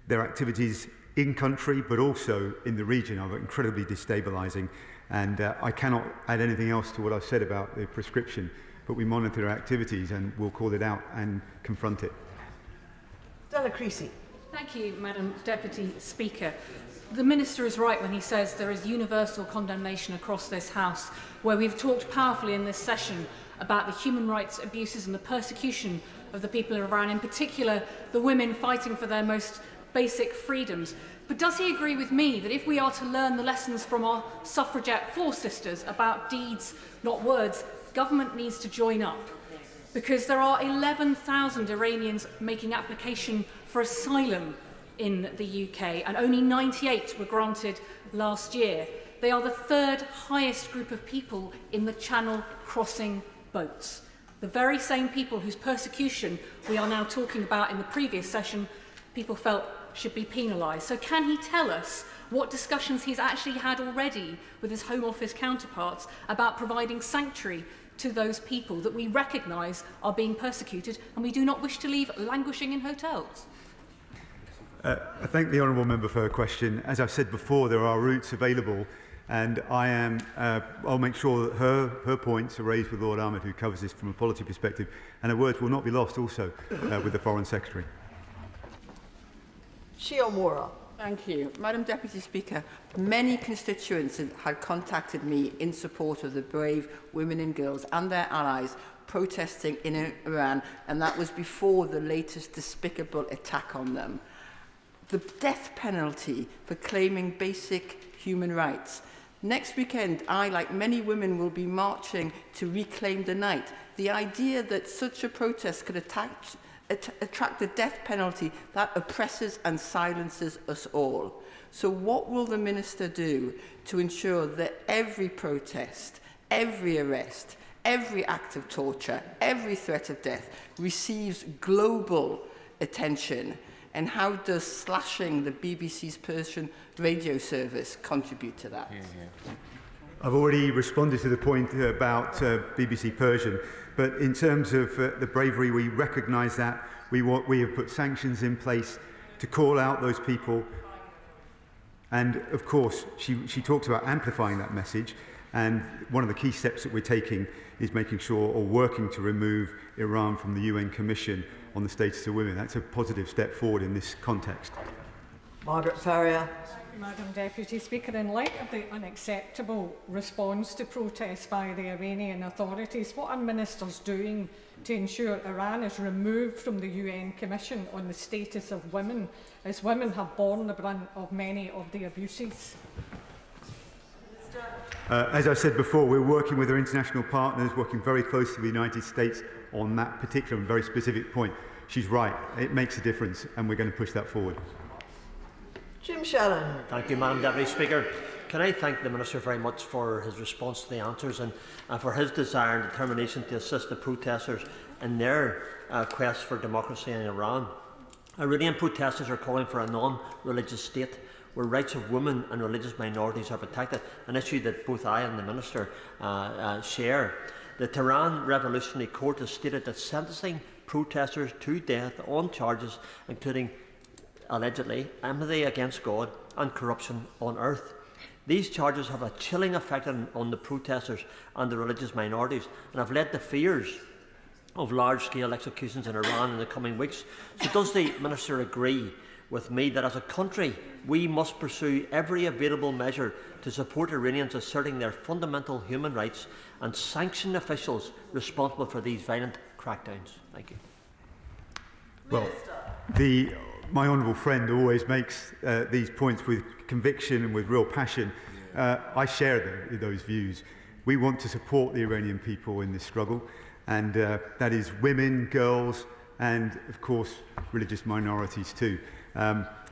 Speaker 16: Their activities in country, but also in the region, are incredibly destabilising. And I cannot add anything else to what I've said about the prescription, but we monitor their activities and we'll call it out and confront it.
Speaker 1: Stella Creasy.
Speaker 9: Thank you, Madam Deputy Speaker. The Minister is right when he says there is universal condemnation across this House, where we've talked powerfully in this session about the human rights abuses and the persecution of the people of Iran, in particular the women fighting for their most basic freedoms. But does he agree with me that if we are to learn the lessons from our suffragette four-sisters about deeds, not words, government needs to join up? Because there are 11,000 Iranians making application for asylum in the UK, and only 98 were granted last year. They are the third highest group of people in the Channel crossing boats. The very same people whose persecution we are now talking about in the previous session, people felt should be penalised. So can he tell us what discussions he's actually had already with his Home Office counterparts about providing sanctuary to those people that we recognise are being persecuted and we do not wish to leave languishing in hotels?
Speaker 16: I thank the honourable member for her question. As I've said before, there are routes available, and I'll make sure that her points are raised with Lord Ahmed, who covers this from a policy perspective, and her words will not be lost also with the Foreign Secretary.
Speaker 1: Shiomura.
Speaker 10: Thank you. Madam Deputy Speaker, many constituents had contacted me in support of the brave women and girls and their allies protesting in Iran, and that was before the latest despicable attack on them. The death penalty for claiming basic human rights. Next weekend, I, like many women, will be marching to reclaim the night. The idea that such a protest could attract the death penalty, that oppresses and silences us all. So what will the Minister do to ensure that every protest, every arrest, every act of torture, every threat of death receives global attention? And how does slashing the BBC's Persian radio service contribute to that?
Speaker 16: I've already responded to the point about BBC Persian, but in terms of the bravery, we recognise that. We have put sanctions in place to call out those people. And of course, she talks about amplifying that message. And one of the key steps that we're taking is making sure, or working to remove Iran from the UN Commission on the Status of Women. That's a positive step forward in this context.
Speaker 1: Margaret Farrier.
Speaker 13: Madam Deputy Speaker, in light of the unacceptable response to protests by the Iranian authorities, what are ministers doing to ensure Iran is removed from the UN Commission on the Status of Women, as women have borne the brunt of many of the abuses?
Speaker 16: As I said before, we're working with our international partners, working very closely with the United States on that particular and very specific point. She's right, it makes a difference, and we're going to push that forward.
Speaker 1: Jim Shellen.
Speaker 15: Thank you, Madam Deputy Speaker. Can I thank the Minister very much for his response to the answers and for his desire and determination to assist the protesters in their quest for democracy in Iran. Iranian protesters are calling for a non-religious state where rights of women and religious minorities are protected, an issue that both I and the Minister share. The Tehran Revolutionary Court has stated that sentencing protesters to death on charges including, allegedly, enmity against God and corruption on earth. These charges have a chilling effect on the protesters and the religious minorities and have led to fears of large-scale executions in Iran in the coming weeks. So does the Minister agree with me that as a country we must pursue every available measure to support Iranians asserting their fundamental human rights and sanction officials responsible for these violent crackdowns? Thank you.
Speaker 16: Well, my honourable friend always makes these points with conviction and with real passion. I share those views. We want to support the Iranian people in this struggle, and that is women, girls, and of course religious minorities too.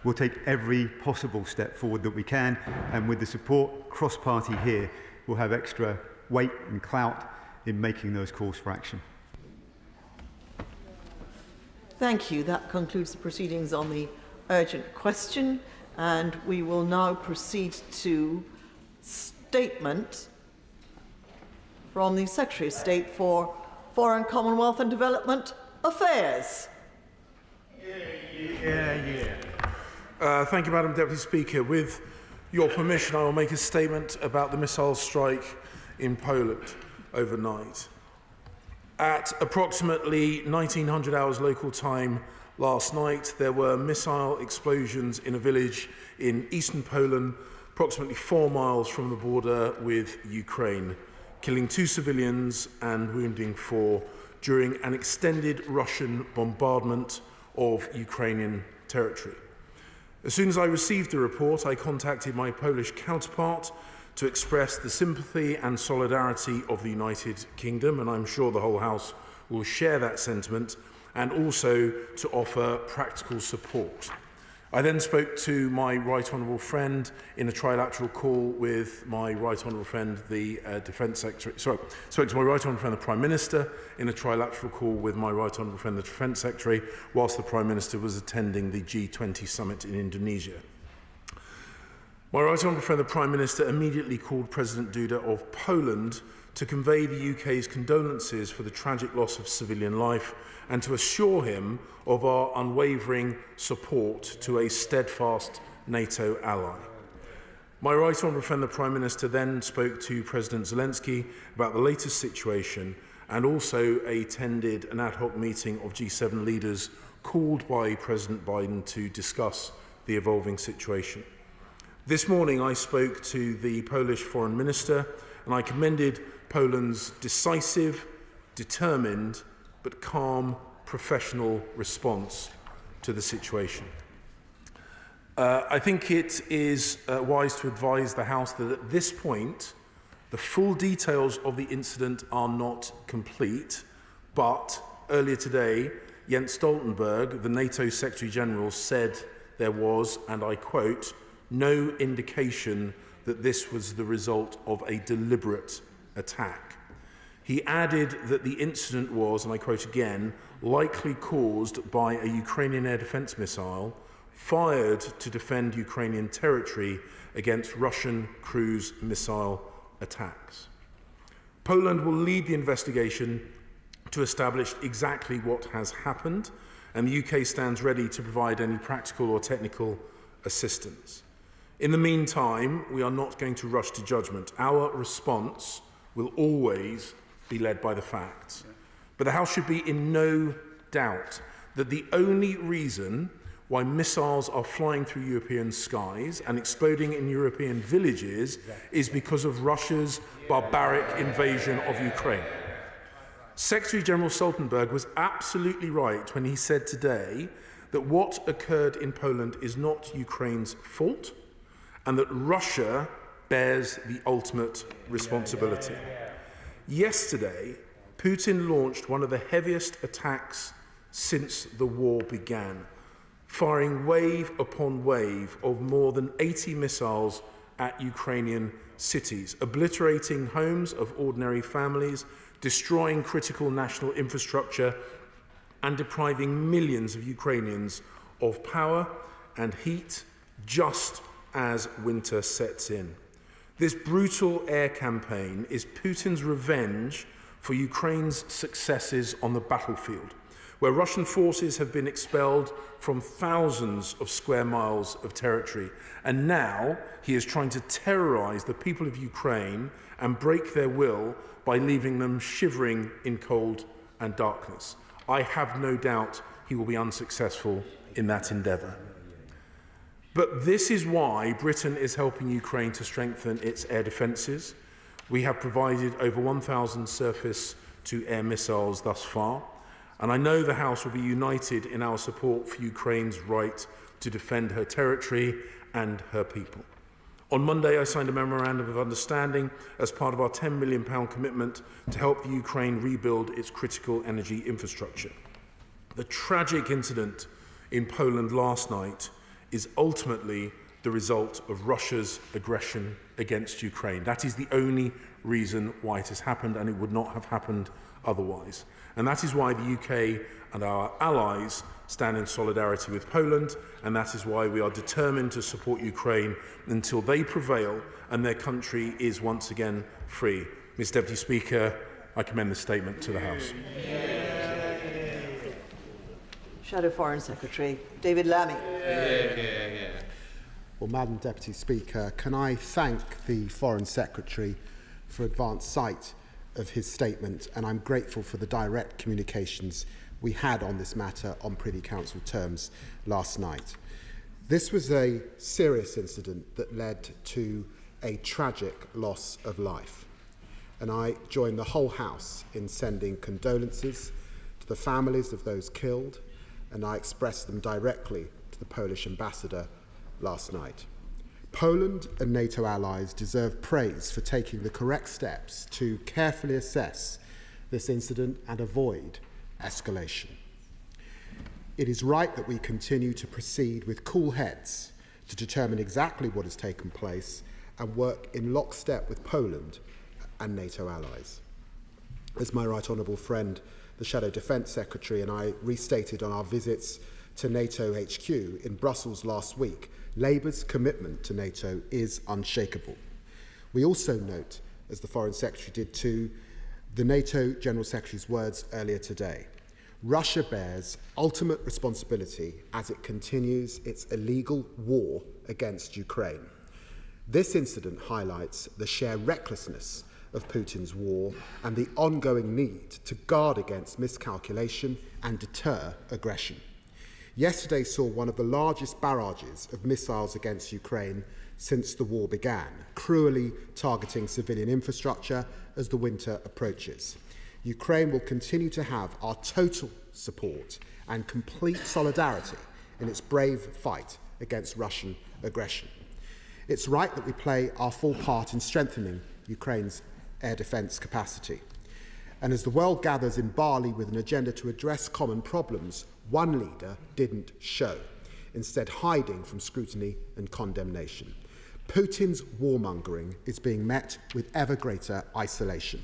Speaker 16: We'll take every possible step forward that we can, and with the support cross-party here, we'll have extra weight and clout in making those calls for action.
Speaker 1: Thank you. That concludes the proceedings on the urgent question, and we will now proceed to statement from the Secretary of State for Foreign, Commonwealth and Development Affairs.
Speaker 24: Thank you, Madam Deputy Speaker. With your permission, I will make a statement about the missile strike in Poland overnight. At approximately 1900 hours local time last night, there were missile explosions in a village in eastern Poland, approximately 4 miles from the border with Ukraine, killing 2 civilians and wounding 4 during an extended Russian bombardment of Ukrainian territory. As soon as I received the report, I contacted my Polish counterpart to express the sympathy and solidarity of the United Kingdom, and I'm sure the whole House will share that sentiment, and also to offer practical support. I then spoke to my Right Honourable friend in a trilateral call with my Right Honourable friend, the Defence Secretary. Sorry, spoke to my Right Honourable friend, the Prime Minister, in a trilateral call with my Right Honourable friend, the Defence Secretary, whilst the Prime Minister was attending the G20 summit in Indonesia. My right honourable friend, the Prime Minister, immediately called President Duda of Poland to convey the UK's condolences for the tragic loss of civilian life and to assure him of our unwavering support to a steadfast NATO ally. My right honourable friend, the Prime Minister, then spoke to President Zelensky about the latest situation and also attended an ad hoc meeting of G7 leaders called by President Biden to discuss the evolving situation. This morning I spoke to the Polish Foreign Minister and I commended Poland's decisive, determined but calm, professional response to the situation. I think it is wise to advise the House that at this point the full details of the incident are not complete, but earlier today Jens Stoltenberg, the NATO Secretary General, said there was, and I quote, no indication that this was the result of a deliberate attack. He added that the incident was, and I quote again, likely caused by a Ukrainian air defence missile fired to defend Ukrainian territory against Russian cruise missile attacks. Poland will lead the investigation to establish exactly what has happened, and the UK stands ready to provide any practical or technical assistance. In the meantime, we are not going to rush to judgment. Our response will always be led by the facts. But the House should be in no doubt that the only reason why missiles are flying through European skies and exploding in European villages is because of Russia's barbaric invasion of Ukraine. Secretary General Stoltenberg was absolutely right when he said today that what occurred in Poland is not Ukraine's fault and that Russia bears the ultimate responsibility. Yesterday, Putin launched one of the heaviest attacks since the war began, firing wave upon wave of more than 80 missiles at Ukrainian cities, obliterating homes of ordinary families, destroying critical national infrastructure, and depriving millions of Ukrainians of power and heat just as winter sets in. This brutal air campaign is Putin's revenge for Ukraine's successes on the battlefield, where Russian forces have been expelled from thousands of square miles of territory. And now he is trying to terrorize the people of Ukraine and break their will by leaving them shivering in cold and darkness. I have no doubt he will be unsuccessful in that endeavor. But this is why Britain is helping Ukraine to strengthen its air defences. We have provided over 1,000 surface-to-air missiles thus far, and I know the House will be united in our support for Ukraine's right to defend her territory and her people. On Monday, I signed a memorandum of understanding as part of our £10 million commitment to help the Ukraine rebuild its critical energy infrastructure. The tragic incident in Poland last night is ultimately the result of Russia's aggression against Ukraine. That is the only reason why it has happened, and it would not have happened otherwise. And that is why the UK and our allies stand in solidarity with Poland, and that is why we are determined to support Ukraine until they prevail and their country is once again free. Mr Deputy Speaker, I commend the statement to the House.
Speaker 1: Shadow Foreign Secretary David Lammy.
Speaker 11: Well, Madam Deputy Speaker, can I thank the Foreign Secretary for advance sight of his statement, and I'm grateful for the direct communications we had on this matter on Privy Council terms last night. This was a serious incident that led to a tragic loss of life, and I join the whole House in sending condolences to the families of those killed, and I expressed them directly to the Polish ambassador last night. Poland and NATO allies deserve praise for taking the correct steps to carefully assess this incident and avoid escalation. It is right that we continue to proceed with cool heads to determine exactly what has taken place and work in lockstep with Poland and NATO allies. As my right honourable friend, the Shadow Defence Secretary, and I restated on our visits to NATO HQ in Brussels last week, Labour's commitment to NATO is unshakable. We also note, as the Foreign Secretary did too, the NATO General Secretary's words earlier today. Russia bears ultimate responsibility as it continues its illegal war against Ukraine. This incident highlights the sheer recklessness of Putin's war and the ongoing need to guard against miscalculation and deter aggression. Yesterday saw one of the largest barrages of missiles against Ukraine since the war began, cruelly targeting civilian infrastructure as the winter approaches. Ukraine will continue to have our total support and complete solidarity in its brave fight against Russian aggression. It's right that we play our full part in strengthening Ukraine's air defence capacity. And as the world gathers in Bali with an agenda to address common problems, one leader didn't show, instead hiding from scrutiny and condemnation. Putin's warmongering is being met with ever greater isolation.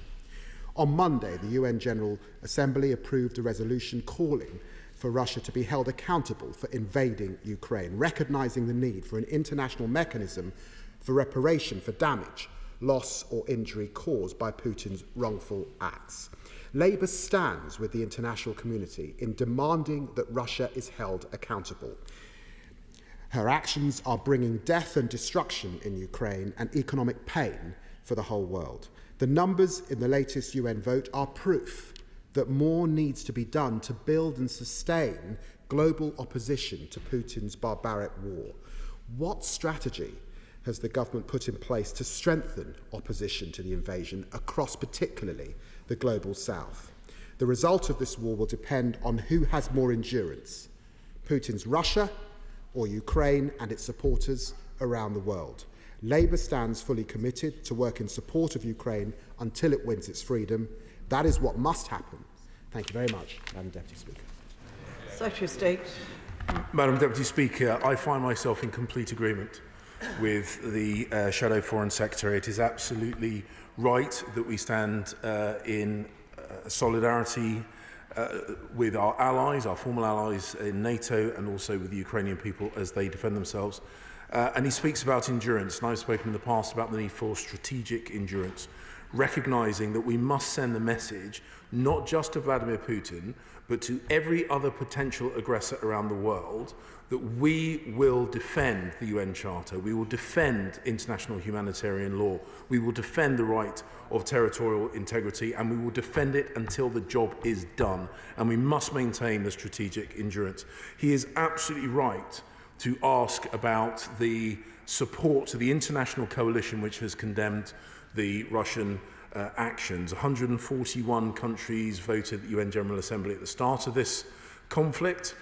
Speaker 11: On Monday, the UN General Assembly approved a resolution calling for Russia to be held accountable for invading Ukraine, recognising the need for an international mechanism for reparation for damage, loss or injury caused by Putin's wrongful acts. Labour stands with the international community in demanding that Russia is held accountable. Her actions are bringing death and destruction in Ukraine and economic pain for the whole world. The numbers in the latest UN vote are proof that more needs to be done to build and sustain global opposition to Putin's barbaric war. What strategy has the government put in place to strengthen opposition to the invasion across particularly the global south? The result of this war will depend on who has more endurance, Putin's Russia or Ukraine and its supporters around the world. Labour stands fully committed to work in support of Ukraine until it wins its freedom. That is what must happen. Thank you very much, Madam Deputy Speaker.
Speaker 1: Secretary of State.
Speaker 24: Madam Deputy Speaker, I find myself in complete agreement with the Shadow Foreign Secretary. It is absolutely right that we stand in solidarity with our allies, our former allies in NATO, and also with the Ukrainian people as they defend themselves. And he speaks about endurance, and I've spoken in the past about the need for strategic endurance, recognising that we must send the message not just to Vladimir Putin, but to every other potential aggressor around the world, that we will defend the UN Charter, we will defend international humanitarian law, we will defend the right of territorial integrity, and we will defend it until the job is done. And we must maintain the strategic endurance. He is absolutely right to ask about the support to the international coalition which has condemned the Russian actions. 141 countries voted at the UN General Assembly at the start of this conflict.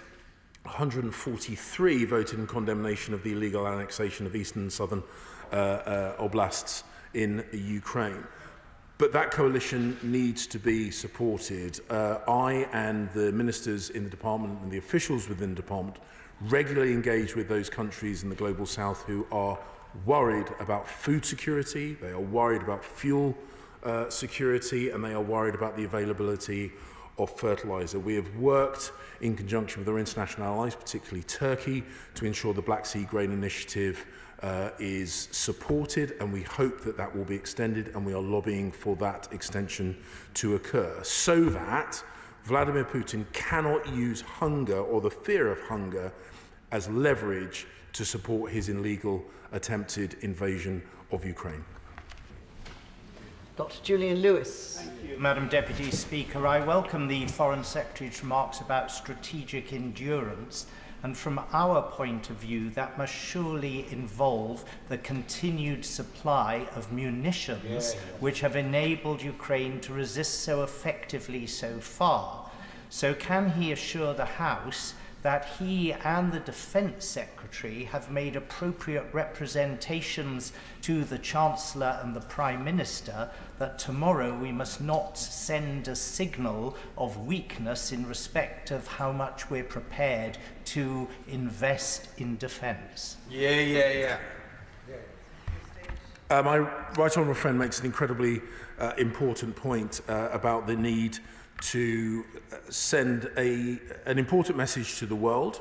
Speaker 24: 143 voted in condemnation of the illegal annexation of eastern and southern oblasts in Ukraine. But that coalition needs to be supported. I and the ministers in the department and the officials within the department regularly engage with those countries in the global south who are worried about food security, they are worried about fuel security, and they are worried about the availability of fertiliser. We have worked in conjunction with our international allies, particularly Turkey, to ensure the Black Sea Grain Initiative is supported, and we hope that that will be extended, and we are lobbying for that extension to occur, so that Vladimir Putin cannot use hunger or the fear of hunger as leverage to support his illegal attempted invasion of Ukraine.
Speaker 1: Dr. Julian Lewis.
Speaker 5: Thank you, Madam Deputy Speaker. I welcome the Foreign Secretary's remarks about strategic endurance, and from our point of view that must surely involve the continued supply of munitions which have enabled Ukraine to resist so effectively so far. So can he assure the House that he and the Defence Secretary have made appropriate representations to the Chancellor and the Prime Minister that tomorrow we must not send a signal of weakness in respect of how much we're prepared to invest in defence?
Speaker 24: My right honourable friend makes an incredibly important point about the need to send an important message to the world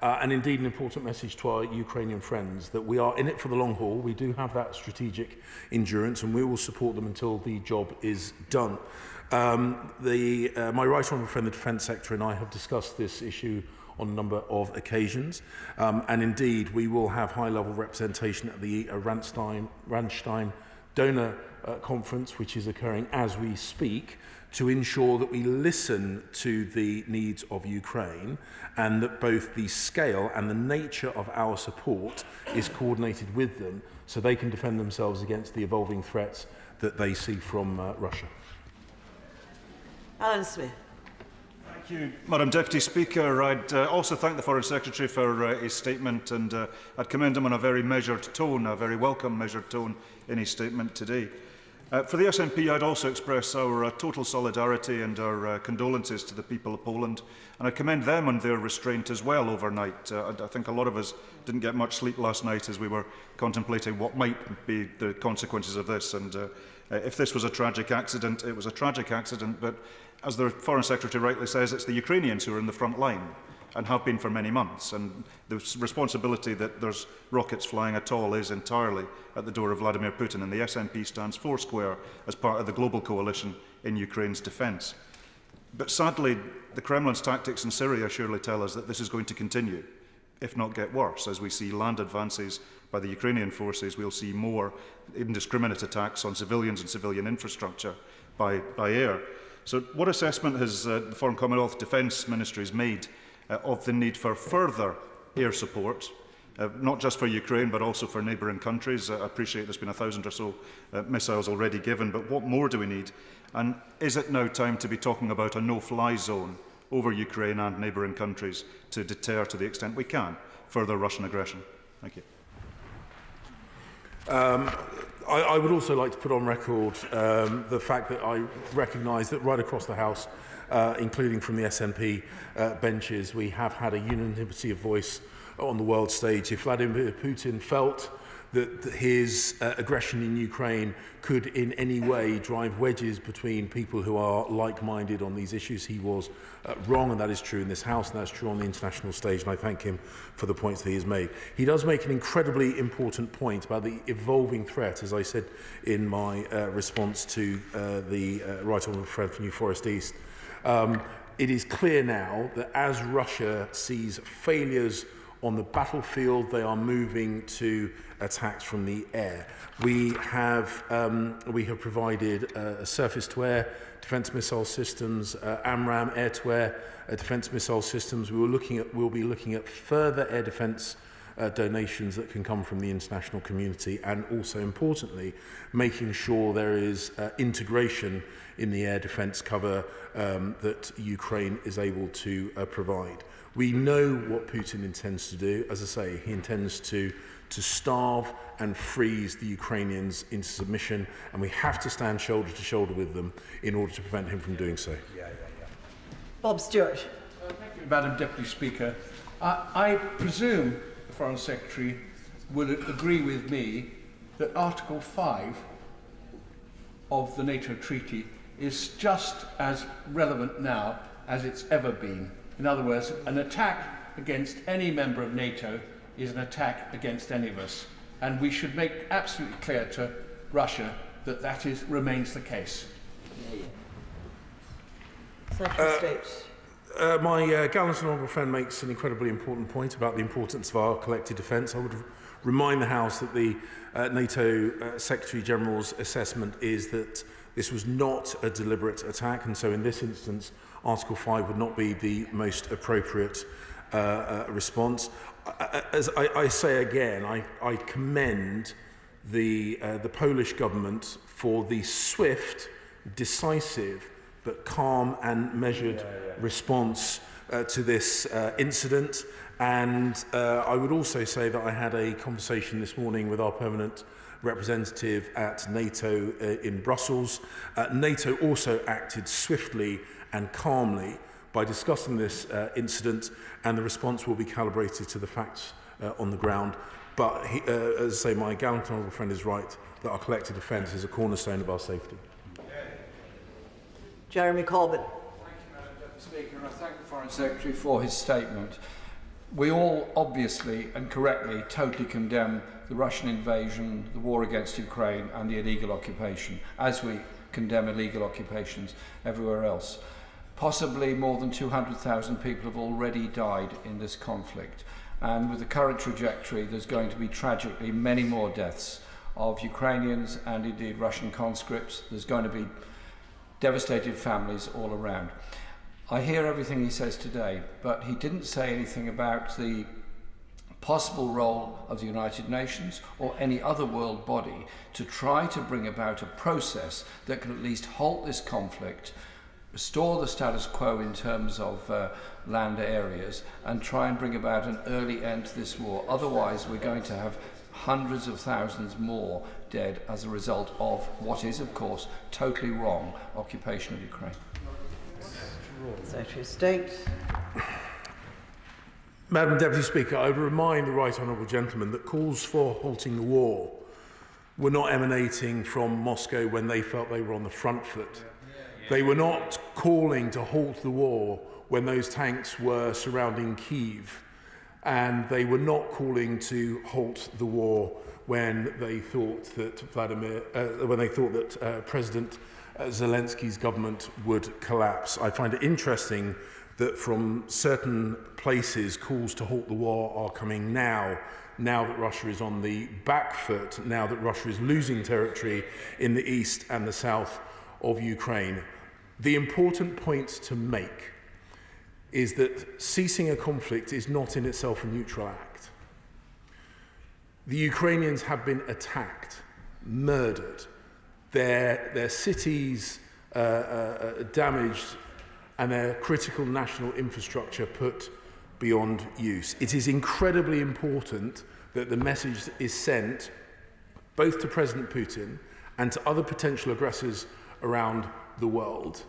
Speaker 24: and indeed an important message to our Ukrainian friends that we are in it for the long haul. We do have that strategic endurance, and we will support them until the job is done. My right honourable friend, the Defence Secretary, and I have discussed this issue on a number of occasions, and indeed we will have high-level representation at the Ramstein donor conference, which is occurring as we speak, to ensure that we listen to the needs of Ukraine and that both the scale and the nature of our support is coordinated with them so they can defend themselves against the evolving threats that they see from Russia.
Speaker 1: Alan Smith.
Speaker 12: Thank you, Madam Deputy Speaker. I'd also thank the Foreign Secretary for his statement, and I'd commend him on a very measured tone, a very welcome measured tone in his statement today. For the SNP, I'd also express our total solidarity and our condolences to the people of Poland, and I commend them on their restraint as well overnight. I think a lot of us didn't get much sleep last night as we were contemplating what might be the consequences of this, and if this was a tragic accident, it was a tragic accident, but as the Foreign Secretary rightly says, it's the Ukrainians who are in the front line and have been for many months. And the responsibility that there's rockets flying at all is entirely at the door of Vladimir Putin. And the SNP stands foursquare as part of the global coalition in Ukraine's defence. But sadly, the Kremlin's tactics in Syria surely tell us that this is going to continue, if not get worse. As we see land advances by the Ukrainian forces, we'll see more indiscriminate attacks on civilians and civilian infrastructure by air. So what assessment has the Foreign Commonwealth Defence Ministries made of the need for further air support, not just for Ukraine but also for neighbouring countries? I appreciate there's been 1,000 or so missiles already given, but what more do we need? And is it now time to be talking about a no-fly zone over Ukraine and neighbouring countries to deter, to the extent we can, further Russian aggression? Thank you.
Speaker 24: I would also like to put on record the fact that I recognise that right across the House, including from the SNP benches, we have had a unanimity of voice on the world stage. If Vladimir Putin felt that his aggression in Ukraine could in any way drive wedges between people who are like-minded on these issues, he was wrong, and that is true in this House, and that's true on the international stage, and I thank him for the points that he has made. He does make an incredibly important point about the evolving threat, as I said in my response to the Right Honourable friend from New Forest East. It is clear now that as Russia sees failures on the battlefield, they are moving to attacks from the air. We have provided surface-to-air defence missile systems, AMRAAM air-to-air defence missile systems. We'll be looking at further air defence donations that can come from the international community, and also importantly making sure there is integration in the air defence cover that Ukraine is able to provide. We know what Putin intends to do. As I say, he intends to starve and freeze the Ukrainians into submission, and we have to stand shoulder to shoulder with them in order to prevent him from doing so.
Speaker 1: Bob Stewart.
Speaker 17: Thank you, Madam Deputy Speaker. I presume the Foreign Secretary would agree with me that Article 5 of the NATO Treaty is just as relevant now as it's ever been. In other words, an attack against any member of NATO is an attack against any of us. And we should make absolutely clear to Russia that that remains the case.
Speaker 24: My gallant and honourable friend makes an incredibly important point about the importance of our collective defence. I would remind the House that the NATO Secretary-General's assessment is that this was not a deliberate attack, and so in this instance, Article 5 would not be the most appropriate response. As I say again, I commend the Polish government for the swift, decisive, but calm and measured response to this incident. And I would also say that I had a conversation this morning with our permanent representative at NATO in Brussels. NATO also acted swiftly and calmly by discussing this incident, and the response will be calibrated to the facts on the ground. But as I say, my gallant honourable friend is right that our collective defence is a cornerstone of our safety.
Speaker 1: Jeremy Corbyn.
Speaker 18: Thank you, Madam Deputy Speaker, and I thank the Foreign Secretary for his statement.
Speaker 17: we all obviously and correctly totally condemn the Russian invasion, the war against Ukraine and the illegal occupation, as we condemn illegal occupations everywhere else. Possibly more than 200,000 people have already died in this conflict, and with the current trajectory there's going to be tragically many more deaths of Ukrainians and indeed Russian conscripts. There's going to be devastated families all around. I hear everything he says today, but he didn't say anything about the possible role of the United Nations or any other world body to try to bring about a process that can at least halt this conflict, restore the status quo in terms of land areas, and try and bring about an early end to this war. Otherwise, we're going to have hundreds of thousands more dead as a result of what is, of course, totally wrong occupation of Ukraine.
Speaker 1: Secretary of State.
Speaker 24: Madam Deputy Speaker, I would remind the Right Honourable Gentleman that calls for halting the war were not emanating from Moscow when they felt they were on the front foot. They were not calling to halt the war when those tanks were surrounding Kyiv, and they were not calling to halt the war when they thought that President Zelensky's government would collapse. I find it interesting that from certain places calls to halt the war are coming now that Russia is on the back foot, now that Russia is losing territory in the east and the south of Ukraine. The important point to make is that ceasing a conflict is not in itself a neutral act. The Ukrainians have been attacked, murdered, their cities damaged, and their critical national infrastructure put beyond use. It is incredibly important that the message is sent both to President Putin and to other potential aggressors around the world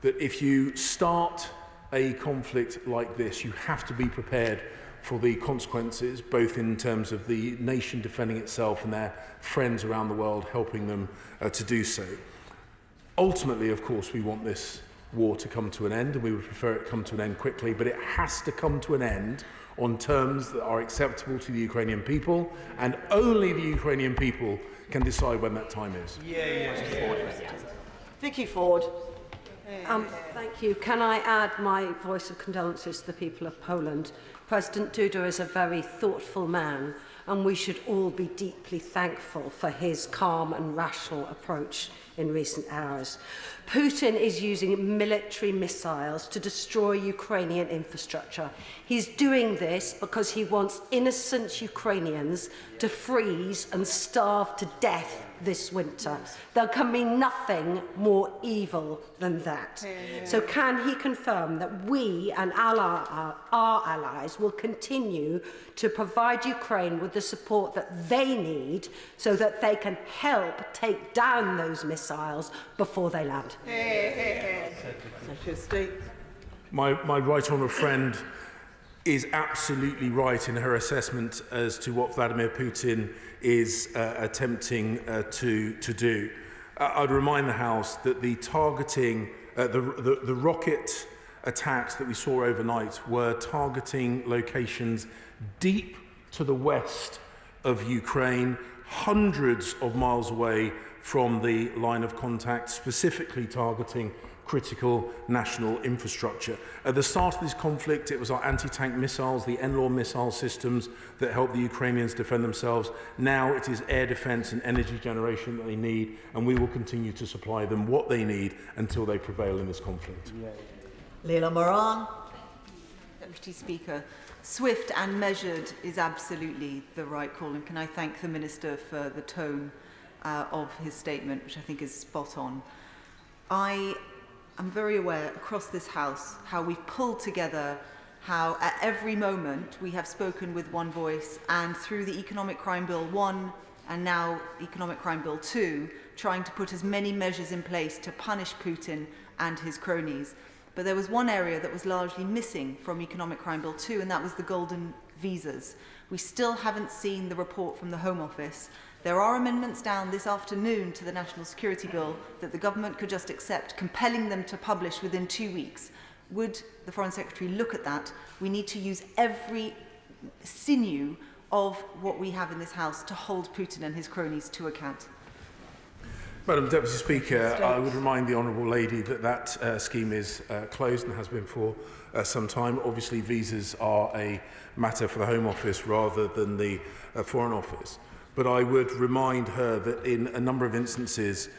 Speaker 24: that if you start a conflict like this, you have to be prepared for the consequences, both in terms of the nation defending itself and their friends around the world helping them to do so. Ultimately, of course, we want this war to come to an end, and we would prefer it come to an end quickly, but it has to come to an end on terms that are acceptable to the Ukrainian people, and only the Ukrainian people can decide when that time is.
Speaker 1: Vicky Ford.
Speaker 18: Thank you. Can I add my voice of condolences to the people of Poland? President Duda is a very thoughtful man, and we should all be deeply thankful for his calm and rational approach in recent hours. Putin is using military missiles to destroy Ukrainian infrastructure. He's doing this because he wants innocent Ukrainians to freeze and starve to death this winter. There can be nothing more evil than that. So can he confirm that we and our allies will continue to provide Ukraine with the support that they need so that they can help take down those missiles before they land?
Speaker 24: My right honourable friend is absolutely right in her assessment as to what Vladimir Putin is attempting to do. I'd remind the House that the targeting, the rocket attacks that we saw overnight were targeting locations deep to the west of Ukraine, hundreds of miles away from the line of contact, specifically targeting critical national infrastructure. At the start of this conflict, it was our anti-tank missiles, the NLAW missile systems that helped the Ukrainians defend themselves. Now it is air defence and energy generation that they need, and we will continue to supply them what they need until they prevail in this conflict.
Speaker 1: Leila Moran.
Speaker 20: Deputy Speaker, swift and measured is absolutely the right call, and can I thank the Minister for the tone of his statement, which I think is spot on. I'm very aware across this House how we've pulled together, how at every moment we have spoken with one voice, and through the Economic Crime Bill 1 and now Economic Crime Bill 2, trying to put as many measures in place to punish Putin and his cronies. But there was one area that was largely missing from Economic Crime Bill 2, and that was the golden visas. We still haven't seen the report from the Home Office. There are amendments down this afternoon to the National Security Bill that the government could just accept, compelling them to publish within 2 weeks. would the Foreign Secretary look at that? We need to use every sinew of what we have in this House to hold Putin and his cronies to account.
Speaker 24: Madam Deputy Speaker, I would remind the Honourable Lady that that scheme is closed and has been for some time. Obviously, visas are a matter for the Home Office rather than the Foreign Office. But I would remind her that in a number of instances,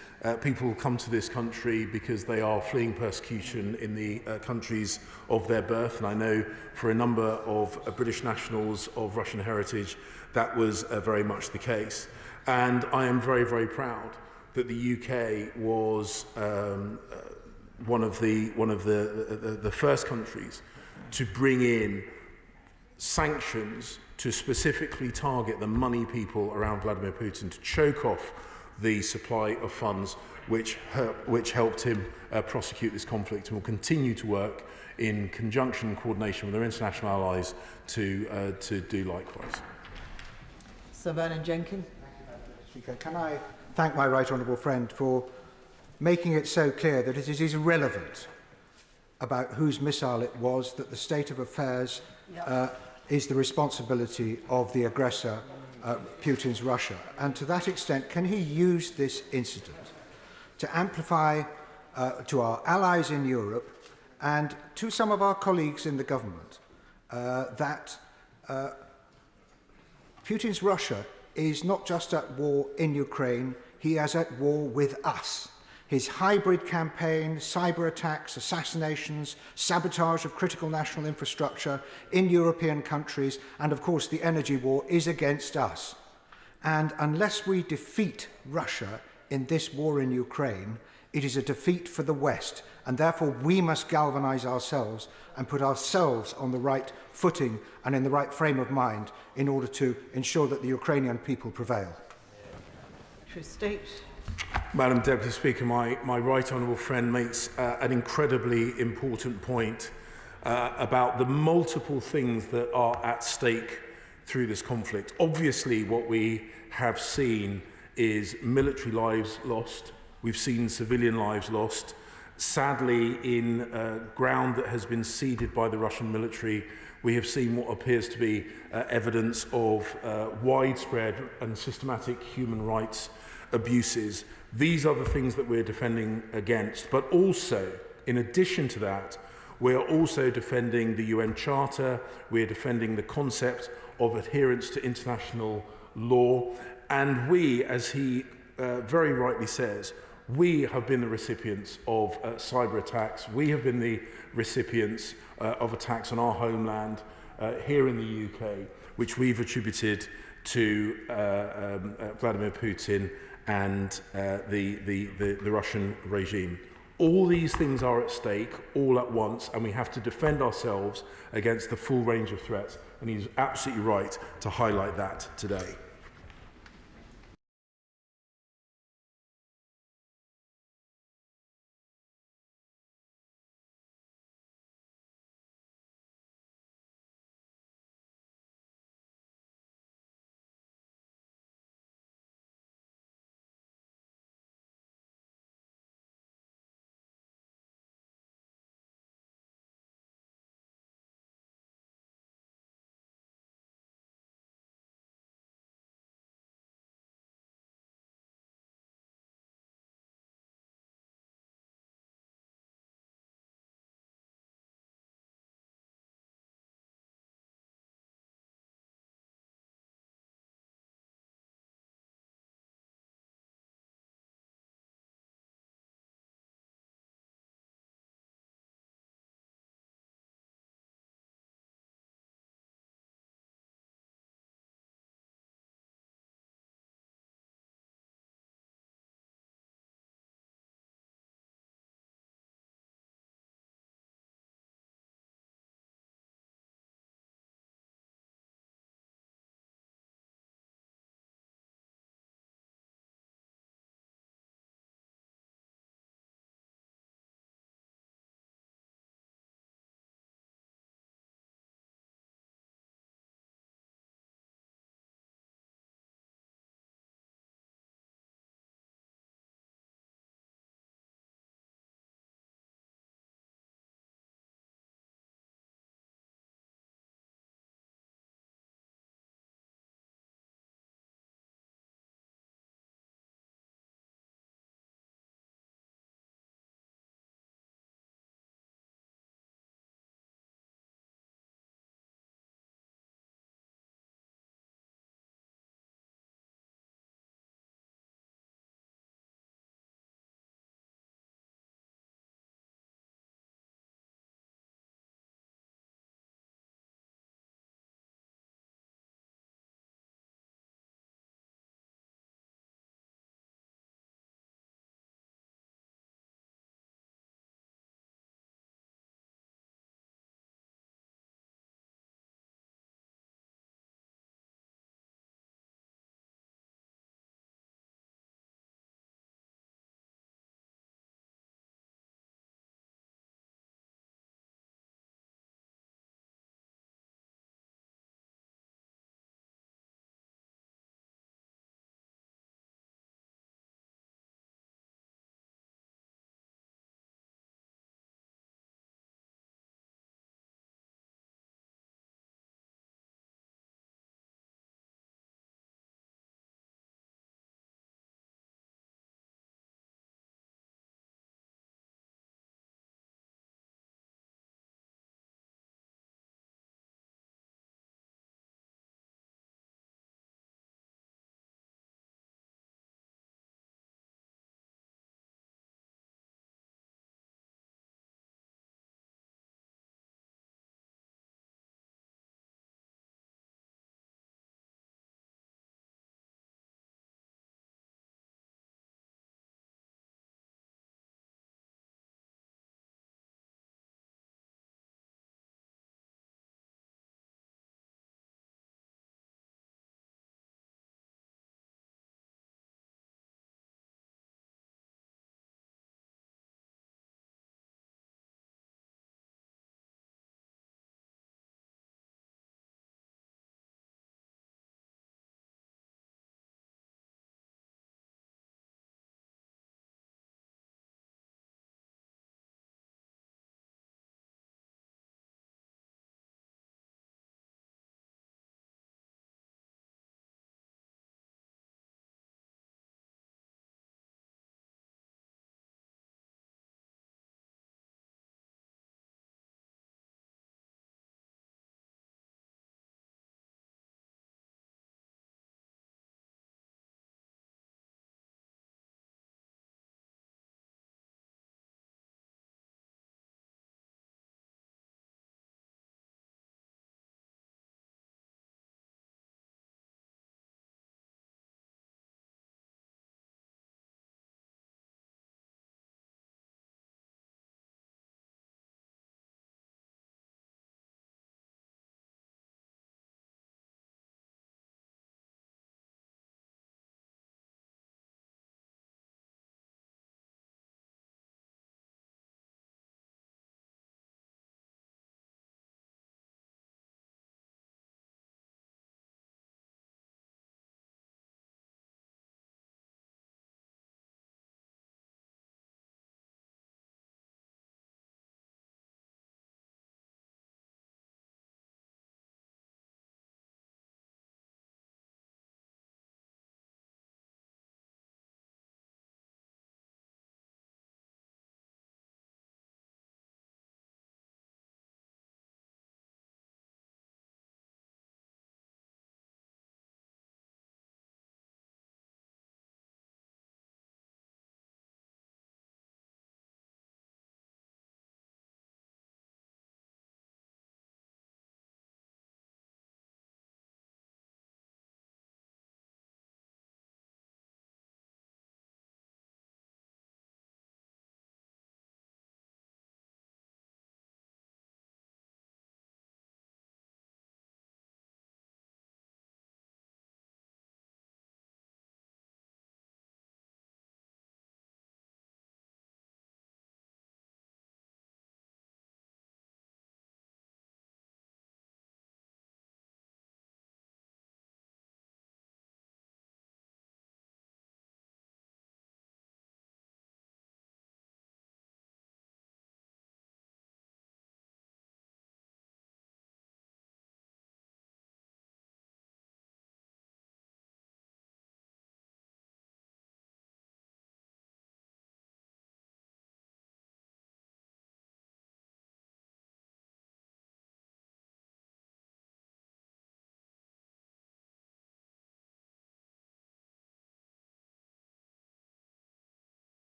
Speaker 24: people come to this country because they are fleeing persecution in the countries of their birth. And I know for a number of British nationals of Russian heritage, that was very much the case. And I am very, very proud that the UK was one of the first countries to bring in sanctions to specifically target the money people around Vladimir Putin, to choke off the supply of funds which helped him prosecute this conflict, and will continue to work in conjunction and coordination with our international allies to do likewise.
Speaker 1: Sir Vernon Jenkins.
Speaker 3: Speaker, can I thank my right honourable friend for making it so clear that it is irrelevant about whose missile it was, that the state of affairs is the responsibility of the aggressor, Putin's Russia. And to that extent, can he use this incident to amplify to our allies in Europe and to some of our colleagues in the government that Putin's Russia is not just at war in Ukraine, he is at war with us. His hybrid campaign, cyber attacks, assassinations, sabotage of critical national infrastructure in European countries, and of course the energy war is against us. And unless we defeat Russia in this war in Ukraine, it is a defeat for the West, and therefore we must galvanise ourselves and put ourselves on the right footing and in the right frame of mind in order to ensure that the Ukrainian people prevail.
Speaker 1: State.
Speaker 24: Madam Deputy Speaker, my right honourable friend makes an incredibly important point about the multiple things that are at stake through this conflict. Obviously, what we have seen is military lives lost. We've seen civilian lives lost. Sadly, in ground that has been ceded by the Russian military, we have seen what appears to be evidence of widespread and systematic human rights abuses. These are the things that we're defending against. But also, in addition to that, we are also defending the UN Charter. We're defending the concept of adherence to international law. And we, as he very rightly says, we have been the recipients of cyber attacks. We have been the recipients of attacks on our homeland here in the UK, which we've attributed to Vladimir Putin and the Russian regime. All these things are at stake all at once, and we have to defend ourselves against the full range of threats. And he's absolutely right to highlight that today.